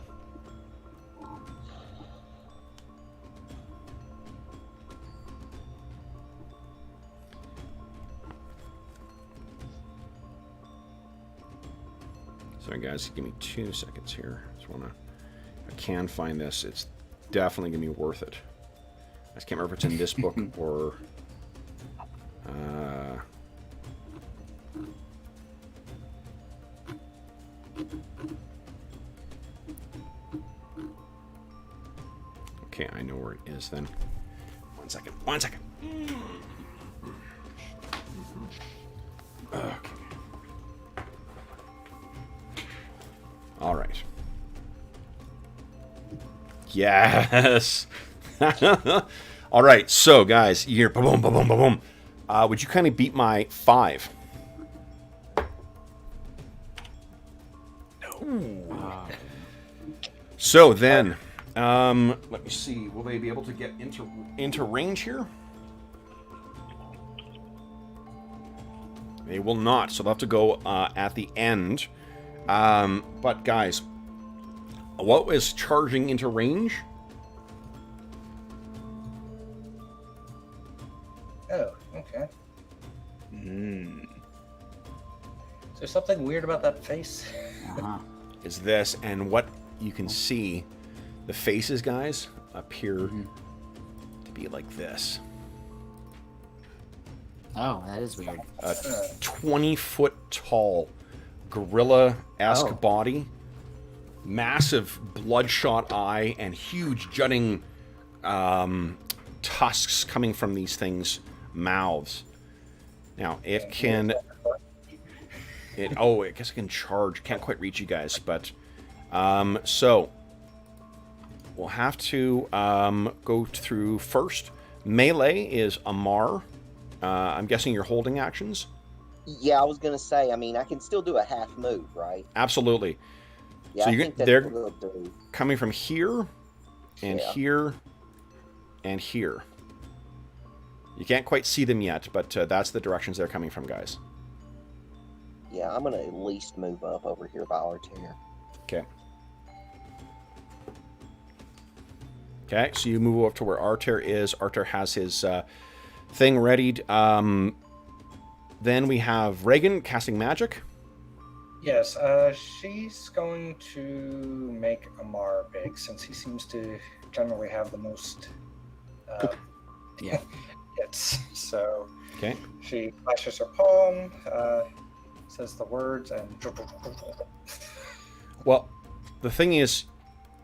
Sorry guys, give me 2 seconds here. Just wanna, if I can find this, it's definitely gonna be worth it. I just can't remember if it's in this book or okay, I know where it is then. 1 second. 1 second. Okay. All right. Yes. All right. So, guys, you're boom, boom, boom, boom, boom. Would you kind of beat my 5? No. So then, let me see. Will they be able to get into range here? They will not. So they'll have to go at the end. But guys, what was charging into range? Oh, okay. Mm. Is there something weird about that face? Is this, and what you can see, the faces, guys, appear to be like this. Oh, that is weird. A 20-foot tall gorilla-esque body, massive bloodshot eye, and huge jutting tusks coming from these things' mouths. Now, it can... I guess it can charge. Can't quite reach you guys, but... so, we'll have to go through first. Melee is Amar. I'm guessing you're holding actions? Yeah, I was gonna say. I mean, I can still do a half move, right? Absolutely. Yeah, so I think that's they're what we'll do. coming from here, and here, and here. You can't quite see them yet, but that's the directions they're coming from, guys. Yeah, I'm gonna at least move up over here by Artair. Okay. Okay, so you move up to where Artair is. Artair has his thing readied. Then we have Reagan casting magic. Yes, she's going to make Amar big since he seems to generally have the most hits. So Okay. she flashes her palm, says the words, and Well, the thing is,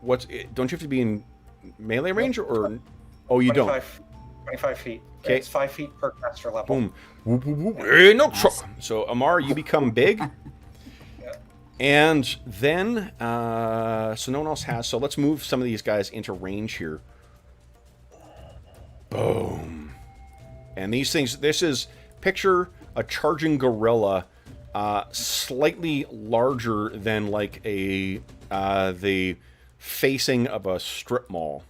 don't you have to be in melee range, or... Oh, you don't. 25 feet. 'Kay. It's 5 feet per caster level. Boom. Whoop, whoop, whoop. Hey, no trouble. So, Amar, you become big. Yeah. And then, so no one else has. So let's move some of these guys into range here. Boom. And these things, this is, picture a charging gorilla, slightly larger than like the facing of a strip mall.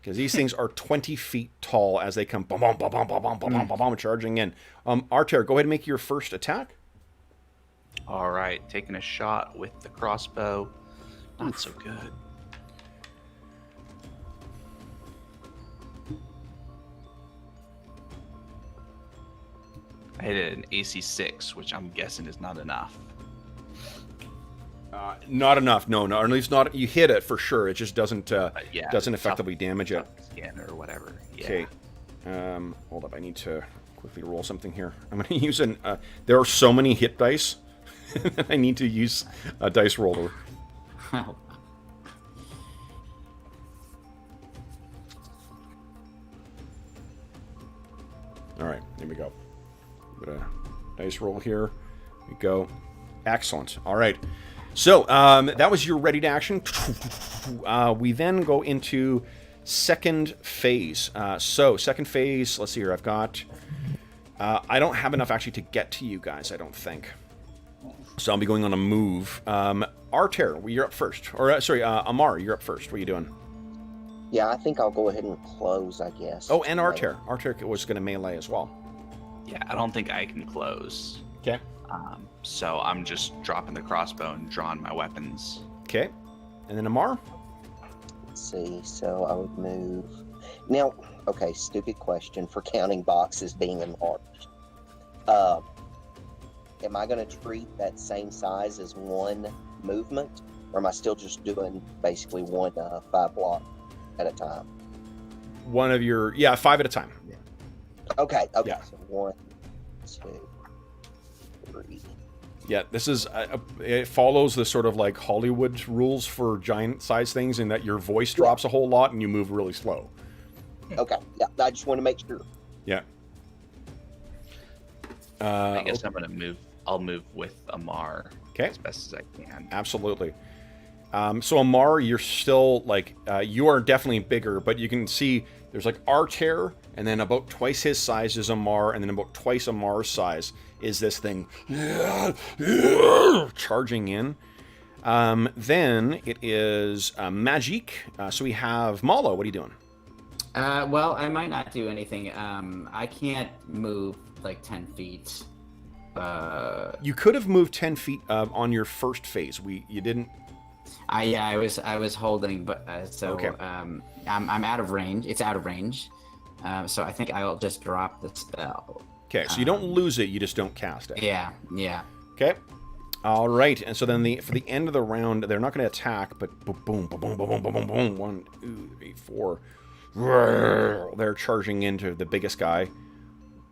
Because these things are 20 feet tall as they come bum, bum, bum, bum, bum, bum, bum, bum, bum, charging in. Arter, go ahead and make your first attack. All right, taking a shot with the crossbow. Not so good. I hit an AC 6, which I'm guessing is not enough. Not enough, no, or at least not. You hit it for sure. It just doesn't Yeah, doesn't effectively damage it. Skin or whatever. Yeah. Okay. Hold up. I need to quickly roll something here. I'm going to use an. There are so many hit dice. I need to use a dice roller. Oh. All right. There we go. Put a dice roll here. We go. Excellent. All right. So that was your ready to action. We then go into second phase. So second phase. Let's see here. I've got. I don't have enough actually to get to you guys. I don't think. So I'll be going on a move. Arter, you're up first. Or sorry, Amar, you're up first. What are you doing? Yeah, I think I'll go ahead and close, I guess. Oh, and Arter. Arter was going to melee as well. Yeah, I don't think I can close. Okay. So I'm just dropping the crossbow and drawing my weapons. Okay. And then Amar? Let's see. So I would move. Now, okay, stupid question for counting boxes being enlarged. Am I going to treat that same size as one movement? Or am I still just doing basically one 5 block at a time? One of your... Yeah, 5 at a time. Okay. Yeah. So 1, 2, 3. Yeah, this is... it follows the sort of like Hollywood rules for giant size things in that your voice drops a whole lot and you move really slow. Okay. Yeah, I just want to make sure. Yeah. I guess I'm gonna move. I'll move with Amar. Okay. As best as I can. Absolutely. So Amar, you're still like you are definitely bigger, but you can see there's like Arter, and then about twice his size is Amar, and then about twice Amar's size is this thing charging in. Then it is Magic. So we have Malo. What are you doing? Well, I might not do anything. I can't move like 10 feet. You could have moved 10 feet on your first phase. You didn't. I was holding, but so Okay. I'm out of range. It's out of range. So I think I'll just drop the spell. Okay, so you don't lose it. You just don't cast it. Yeah. Okay. All right, and so then for the end of the round, they're not going to attack, but boom, boom, boom, boom, boom, boom, boom, boom. 1, 2, 3, 4. They're charging into the biggest guy.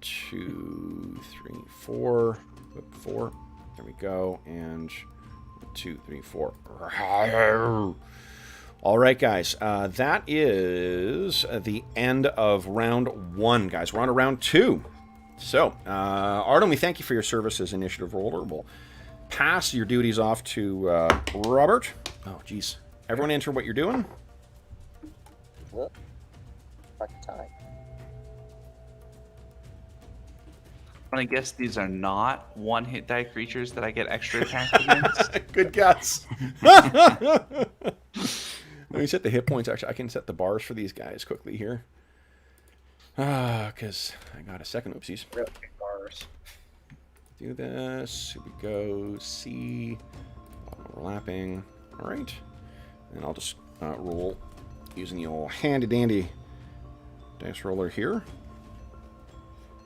2, 3, 4. 4. There we go. And 2, 3, 4. All right, guys. That is the end of round 1, guys. We're on to round 2. So, Arden, we thank you for your service as initiative roller. We'll pass your duties off to Robert. Oh, geez. Everyone enter what you're doing. Look. Like time. I guess these are not 1-hit die creatures that I get extra attack against. Good guess. Let me set the hit points. Actually, I can set the bars for these guys quickly here. Because I got a second. Oopsies. Really big bars. Do this. Here we go. C. Overlapping. All right. And I'll just roll using the old handy-dandy dice roller here.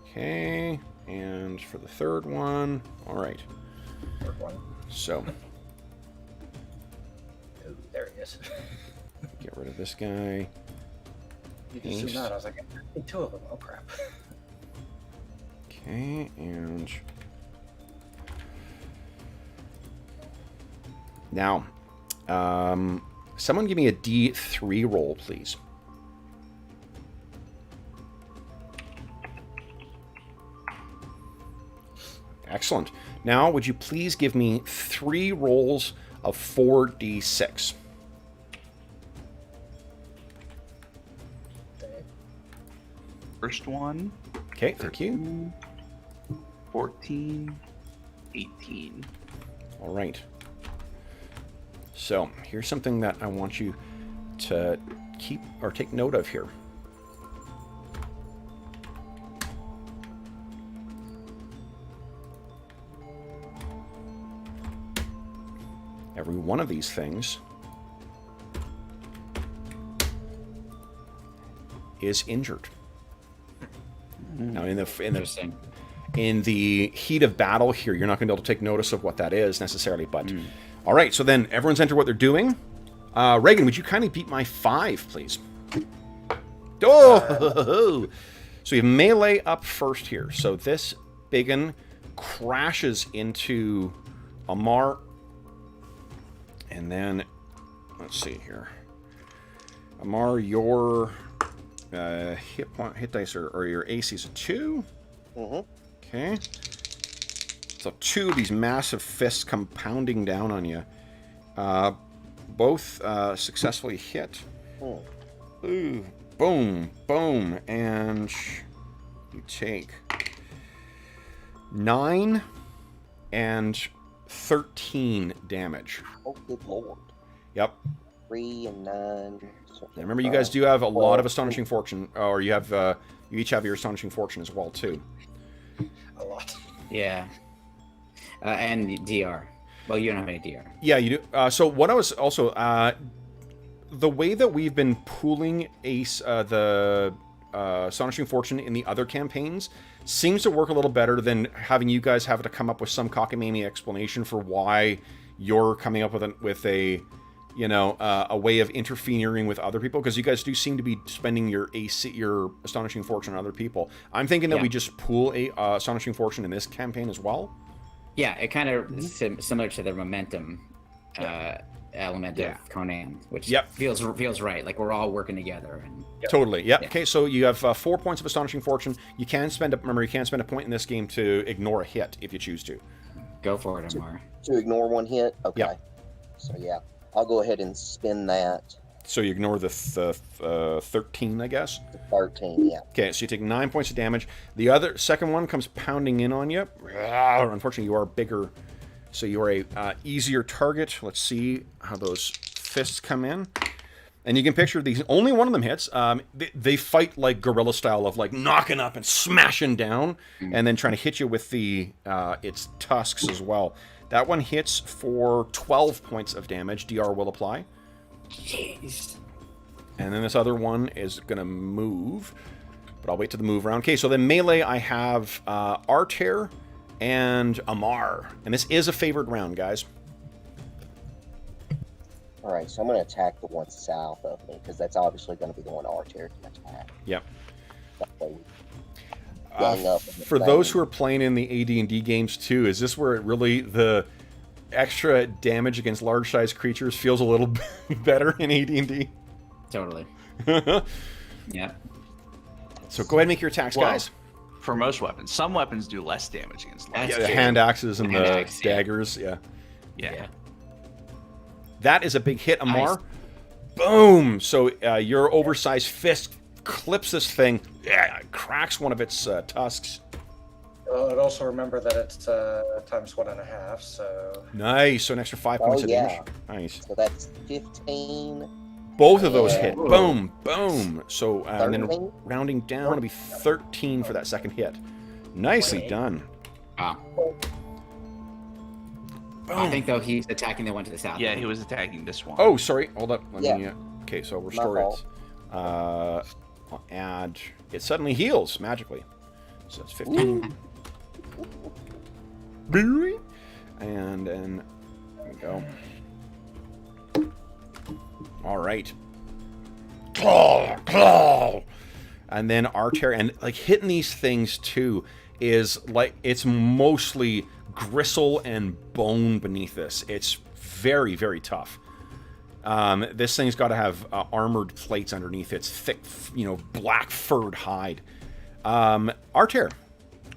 Okay. And for the third one. All right. Third one. So. Ooh, there he is. Get rid of this guy. You just zoomed out. I was like, I need 2 of them. Oh crap. Okay, and now, someone give me a D3 roll, please. Excellent. Now, would you please give me 3 rolls of 4d6? First one, Okay, thank you. 14, 18. All right. So, here's something that I want you to keep or take note of here. Every one of these things is injured. Now, Interesting. in the heat of battle here, you're not going to be able to take notice of what that is necessarily. But all right, so then everyone's entered what they're doing. Reagan, would you kindly beat my 5, please? Oh, so you have melee up first here. So this biggin crashes into Amar. And then, let's see here. Amar, your hit dice or your AC is a 2. Mm-hmm. Okay. So 2 of these massive fists come pounding down on you. Both successfully hit. Ooh, boom, boom, and you take 9 and 13 damage. Oh, good lord. Yep. 3 and 9. And remember, you guys do have a lot of Astonishing Fortune, or you have you each have your Astonishing Fortune as well too. A lot. Yeah. And DR. Well, you don't have any DR. Yeah, you do. So what I was also the way that we've been pooling the Astonishing Fortune in the other campaigns seems to work a little better than having you guys have to come up with some cockamamie explanation for why you're coming up with a way of interfering with other people, because you guys do seem to be spending your Astonishing Fortune on other people. I'm thinking that we just pool a Astonishing Fortune in this campaign as well. Yeah, it kind of similar to the momentum element of Conan, which feels right. Like we're all working together. And Totally. Yep. Yeah. Okay, so you have 4 points of Astonishing Fortune. You can spend you can spend a point in this game to ignore a hit if you choose to. Go for it, Amar. To ignore 1 hit? Okay. Yep. So yeah, I'll go ahead and spin that. So you ignore the 13, I guess? The 13, yeah. Okay, so you take 9 points of damage. The second one comes pounding in on you. Unfortunately, you are bigger, so you are a easier target. Let's see how those fists come in. And you can picture these. Only one of them hits. They fight like guerrilla style of like knocking up and smashing down, and then trying to hit you with its tusks as well. That one hits for 12 points of damage. DR will apply. Jeez. And then this other one is going to move, but I'll wait till the move round. Okay, so then melee, I have Arter and Amar. And this is a favored round, guys. All right, so I'm going to attack the one south of me, because that's obviously going to be the one Archer can attack. Yep. For those who are playing in the AD&D games too, is this where it really the extra damage against large-sized creatures feels a little better in AD&D? Totally. Yeah. So go ahead and make your attacks, guys. For most weapons. Some weapons do less damage against large. The hand axes and the daggers, Yeah. That is a big hit, Amar. Nice. Boom! So your oversized fist clips this thing, cracks one of its tusks. And also remember that it's times 1.5, so... Nice, so an extra 5 points of damage. Nice. So that's 15. Both of those hit. Boom, boom. So, and then rounding down, it'll be 13 for that second hit. Nicely done. Wow. I think, though, he's attacking the one to the south. Yeah, he was attacking this one. Oh, sorry. Hold up. Let me, okay, so restore it. I'll add... It suddenly heals, magically. So that's 15. And then... There we go. All right. Claw, claw. And then Arter, and like hitting these things too is like it's mostly gristle and bone beneath this. It's very, very tough. This thing's got to have armored plates underneath its thick, black furred hide. Arter,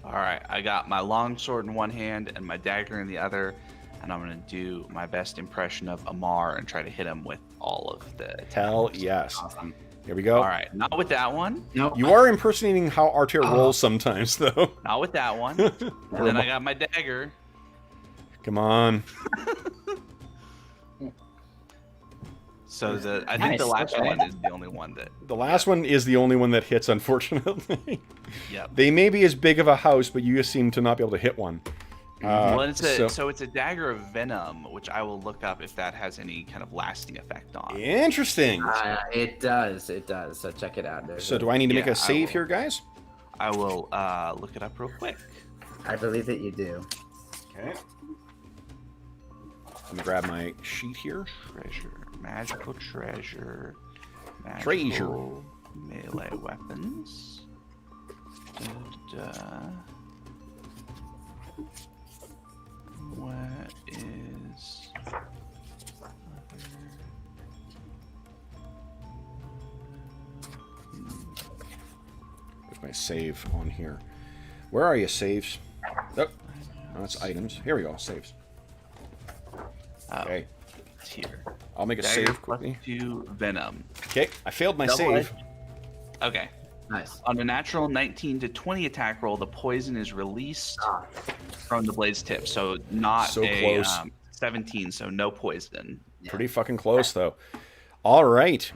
All right, I got my long sword in one hand and my dagger in the other, and I'm gonna do my best impression of Amar and try to hit him with all of the attacks. Hell yes. Awesome. Here we go. All right, not with that one. Nope. You are impersonating how Artair rolls sometimes, though. Not with that one. And then I got my dagger. Come on. So I think the last okay. one is the only one that. The last one is the only one that hits, unfortunately. Yep. They may be as big of a house, but you seem to not be able to hit one. Well, so it's a dagger of venom, which I will look up if that has any kind of lasting effect on. Interesting. It does. It does. So check it out. So do I need to make Yeah, a save will. here, guys? I will look it up real quick. I believe that you do. Okay. Let me grab my sheet here. Magical treasure, Treasure. melee weapons. What is There's my save on here. Where are you, saves? Oh, that's items. Here we go, saves. Okay, it's here? I'll make a Dagger save quickly. +2 venom. Okay, I failed my Double save. Okay. Nice. On a natural 19 to 20 attack roll, the poison is released from the blade's tip. So not So a close. 17, so no poison. Pretty fucking close, though. All right.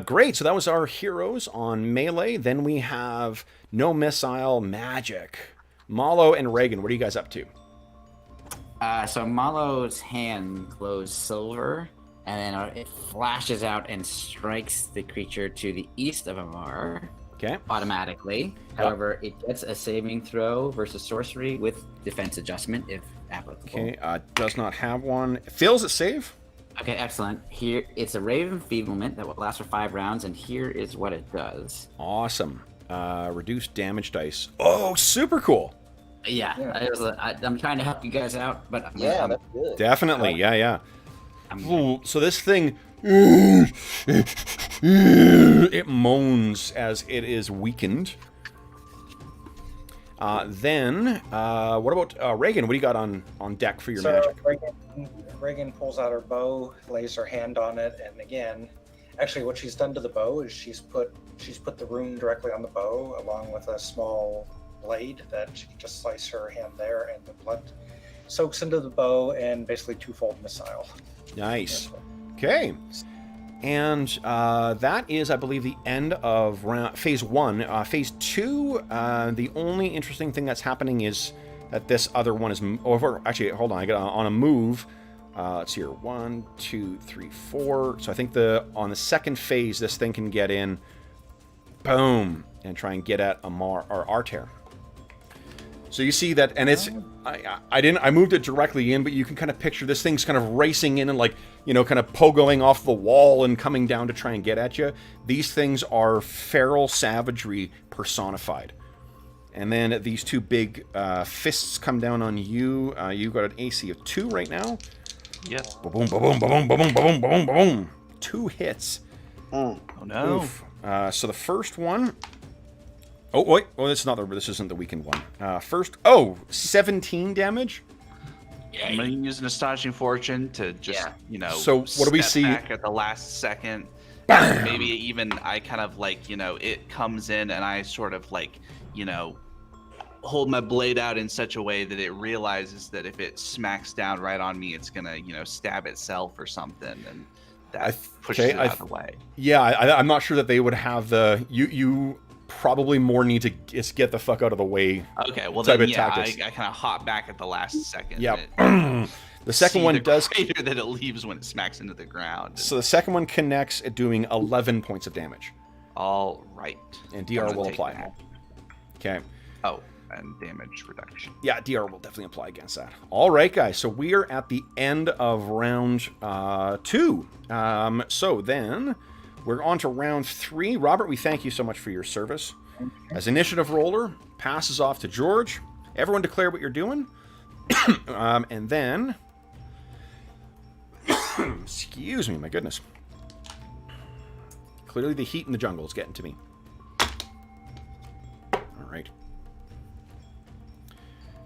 Great. So that was our heroes on melee. Then we have no missile magic. Malo and Reagan, what are you guys up to? So Malo's hand glows silver, and then it flashes out and strikes the creature to the east of Amar Okay. automatically. However, it gets a saving throw versus sorcery with defense adjustment if applicable. Okay. Does not have one. Fails at save. Okay, excellent. Here, it's a Rave Enfeeblement that will last for 5 rounds, and here is what it does. Awesome. Reduced damage dice. Oh, super cool. Yeah, I'm trying to help you guys out, but Yeah, that's good. Definitely. Yeah. I'm Ooh, so this thing, it moans as it is weakened. Then, what about Reagan? What do you got on deck for your magic? Reagan pulls out her bow, lays her hand on it, and again, actually, what she's done to the bow is she's put the rune directly on the bow, along with a small blade that she can just slice her hand there, and the blood soaks into the bow and basically twofold missile. Nice. Okay. And that is, I believe, the end of phase 1. Phase 2, the only interesting thing that's happening is that this other one is over. Actually, hold on. I got on a move. Let's see here. 1, 2, 3, 4. So I think on the second phase, this thing can get in. Boom. And try and get at Amar or Artair. So you see that, and it's I moved it directly in, but you can kind of picture this thing's kind of racing in and like, you know, kind of pogoing off the wall and coming down to try and get at you. These things are feral savagery personified. And then these two big fists come down on you. You've got an AC of 2 right now. Yep. Boom, boom, boom, boom, boom, boom, boom, boom. 2 hits. Oh no. Oof. So the first one. Oh wait, this isn't the weakened one. First, 17 damage. I'm gonna use an astonishing fortune to just, So what do we see? Back at the last second. Bam! Maybe even I kind of like, it comes in and I sort of like, hold my blade out in such a way that it realizes that if it smacks down right on me, it's gonna, stab itself or something, and that pushes it out of the way. Yeah, I'm not sure that they would have the you probably more need to just get the fuck out of the way. Okay, well type then of I tactics. kind of hop back at the last second. Yep. and The second see one the does. crater that it leaves when it smacks into the ground. So the second one connects at doing 11 points of damage. All right. And DR I'm gonna will take apply. that. Okay. Oh, and damage reduction. Yeah, DR will definitely apply against that. All right, guys. So we are at the end of round 2. So then we're on to round 3. Robert, we thank you so much for your service. As initiative roller, passes off to George. Everyone declare what you're doing. And then... excuse me, my goodness. Clearly the heat in the jungle is getting to me. All right.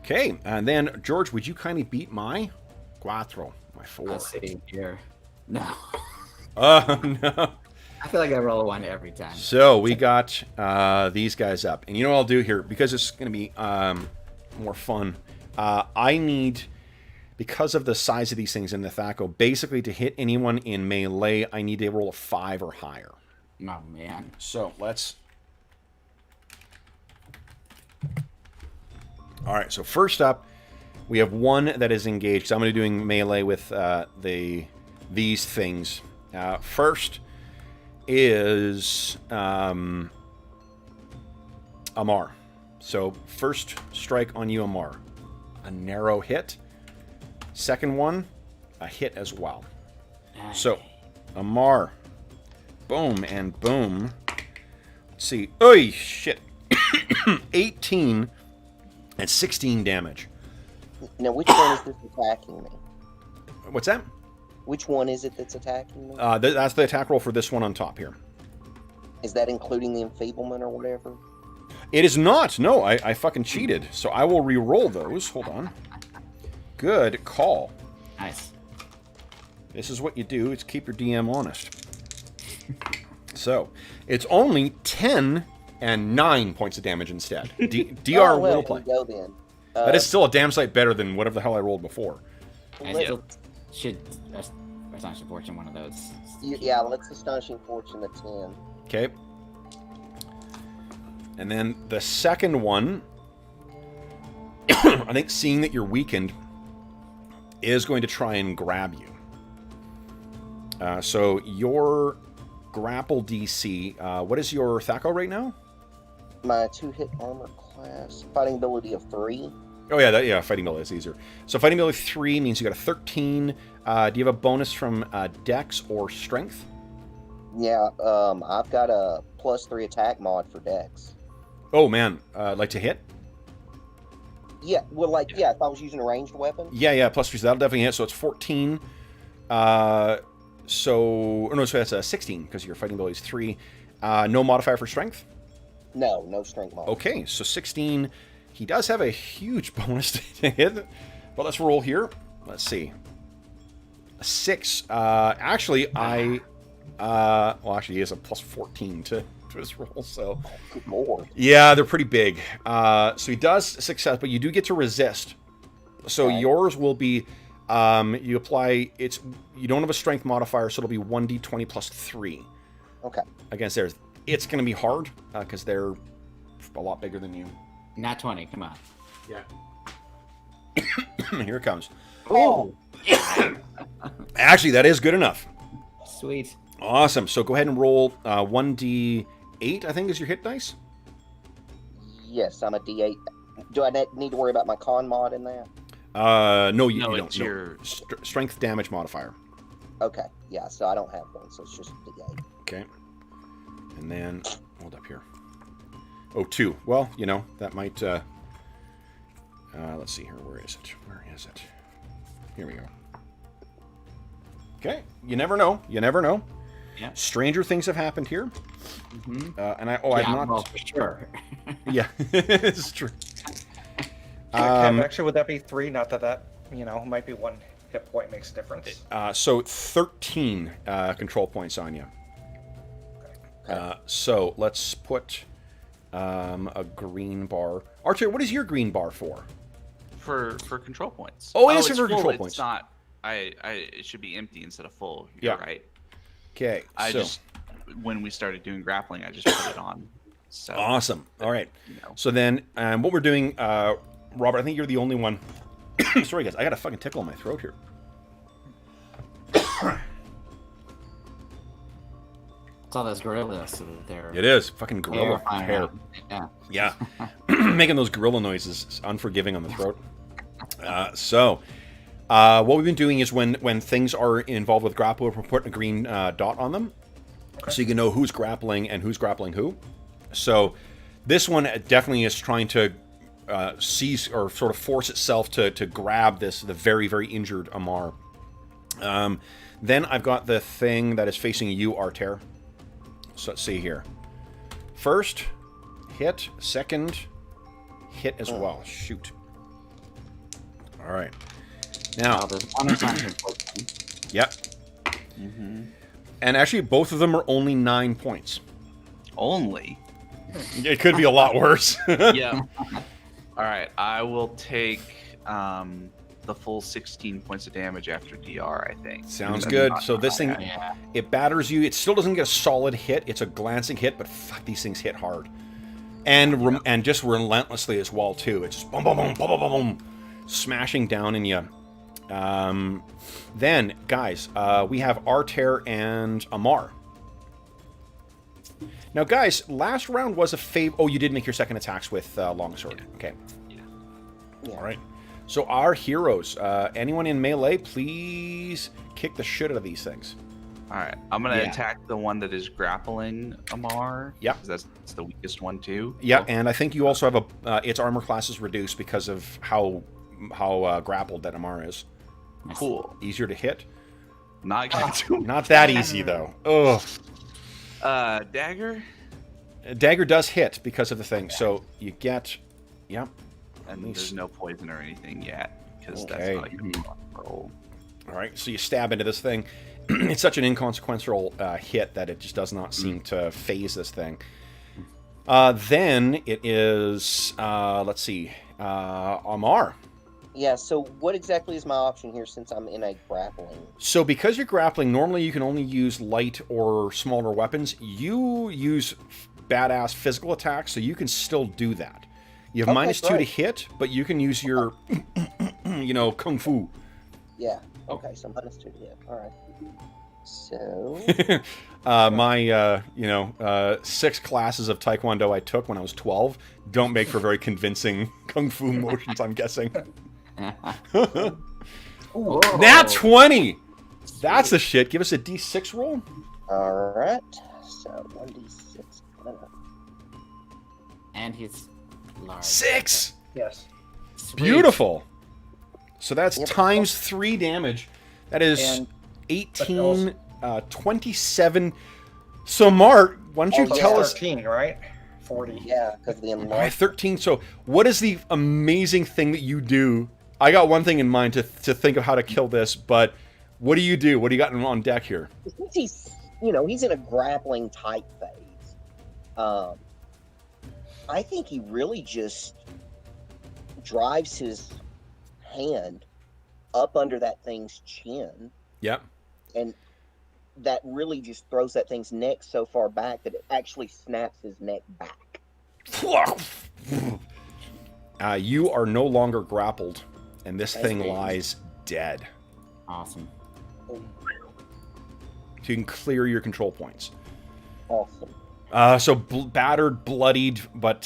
Okay, and then, George, would you kindly beat my cuatro, my 4? Let's see here. No. Oh, no. I feel like I roll a 1 every time. So we got these guys up. And you know what I'll do here? Because it's going to be more fun, I need, because of the size of these things in the Thaco, basically to hit anyone in melee, I need to roll a 5 or higher. Oh, man. So let's... All right, so first up, we have one that is engaged. So I'm going to be doing melee with these things. First is Amar. So first strike on you, Amar. A narrow hit. Second one, a hit as well. So, Amar. Boom and boom. Let's see. Oy, shit. 18 and 16 damage. Now, which one is this attacking me? What's that? Which one is it that's attacking me? That's the attack roll for this one on top here. Is that including the enfeeblement or whatever? It is not. No, I fucking cheated. So I will re-roll those. Hold on. Good call. Nice. This is what you do. It's keep your DM honest. So, it's only 10 and 9 points of damage instead. DR will play. Go then. That is still a damn sight better than whatever the hell I rolled before. I still should Astonishing Fortune one of those. Yeah, let's Astonishing Fortune a 10. Okay. And then the second one, I think seeing that you're weakened, is going to try and grab you. So your grapple DC, what is your Thaco right now? My 2-hit armor class, fighting ability of 3. Oh yeah, fighting ability is easier. So fighting ability 3 means you got a 13. Do you have a bonus from Dex or Strength? Yeah, I've got a +3 attack mod for Dex. Oh man, like to hit? Yeah, well, like, yeah, if I was using a ranged weapon. Yeah, +3, so that'll definitely hit. So it's 14. So that's 16 because your fighting ability is 3. No modifier for Strength? No strength mod. Okay, so 16. He does have a huge bonus to hit. But let's roll here. Let's see. A 6. Actually, he has a +14 to his roll, so... Good lord. Yeah, they're pretty big. So he does success, but you do get to resist. So yours will be... you apply... You don't have a strength modifier, so it'll be 1d20 plus 3. Okay. Against theirs. It's going to be hard, because they're a lot bigger than you. Not 20, come on. Yeah. Here it comes. Oh! Actually, that is good enough. Sweet. Awesome. So go ahead and roll 1d8, I think, is your hit dice. Yes, I'm a D8. Do I need to worry about my con mod in that? No, you don't. It's your... Strength damage modifier. Okay, yeah, so I don't have one, so it's just D8. Okay. And then, hold up here. Oh, 2. Well, that might... let's see here. Where is it? Here we go. Okay. You never know. Yeah. Stranger things have happened here. Mm-hmm. I've not... Well, for sure. Yeah, it's true. Actually, would that be 3? Not that might be 1 hit point makes a difference. So 13 control points on you. So let's put a green bar. Archer, what is your green bar for? For control points. Oh, it is it's for full, control points. It's not. It should be empty instead of full. Yeah. You're right. Okay. When we started doing grappling, I just put it on. So Awesome. All right. So then, what we're doing, Robert, I think you're the only one. Sorry, guys. I got a fucking tickle in my throat here. It's all those gorillas there. It is. Fucking gorilla hair. Yeah. Yeah. Making those gorilla noises is unforgiving on the throat. What we've been doing is when things are involved with grapple, we're putting a green dot on them. Okay. So you can know who's grappling and who's grappling who. So this one definitely is trying to seize or sort of force itself to grab the very, very injured Amar. Then I've got the thing that is facing you, Arter. So let's see here. First hit, second hit as well. Shoot. All right. Now, Oh, there's one attack in Pokemon. yep. Mm-hmm. And actually, both of them are only 9 points. Only. It could be a lot worse. Yeah. All right. I will take the full 16 points of damage after DR, I think. Sounds good. So this thing, Yeah. it batters you. It still doesn't get a solid hit. It's a glancing hit, but fuck, these things hit hard. And just relentlessly as well, too. It's just boom, boom, boom, boom, boom, boom, boom, smashing down in you. Then, guys, we have Arter and Amar. Now, guys, last round was a favor. Oh, you did make your second attacks with Longsword. Okay. Yeah. All right. So our heroes, anyone in melee, please kick the shit out of these things. All right. I'm going to Yeah. attack the one that is grappling Amar. Yep. 'Cause that's the weakest one, too. Yeah, and I think you also have its armor class is reduced because of how grappled that Amar is. Cool. Easier to hit. Not going to. Not that easy though. Ugh. Dagger. Dagger does hit because of the thing. So you get, yep. And Nice. there's no poison or anything yet. Because Okay. that's not a good roll. All right. So you stab into this thing. It's such an inconsequential hit that it just does not seem to phase this thing. Then it is, let's see, Amar. Yeah, so what exactly is my option here since I'm in a grappling? So because you're grappling, normally you can only use light or smaller weapons. You use badass physical attacks, so you can still do that. You have Okay, -2 to great. hit, but you can use your, kung fu. Yeah, okay, so -2 to hit. All right. So, My 6 classes of Taekwondo I took when I was 12 don't make for very convincing kung fu motions, I'm guessing. Ooh, Nat 20! That's the shit. Give us a D6 roll. all right. So, 1d6. And he's large. 6! yes. Sweet. Beautiful. So that's Yep. times 3 damage. That is And 18, 27. So, Mart, why don't you Oh, tell yeah. us? 13, right? 40. Yeah, because the All right, enlarged. 13. So, what is the amazing thing that you do? I got one thing in mind to think of how to kill this, but what do you do? What do you got on deck here? Since he's, he's in a grappling type phase. I think he really just drives his hand up under that thing's chin, Yep. and that really just throws that thing's neck so far back that it actually snaps his neck back. You are no longer grappled, and this That's thing neat. lies dead. Awesome. So you can clear your control points. Awesome. So battered, bloodied, but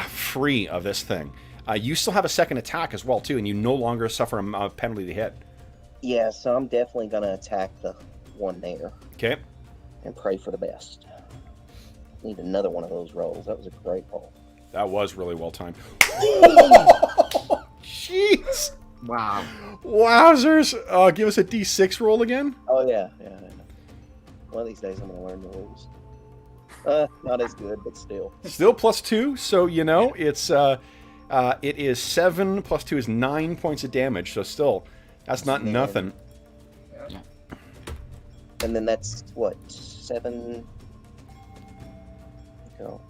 free of this thing. You still have a second attack as well too, and you no longer suffer a penalty to hit. Yeah, so I'm definitely going to attack the one there Okay. and pray for the best. Need another one of those rolls. That was a great roll. That was really well timed. Jeez. Wow. Wowzers. Give us a D6 roll again. Oh, yeah. One of these days I'm going to learn the rules. Not as good, but still. Still +2, so it's it is 7 + 2 is 9 points of damage. So still, that's not Man. nothing. And then that's, what, 7? Go.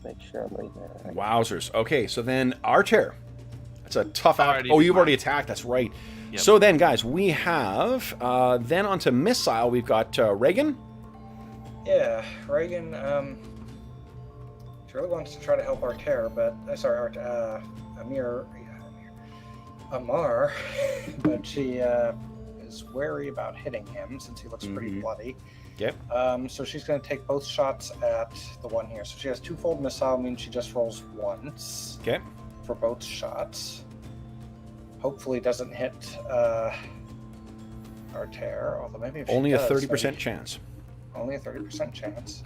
Make sure I'm reading that right. Wowzers. Okay, so then Archer. That's a tough act. Already Oh, you've did already mine. attacked. That's right. Yep. So then, guys, we have then onto missile. We've got Reagan. Yeah, Reagan, she really wants to try to help Amir, but she is wary about hitting him since he looks pretty Mhm. bloody. Yep. So she's going to take both shots at the one here. So she has twofold missile, means she just rolls once Okay. for both shots. Hopefully doesn't hit Arter, although maybe if she Only a does, 30% maybe- chance. Only a 30% chance.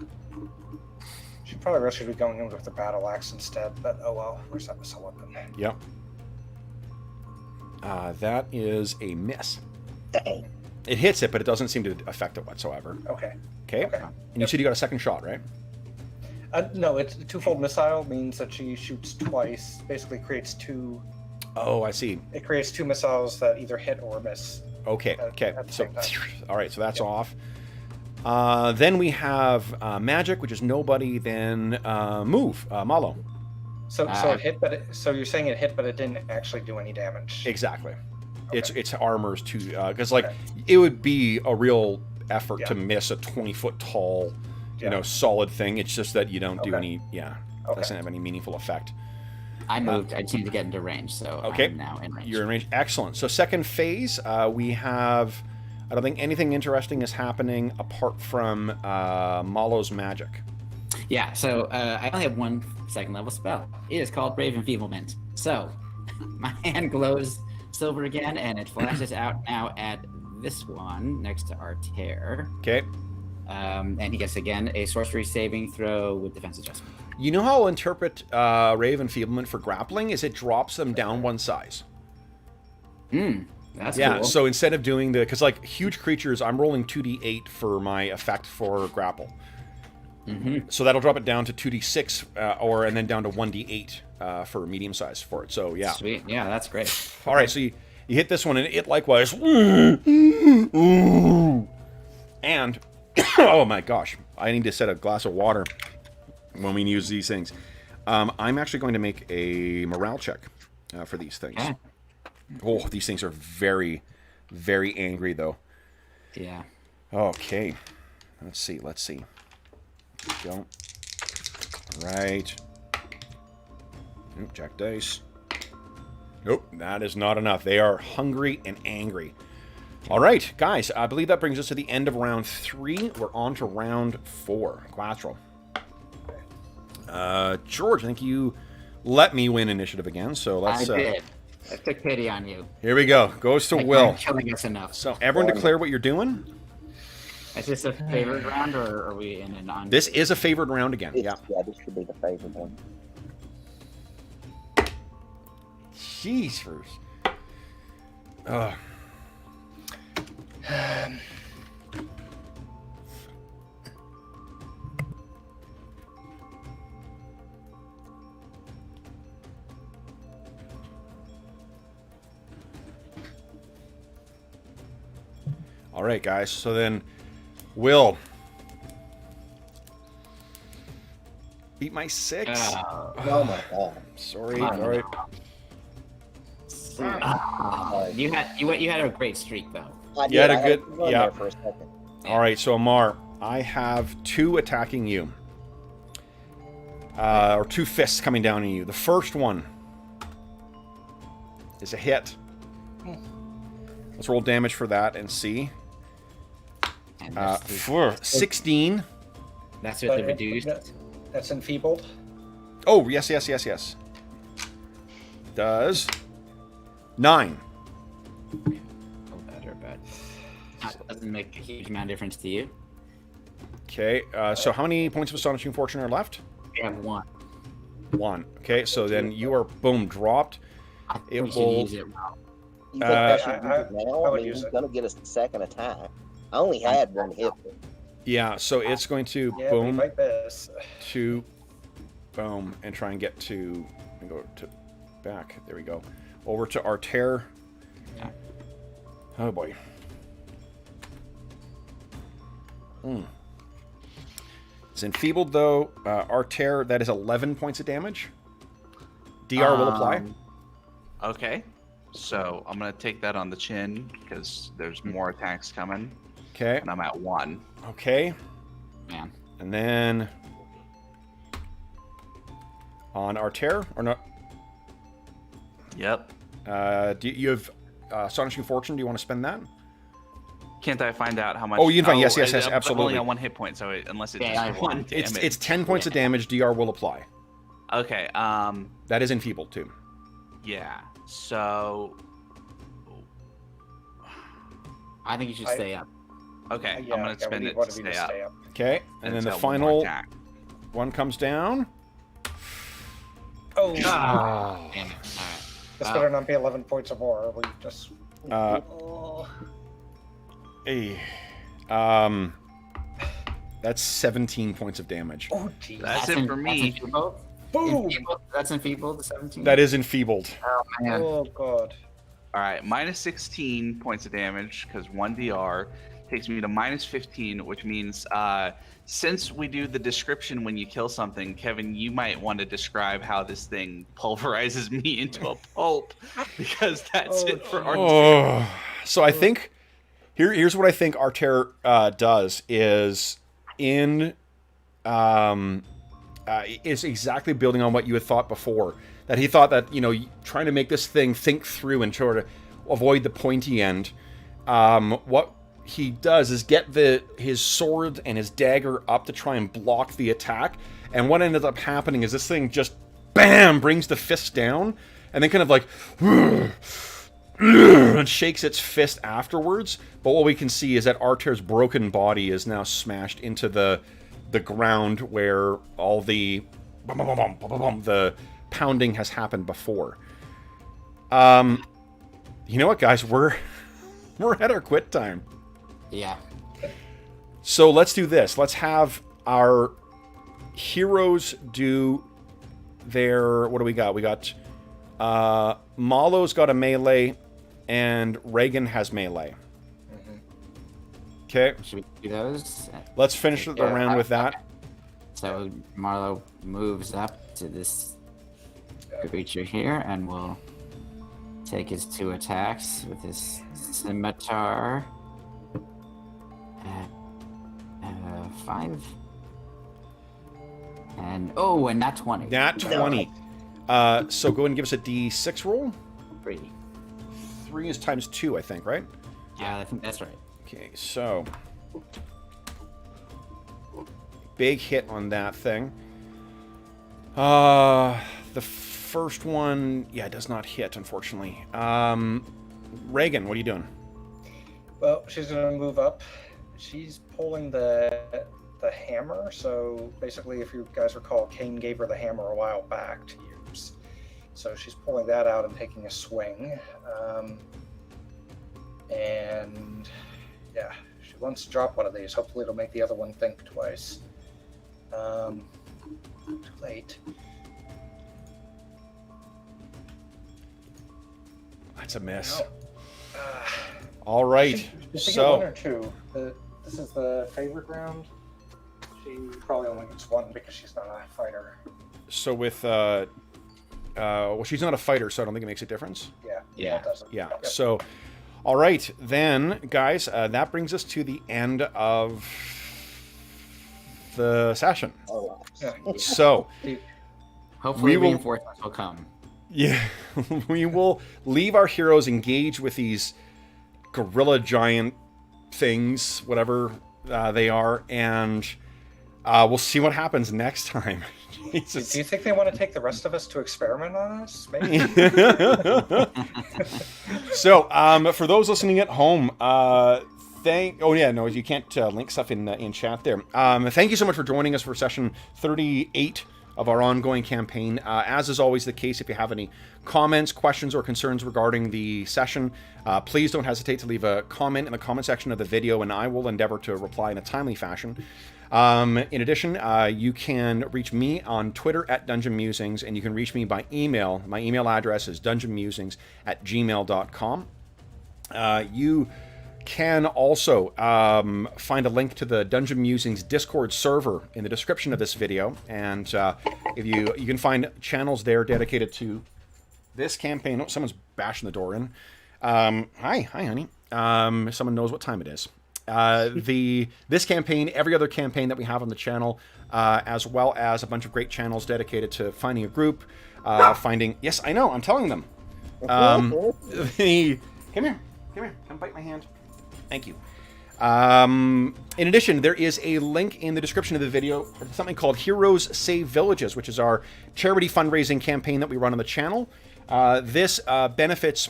She probably really should be going in with the battle axe instead, but oh well. Where's that missile weapon? Yep. That is a miss. Dang. It hits it, but it doesn't seem to affect it whatsoever. Okay. Okay. Okay. And you said you got a second shot, right? No, it's twofold missile means that she shoots twice. Basically creates two Oh, I see. It creates 2 missiles that either hit or miss. Okay, okay. At the So, same time. all right, so that's Yep. off. Then we have magic, which is nobody. Then move, Malo. So it hit, but so you're saying it hit, but it didn't actually do any damage. Exactly. Okay. It's armors too, because like Okay. it would be a real effort Yeah. to miss a 20-foot tall, Yeah. solid thing. It's just that you don't do Okay. any. Yeah, Okay. doesn't have any meaningful effect. I moved. I just need to get into range, so Okay. I'm now in range. You're in range. Excellent. So second phase, we have. I don't think anything interesting is happening apart from Malo's magic. Yeah, so I only have 1 second level spell. It is called Brave Enfeeblement. So my hand glows silver again, and it flashes out now at this one next to Arter. Okay. And he gets again a sorcery saving throw with defense adjustment. You know how I'll interpret Ray of Enfeeblement for grappling is it drops them down 1 size. That's Yeah, cool. so instead of doing the... Because, like, huge creatures, I'm rolling 2d8 for my effect for grapple. So that'll drop it down to 2d6, and then down to 1d8 for medium size for it. So, yeah. Sweet. Yeah, that's great. All right, so you hit this one, and it likewise... And... oh, my gosh. I need to set a glass of water when we use these things. I'm actually going to make a morale check for these things. Okay. Oh, these things are very, very angry, though. Yeah. Okay. Let's see. There we go. Right. Nope, jack dice. Nope, that is not enough. They are hungry and angry. All right, guys, I believe that brings us to the end of round 3. We're on to round 4. Glassroll. George, I think you let me win initiative again, so let's... I did. I took pity on you. Here we go. Goes to Like, Will. I'm killing us enough. So everyone declare what you're doing. Is this a favorite round, or are we in a non? This is a favored round again. Yeah. Yeah, this should be the favorite one. Jeez, Ugh. All right, guys. So then, Will, beat my 6. Oh my god. Sorry. Come on. All right. You had a great streak though. You had a good- to run yeah. there for a second. All right. So Amar, I have 2 attacking you, or 2 fists coming down on you. The first one is a hit. Let's roll damage for that and see. And that's, For 16. that's with the reduced. That's enfeebled. Oh, yes. Does 9. Oh, better, but that doesn't make a huge amount of difference to you. Okay. So how many points of Astonishing Fortune are left? You have 1. 1. Okay. So then you are boom dropped. It We should will. use it well. You think I should use I- it now? I I would mean, use he's it. gonna get a second attack. I only had 1 hit. Yeah. So it's going to Yeah, we boom fight this. to boom and try and get to and go to back. There we go. Over to Arter. Yeah. Oh boy. It's enfeebled though. Arter, that is 11 points of damage. DR will apply. Okay. So I'm gonna take that on the chin because there's more attacks coming, Okay. and I'm at 1. Okay. Man. And then on Arter or not? Yep. Do you have Astonishing Fortune? Do you want to spend that? Can't I find out how much? Oh, you can find- yes, I'm absolutely. only on 1 hit point, so unless it Yeah, just I have 1 one. It's damage. it's 10 points of damage. DR will apply. Okay. That is enfeebled too. Yeah. So. I think you should stay up. Okay. Yeah, I'm gonna we spend need it one to of you stay up. Okay, and then it's the got one more final attack. one comes down. Oh, Damn it. All right. this better not be 11 points or more. We just. Uh, Oh. Hey, that's 17 points of damage. Oh, geez. That's it for me. it for both? Boom! Enfeebled? That's enfeebled, the 17? That is enfeebled. Oh, man. Oh god. All right, minus 16 points of damage because 1 DR takes me to minus 15, which means since we do the description when you kill something, Kevin, you might want to describe how this thing pulverizes me into a pulp because that's it for our. Oh, so I think here's what I think Arter does is is exactly building on what you had thought before. That he thought that, you know, trying to make this thing think through and try to avoid the pointy end. What he does is get his sword and his dagger up to try and block the attack. And what ended up happening is this thing just, bam, brings the fist down. And then kind of like, and shakes its fist afterwards. But what we can see is that Arter's broken body is now smashed into the ground where all the pounding has happened before. You know what, guys? We're at our quit time. Yeah. So let's do this. Let's have our heroes do their... What do we got? We got... Malo's got a melee, and Reagan has melee. Okay. Should we do those? Let's finish the round with that. So Marlo moves up to this creature here and will take his 2 attacks with his scimitar. 5. And and nat 20. Nat 20. So go ahead and give us a D6 roll. 3. 3 is times 2, I think, right? Yeah, I think that's right. Okay, so big hit on that thing. The first one, yeah, it does not hit, unfortunately. Reagan, what are you doing? Well, she's gonna move up. She's pulling the hammer. So basically, if you guys recall, Cain gave her the hammer a while back to use. So she's pulling that out and taking a swing. And yeah, she wants to drop one of these. Hopefully, it'll make the other one think twice. Too late. That's a miss. No. All right. Did she get So 1 or 2? This is the favorite round. She probably only gets 1 because she's not a fighter. so with well, she's not a fighter, so I don't think it makes a difference. Yeah. It doesn't. Yeah. Yep. So, all right, then, guys, that brings us to the end of the session. Oh, Yeah. So, Hopefully We will- reinforcements will come. yeah, we will leave our heroes engage with these gorilla giant things, whatever they are, and we'll see what happens next time. Jesus. Do you think they want to take the rest of us to experiment on us? Maybe. So, for those listening at home, you can't link stuff in chat there. Thank you so much for joining us for session 38 of our ongoing campaign. As is always the case, if you have any comments, questions, or concerns regarding the session, please don't hesitate to leave a comment in the comment section of the video, and I will endeavor to reply in a timely fashion. In addition, you can reach me on Twitter at Dungeon Musings, and you can reach me by email. My email address is dungeonmusings@gmail.com. You can also find a link to the Dungeon Musings Discord server in the description of this video, and if you can find channels there dedicated to this campaign. Oh, someone's bashing the door in. Hi, honey. Someone knows what time it is. This campaign, every other campaign that we have on the channel, as well as a bunch of great channels dedicated to finding a group, finding. Yes, I know. I'm telling them. Come here, come bite my hand. Thank you. In addition, there is a link in the description of the video for something called Heroes Save Villages, which is our charity fundraising campaign that we run on the channel. This benefits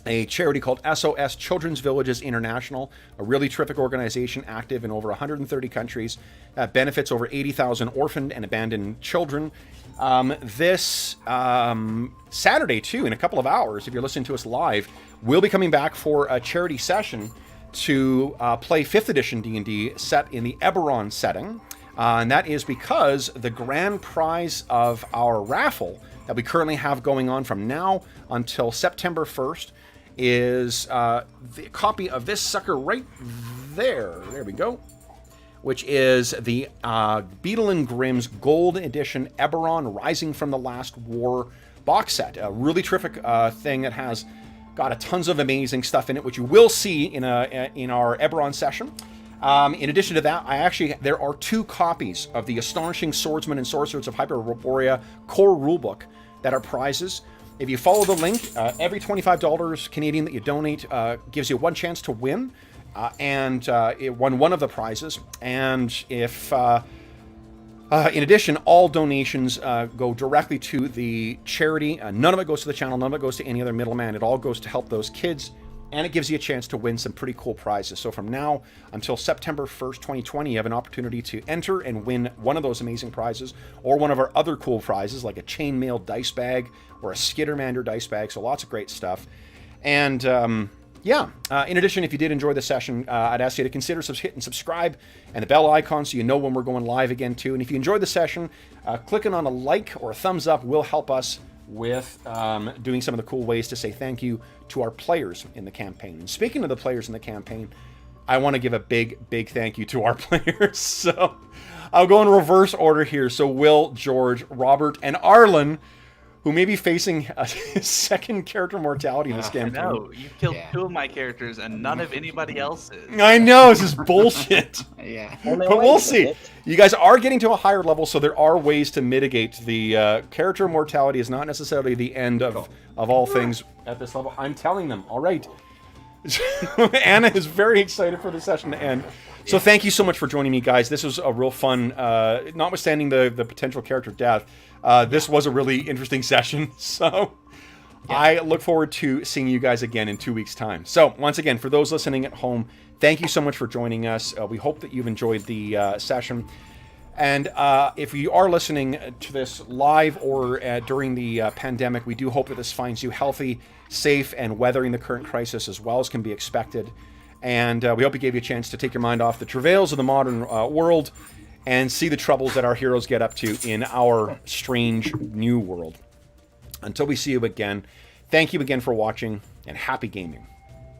a charity called SOS Children's Villages International, a really terrific organization active in over 130 countries that benefits over 80,000 orphaned and abandoned children. This Saturday, too, in a couple of hours, if you're listening to us live, we'll be coming back for a charity session to play 5th edition D&D set in the Eberron setting. And that is because the grand prize of our raffle that we currently have going on from now until September 1st is the copy of this sucker right there. There we go. Which is the Beetle and Grimm's Gold Edition Eberron Rising from the Last War box set. A really terrific thing that has got a tons of amazing stuff in it, which you will see in our Eberron session. In addition to that, there are 2 copies of the Astonishing Swordsmen and Sorcerers of Hyperborea core rulebook that are prizes. If you follow the link, every $25 Canadian that you donate gives you 1 chance to win, and it won one of the prizes. And if, in addition, all donations go directly to the charity. None of it goes to the channel. None of it goes to any other middleman. It all goes to help those kids. And it gives you a chance to win some pretty cool prizes. So from now until September 1st, 2020, you have an opportunity to enter and win one of those amazing prizes, or one of our other cool prizes, like a chainmail dice bag or a Skittermander dice bag. So lots of great stuff. And in addition, if you did enjoy the session, I'd ask you to consider hitting subscribe and the bell icon so you know when we're going live again too. And if you enjoyed the session, clicking on a like or a thumbs up will help us with doing some of the cool ways to say thank you to our players in the campaign. And speaking of the players in the campaign, I want to give a big thank you to our players. So I'll go in reverse order here. So Will, George, Robert, and Arlen, who may be facing a second character mortality in this campaign. No, you killed 2 of my characters and none of anybody else's. I know, this is bullshit. Yeah. Well, now, But wait we'll a see. minute. You guys are getting to a higher level, so there are ways to mitigate. The character mortality is not necessarily the end of all things at this level. I'm telling them. All right. Anna is very excited for the session to end. So thank you so much for joining me, guys. This was a real fun, notwithstanding the potential character death, this was a really interesting session. So I look forward to seeing you guys again in 2 weeks' time. So once again, for those listening at home, thank you so much for joining us. We hope that you've enjoyed the session. And if you are listening to this live or during the pandemic, we do hope that this finds you healthy, safe, and weathering the current crisis as well as can be expected. And we hope it gave you a chance to take your mind off the travails of the modern world and see the troubles that our heroes get up to in our strange new world. Until we see you again, thank you again for watching, and happy gaming.